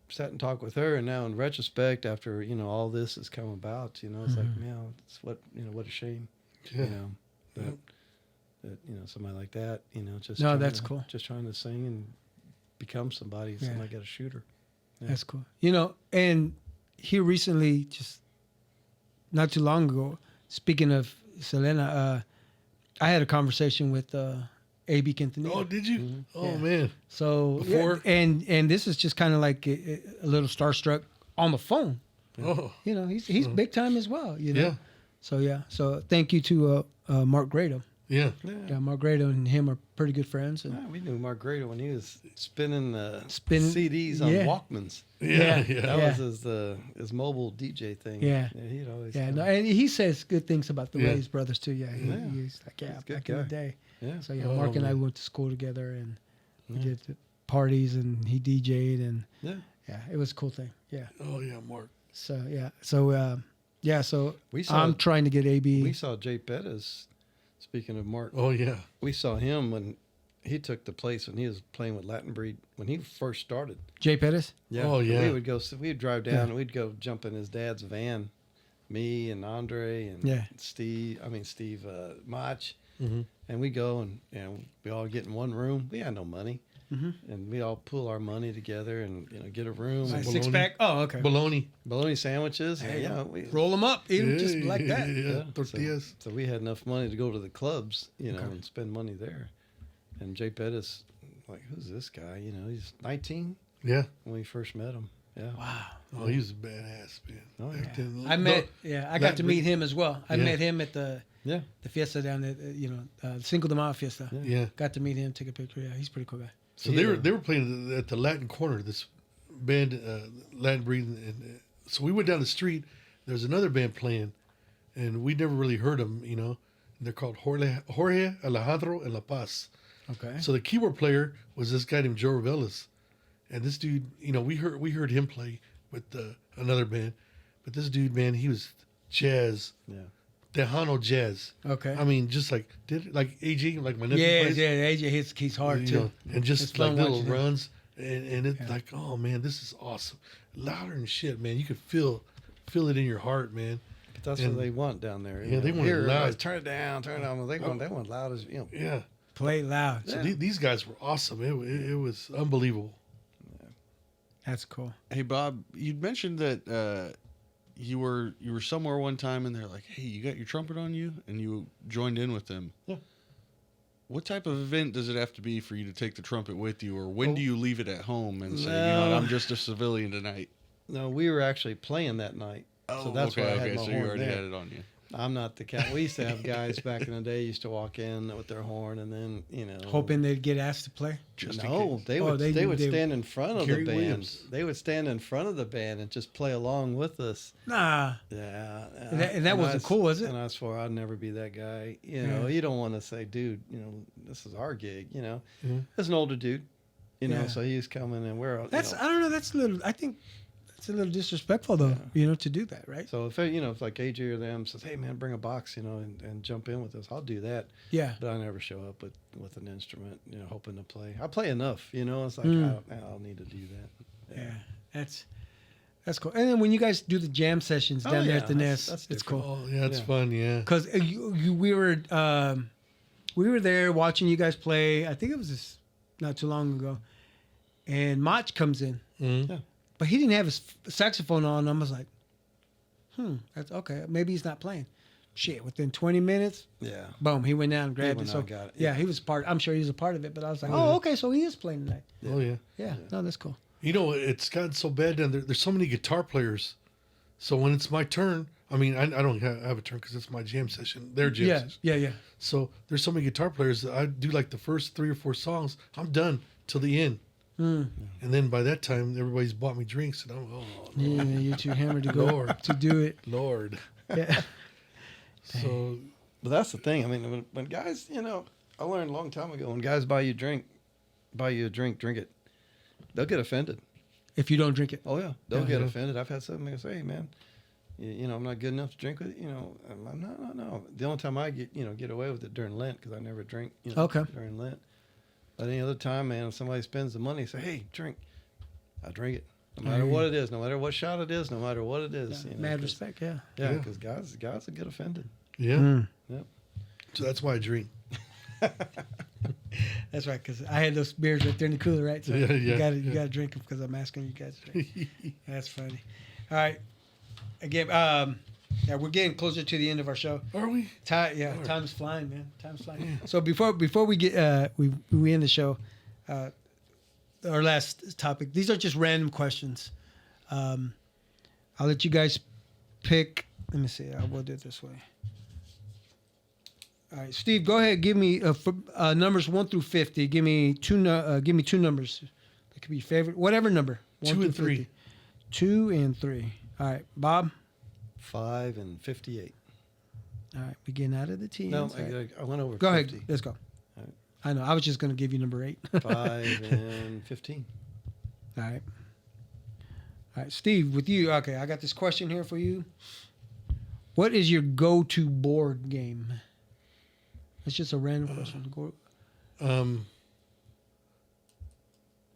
sat and talked with her, and now in retrospect, after, all this has come about, it's like, man, it's what a shame, Yeah. that somebody like that, just No, trying that's to- cool. just trying to sing and become somebody. Yeah. Somebody got a shooter. Yeah. That's cool. You know, and here recently, just not too long ago, speaking of Selena, I had a conversation with A.B. Quintanilla. Oh, did you? Mhm. Oh Yeah. man. So Before? yeah, and this is just kind of like a little starstruck on the phone. Oh. You know, he's big time as well. You know. Yeah. So yeah. So thank you to Mark Grado. Yeah. Yeah, Mark Grado and him are pretty good friends. And Yeah, we knew Mark Grado when he was spinning Spinning- CDs on yeah. Walkmans. Yeah. Yeah. That was his mobile DJ thing. Yeah. He'd always. yeah, come. no, and he says good things about the Yeah. Reyes brothers too. Yeah, Yeah. he's like, yeah, He's a good back in the guy. day. Yeah. So yeah, Oh, Mark and I man. went to school together, and we Yeah. did the parties, and he DJ'd, and Yeah. yeah, it was a cool thing. Yeah. Oh yeah, Mark. So yeah, so We saw I'm trying to get AB. we saw Jay Pettis. Speaking of Mark, Oh yeah. we saw him when he took the place when he was playing with Latin Breed when he first started. Jay Pettis. Oh, yeah. We would go. We'd drive down Yeah. and we'd go jump in his dad's van. Me and Andre and Yeah. Steve Mach, Mm-hmm. and we go and we all get in one room. We had no money, Mhm. and we all pool our money together and get a room. Nice And six pack. Oh, okay. Bologna. bologna sandwiches. There you And, go. we, Roll them up. Eat them Yeah, just like that. Yeah. yeah, Tortillas. So we had enough money to go to the clubs, Okay. and spend money there. And Jay Pettis, like, who's this guy? He's 19 Yeah. when we first met him. Yeah. Wow. Oh, he was a badass, man. Oh, yeah. Back then. I met. Yeah, I got to meet him as well. I Yeah. met him at the Yeah. fiesta down there. Cinco de Mayo fiesta. Yeah. Yeah. Got to meet him, take a picture. Yeah, he's a pretty cool guy. So Yeah. they were playing at the Latin Corner. This band, Latin Breed, and so we went down the street. There's another band playing, and we never really heard them. And they're called Jorge Alejandro en La Paz. Okay. So the keyboard player was this guy named Joe Reveles, and this dude, we heard him play with another band, but this dude, man, he was jazz, Yeah. Tejano jazz. Okay. I mean, just like AG, like my nephew yeah, plays. yeah. AJ he's hard You too. know, and just It's like fun little watching him. runs, and it's Yeah. like, oh man, this is awesome, louder than shit, man. You could feel it in your heart, man. But that's And- what they want down there. Yeah, they want it Here, loud. everybody's, turn it down, turn it on. They want loud as Yeah. Play loud. So Yeah. these guys were awesome. It was unbelievable. That's cool. Hey Bob, you'd mentioned that you were somewhere one time and they're like, "Hey, you got your trumpet on you?" and you joined in with them. Yeah. What type of event does it have to be for you to take the trumpet with you, or when Oh. do you leave it at home and say, No. I'm just a civilian tonight? No, we were actually playing that night. So that's why I had my so horn you already there. had it on you. I'm not the cat. We used to have guys back in the day used to walk in with their horn and then Hoping they'd get asked to play. Just in no, case. they Oh, would they would would- stand in front of Gary the band. Williams. They would stand in front of the band and just play along with us. Nah. Yeah, And that wasn't cool, was it? And I swore I'd never be that guy. Yeah. You don't want to say, dude, this is our gig. Mhm. As an older dude, Yeah. so he's coming and we're. That's I don't know. That's a little. I think that's a little disrespectful though. To do that, right? So if like AJ or them says, hey man, bring a box, and jump in with us, I'll do that. Yeah. But I never show up with an instrument, hoping to play. I play enough, it's like Mm. I don't need to do that. Yeah. That's cool. And then when you guys do the jam sessions Oh, down there yeah, at the that's- Nest, that's it's different. cool. Oh yeah, it's Yeah. fun. Yeah. Because we were there watching you guys play. I think it was this not too long ago, and Mach comes in, Mhm. but he didn't have his saxophone on. I was like, that's okay. Maybe he's not playing. Shit, within 20 minutes, Yeah. boom, he went down and grabbed went it. out So and got it, yeah, yeah. he was part. I'm sure he was a part of it. But I was like, Yeah. oh, okay, so he is playing tonight. Oh yeah. Yeah, no, that's cool. It's gotten so bad down there. There's so many guitar players. So when it's my turn, I mean, I don't have a turn because it's my jam session. Their jam Yeah, session. yeah. So there's so many guitar players that I do like the first 3 or 4 songs. I'm done till the end. Mm. And then by that time, everybody's bought me drinks, and I'm Yeah, you're too hammered to go Lord. to do it. Lord. Yeah. So But that's the thing. I mean, when guys, I learned a long time ago, when guys buy you a drink, drink it. They'll get offended. If you don't drink it. Oh yeah, they'll Yeah, get yeah. offended. I've had some guys say, "Hey man, I'm not good enough to drink with you." I'm no. The only time I get away with it during Lent because I never drink. Okay. During Lent, but any other time, man, if somebody spends the money, say, "Hey, drink," I drink it. No matter what it is, no matter what shot it is, no matter what it is. Mad respect, yeah. Yeah, Yeah. because guys will get offended. yeah. Mm. Yep. So that's why I drink. That's right, because I had those beers right there in the cooler, right? So Yeah, you yeah, got to drink them because I'm asking you guys to drink. That's funny. All right. Again, yeah, we're getting closer to the end of our show. Are we? Time's flying, man. Time's flying. So before we get we end the show, our last topic. These are just random questions. I'll let you guys pick. Let me see. I will do it this way. All right, Steve, go ahead. Give me numbers 1 through 50. Give me two numbers. That could be favorite, whatever number. 2 and 3. 50. 2 and 3. All right, Bob. 5 and 58. All right, we getting out of the teens. No, All right. I went over. Go 50. ahead. Let's go. All right. I know. I was just going to give you number 8. 5 and 15. All right. All right, Steve, with you. Okay, I got this question here for you. What is your go-to board game? It's just a random question.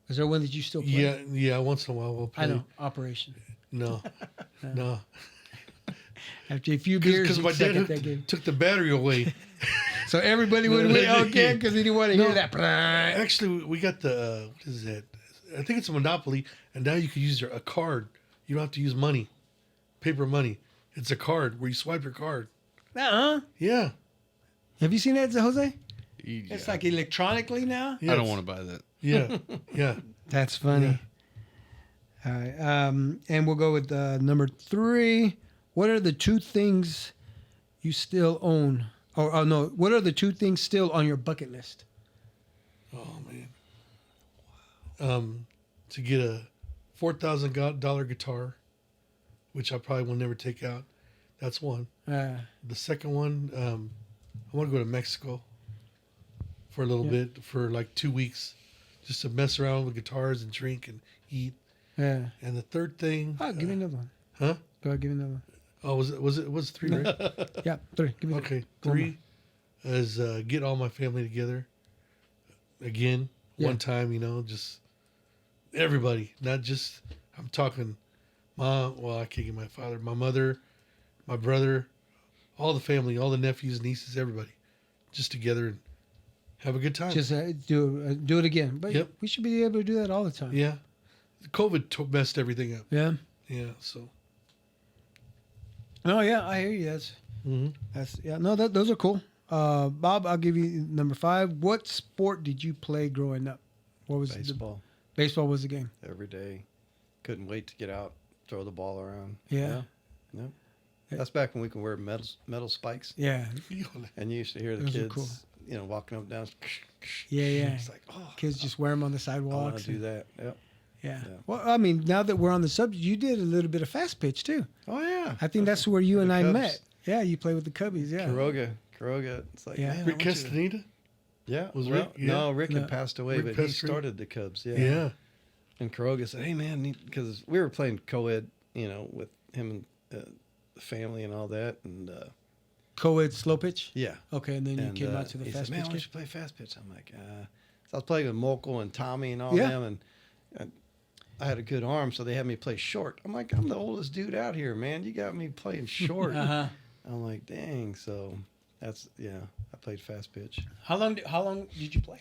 Is there one that you still play? Yeah. Once in a while we'll play. I know. Operation. No, no. After a few beers, Because my suck at that dad game. took the battery away. So everybody would win. Okay, because he didn't want to hear that. Actually, we got the what is that? I think it's a Monopoly, and now you can use a card. You don't have to use money, paper money. It's a card where you swipe your card. Yeah. Have you seen that, Jose? Yeah. It's like electronically now. I don't want to buy that. Yeah, yeah. That's funny. All right, and we'll go with number 3. What are the 2 things you still own? Oh no, what are the 2 things still on your bucket list? Oh man. To get a $4,000 guitar, which I probably will never take out. That's one. The second one, I want to go to Mexico for a little bit, for like 2 weeks, just to mess around with guitars and drink and eat. Yeah. And the third thing. Oh, give me another one. Huh? Go ahead, give me another one. Oh, was it 3, right? Yeah, 3. Give me Okay, one 3 is get all my family together again, one time, just everybody, not just, I'm talking mom, well, I can't get my father, my mother, my brother, all the family, all the nephews, nieces, everybody, just together and have a good time. Just do it again. But Yep. we should be able to do that all the time. Yeah. COVID messed everything up. Yeah. Yeah, so. Oh yeah, I hear you. Those are cool. Bob, I'll give you number 5. What sport did you play growing up? What was Baseball. Baseball was the game. Every day. Couldn't wait to get out, throw the ball around. Yeah. Yep. That's back when we could wear metal spikes. Yeah. And you used to hear the Those are kids, cool. walking up and down. Yeah. It's like, oh, Kids just wear them on the I want sidewalks. to do that. Yep. Yeah. Yeah. Well, I mean, now that we're on the subject, you did a little bit of fast pitch too. Oh yeah. I think that's where you With and the I Cubs. met. Yeah, you play with the Cubbies. Yeah. Kuroga. It's like, Yeah. man, I Rick want you to- Castaneda? Yeah. Was well, Rick? Yeah. No, Rick No. had passed away, Rick but passed he away. started the Cubs. Yeah. Yeah. And Kuroga said, "Hey man," because we were playing co-ed, with him and the family and all that, and Co-ed slow pitch. yeah. Okay, and then you And, came out to the he fast said, "Man, pitch we game. should play fast pitch." I'm like, so I was playing with Mokel and Tommy and all Yeah. them, and I had a good arm, so they had me play short. I'm like, I'm the oldest dude out here, man. You got me playing short. Uh-huh. I'm like, dang. So that's I played fast pitch. How long did you play?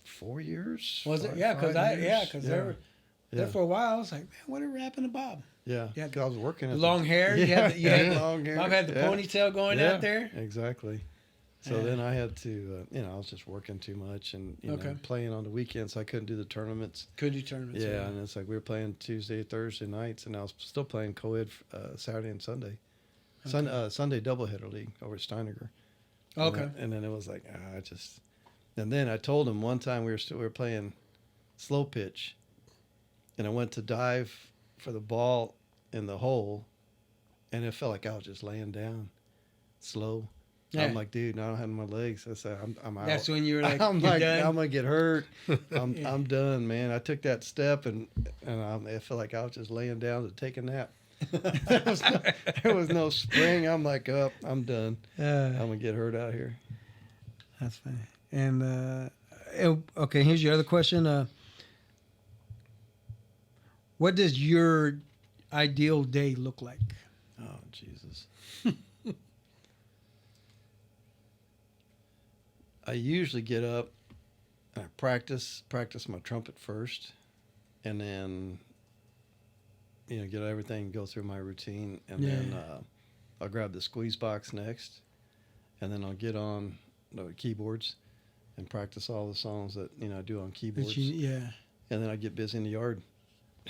4 years. Was it? five- Yeah, because 5 years. they were there for a while. I was like, man, whatever happened to Bob? Yeah, Yeah. because I was working. The at long hair. You Yeah, had the long hair. Bob had the Yeah. ponytail going Yeah, out there. Exactly. So Yeah. then I had to, I was just working too much and Okay. playing on the weekends, so I couldn't do the tournaments. Couldn't do tournaments. Yeah, and it's like we were playing Tuesday, Thursday nights, and I was still playing co-ed Saturday and Sunday. Sunday doubleheader league over at Steiniger. Okay. And then it was like, and then I told him one time we were playing slow pitch, and I went to dive for the ball in the hole, and it felt like I was just laying down slow. Yeah. I'm like, dude, I don't have my legs. I said, I'm out. That's when you were like, I'm you're like, done? I'm gonna get hurt. I'm Yeah. I'm done, man. I took that step and I felt like I was just laying down to take a nap. there was no spring. I'm like, I'm done. I'm gonna get hurt out here. That's funny. And okay, here's your other question. What does your ideal day look like? Oh Jesus. I usually get up and I practice my trumpet first, and then get everything, go through my routine, and then I'll grab the squeeze box next, and then I'll get on the keyboards and practice all the songs that I do on keyboards. And then I get busy in the yard.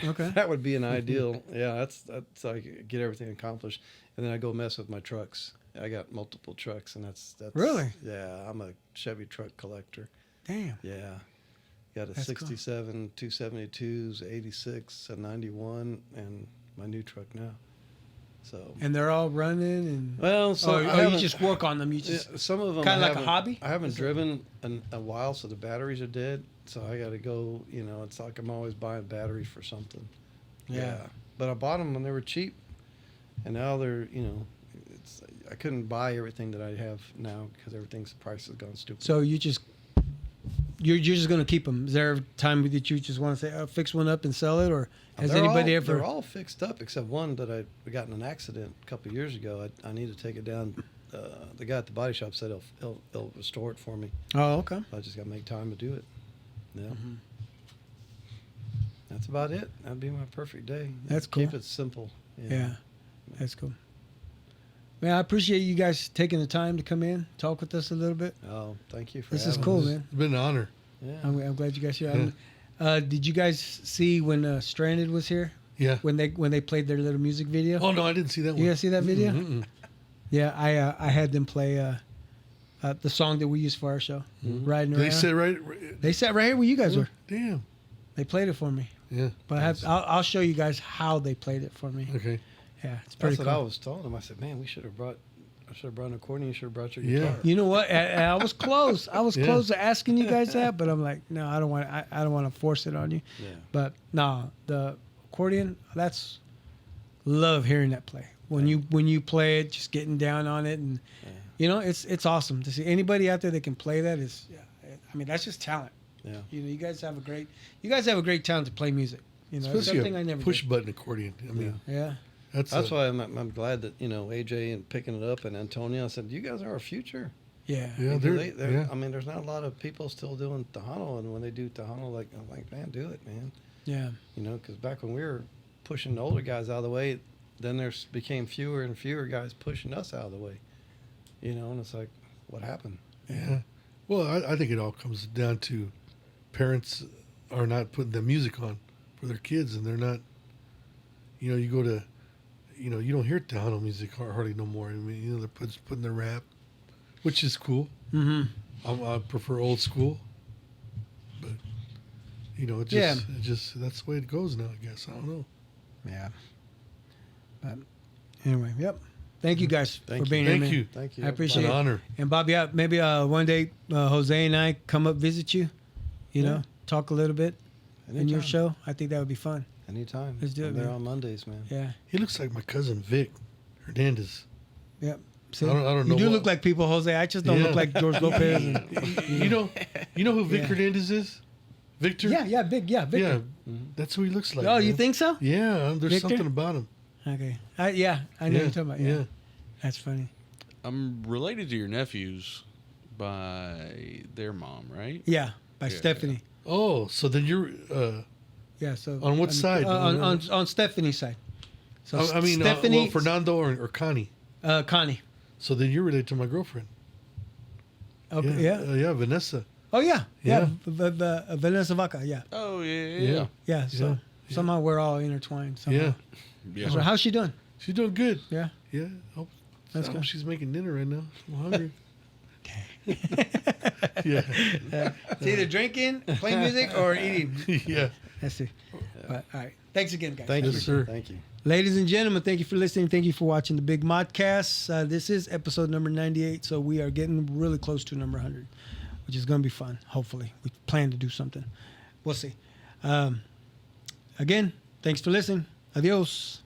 Okay. That would be an ideal. Yeah, that's I get everything accomplished, and then I go mess with my trucks. I got multiple trucks, and that's Really? Yeah, I'm a Chevy truck collector. Damn. Yeah, got a That's 67, 272s, 86, a 91, and my new truck now. So. And they're all running and. Well, so you just work on them. You just some of them kind of like a hobby. I haven't driven in a while, so the batteries are dead. So I got to go. It's like I'm always buying batteries for something. Yeah. But I bought them when they were cheap, and now they're I couldn't buy everything that I have now because everything's price has gone stupid. So you're just gonna keep them. Is there a time that you just want to say, fix one up and sell it, or has anybody ever? They're all fixed up except one that I got in an accident a couple of years ago. I need to take it down. The guy at the body shop said he'll restore it for me. Oh, okay. I just got to make time to do it. Yeah. Mm-hmm. That's about it. That'd be my perfect day. That's Keep cool. it simple. Yeah, that's cool. Man, I appreciate you guys taking the time to come in, talk with us a little bit. Oh, thank you for This is having cool, us. man. It's been an honor. Yeah. I'm glad you guys here. Did you guys see when Stranded was here? Yeah. When they played their little music video? Oh no, I didn't see that one. You guys see that video? Mm-mm. Yeah, I had them play the song that we used for our show, Riding Around. They said right. They sat right here where you guys were. Damn. They played it for me. Yeah. But I'll show you guys how they played it for me. Okay. Yeah, it's pretty That's cool. what I was telling him. I said, man, I should have brought an accordion. You should have brought your Yeah. guitar. You know what? I was close. I was Yeah. close to asking you guys that, but I'm like, no, I don't want. I don't want to force it on you. Yeah. But no, the accordion. That's love hearing that play. When you play it, just getting down on it, and it's awesome to see anybody out there that can play that. I mean, that's just talent. Yeah. You guys have a great talent to play music. It's Especially something I a never push did. button accordion. I mean, Yeah. That's why I'm glad that AJ and picking it up and Antonio. I said, you guys are our future. Yeah. Yeah. Because They're. I mean, there's not a lot of people still doing Tejano, and when they do Tejano, I'm like, man, do it, man. Yeah. Because back when we were pushing the older guys out of the way, then there became fewer and fewer guys pushing us out of the way. And it's like, what happened? Yeah. Well, I think it all comes down to parents are not putting the music on for their kids, and they're not. You go to, you don't hear Tejano music hardly no more. I mean, they're putting the rap, which is cool. Mm-hmm. I prefer old school, but it just that's the way it goes now. I guess I don't know. Yeah. But anyway, yep. Thank you guys for being here, Thank man. you. Thank you. I appreciate An it. honor. And Bobby, maybe one day Jose and I come up visit you. Talk a little bit in your Anytime. show. I think that would be fun. Anytime. Let's do it, I'm there man. on Mondays, man. Yeah. He looks like my cousin Vic Hernandez. Yep. See? I don't know You do what- look like people, Jose. I just don't Yeah. look like George Lopez. You know who Vic Yeah. Hernandez is? Victor. Victor. Yeah, that's who he looks like. Oh, you man. think so? Yeah, there's Victor? something about him. Okay. I know what you're talking about. Yeah. That's funny. I'm related to your nephews by their mom, right? Yeah. By Yeah. Stephanie. Oh, so then you're. Yeah. So On what side? On Stephanie's side. So I mean, Stephanie, Fernando or Connie. Connie. So then you're related to my girlfriend. Okay. Yeah. Yeah, Vanessa. Oh yeah. Yeah. Vanessa Vaca. Yeah. Oh yeah, Yeah. Yeah. So Yeah. somehow we're all intertwined. Somehow. Yeah, So how's she doing? she's doing good. Yeah. Yeah, hope, That's I hope good. she's making dinner right now. I'm hungry. Yeah, It's either drinking, playing music, or eating. yeah. That's it. But, all right. Thanks again, guys. Thank Yes, you, sir. Thank you. Ladies and gentlemen, thank you for listening. Thank you for watching the Big Modcast. This is episode number 98, so we are getting really close to number 100, which is going to be fun, hopefully. We plan to do something. We'll see. Again, thanks for listening. Adios.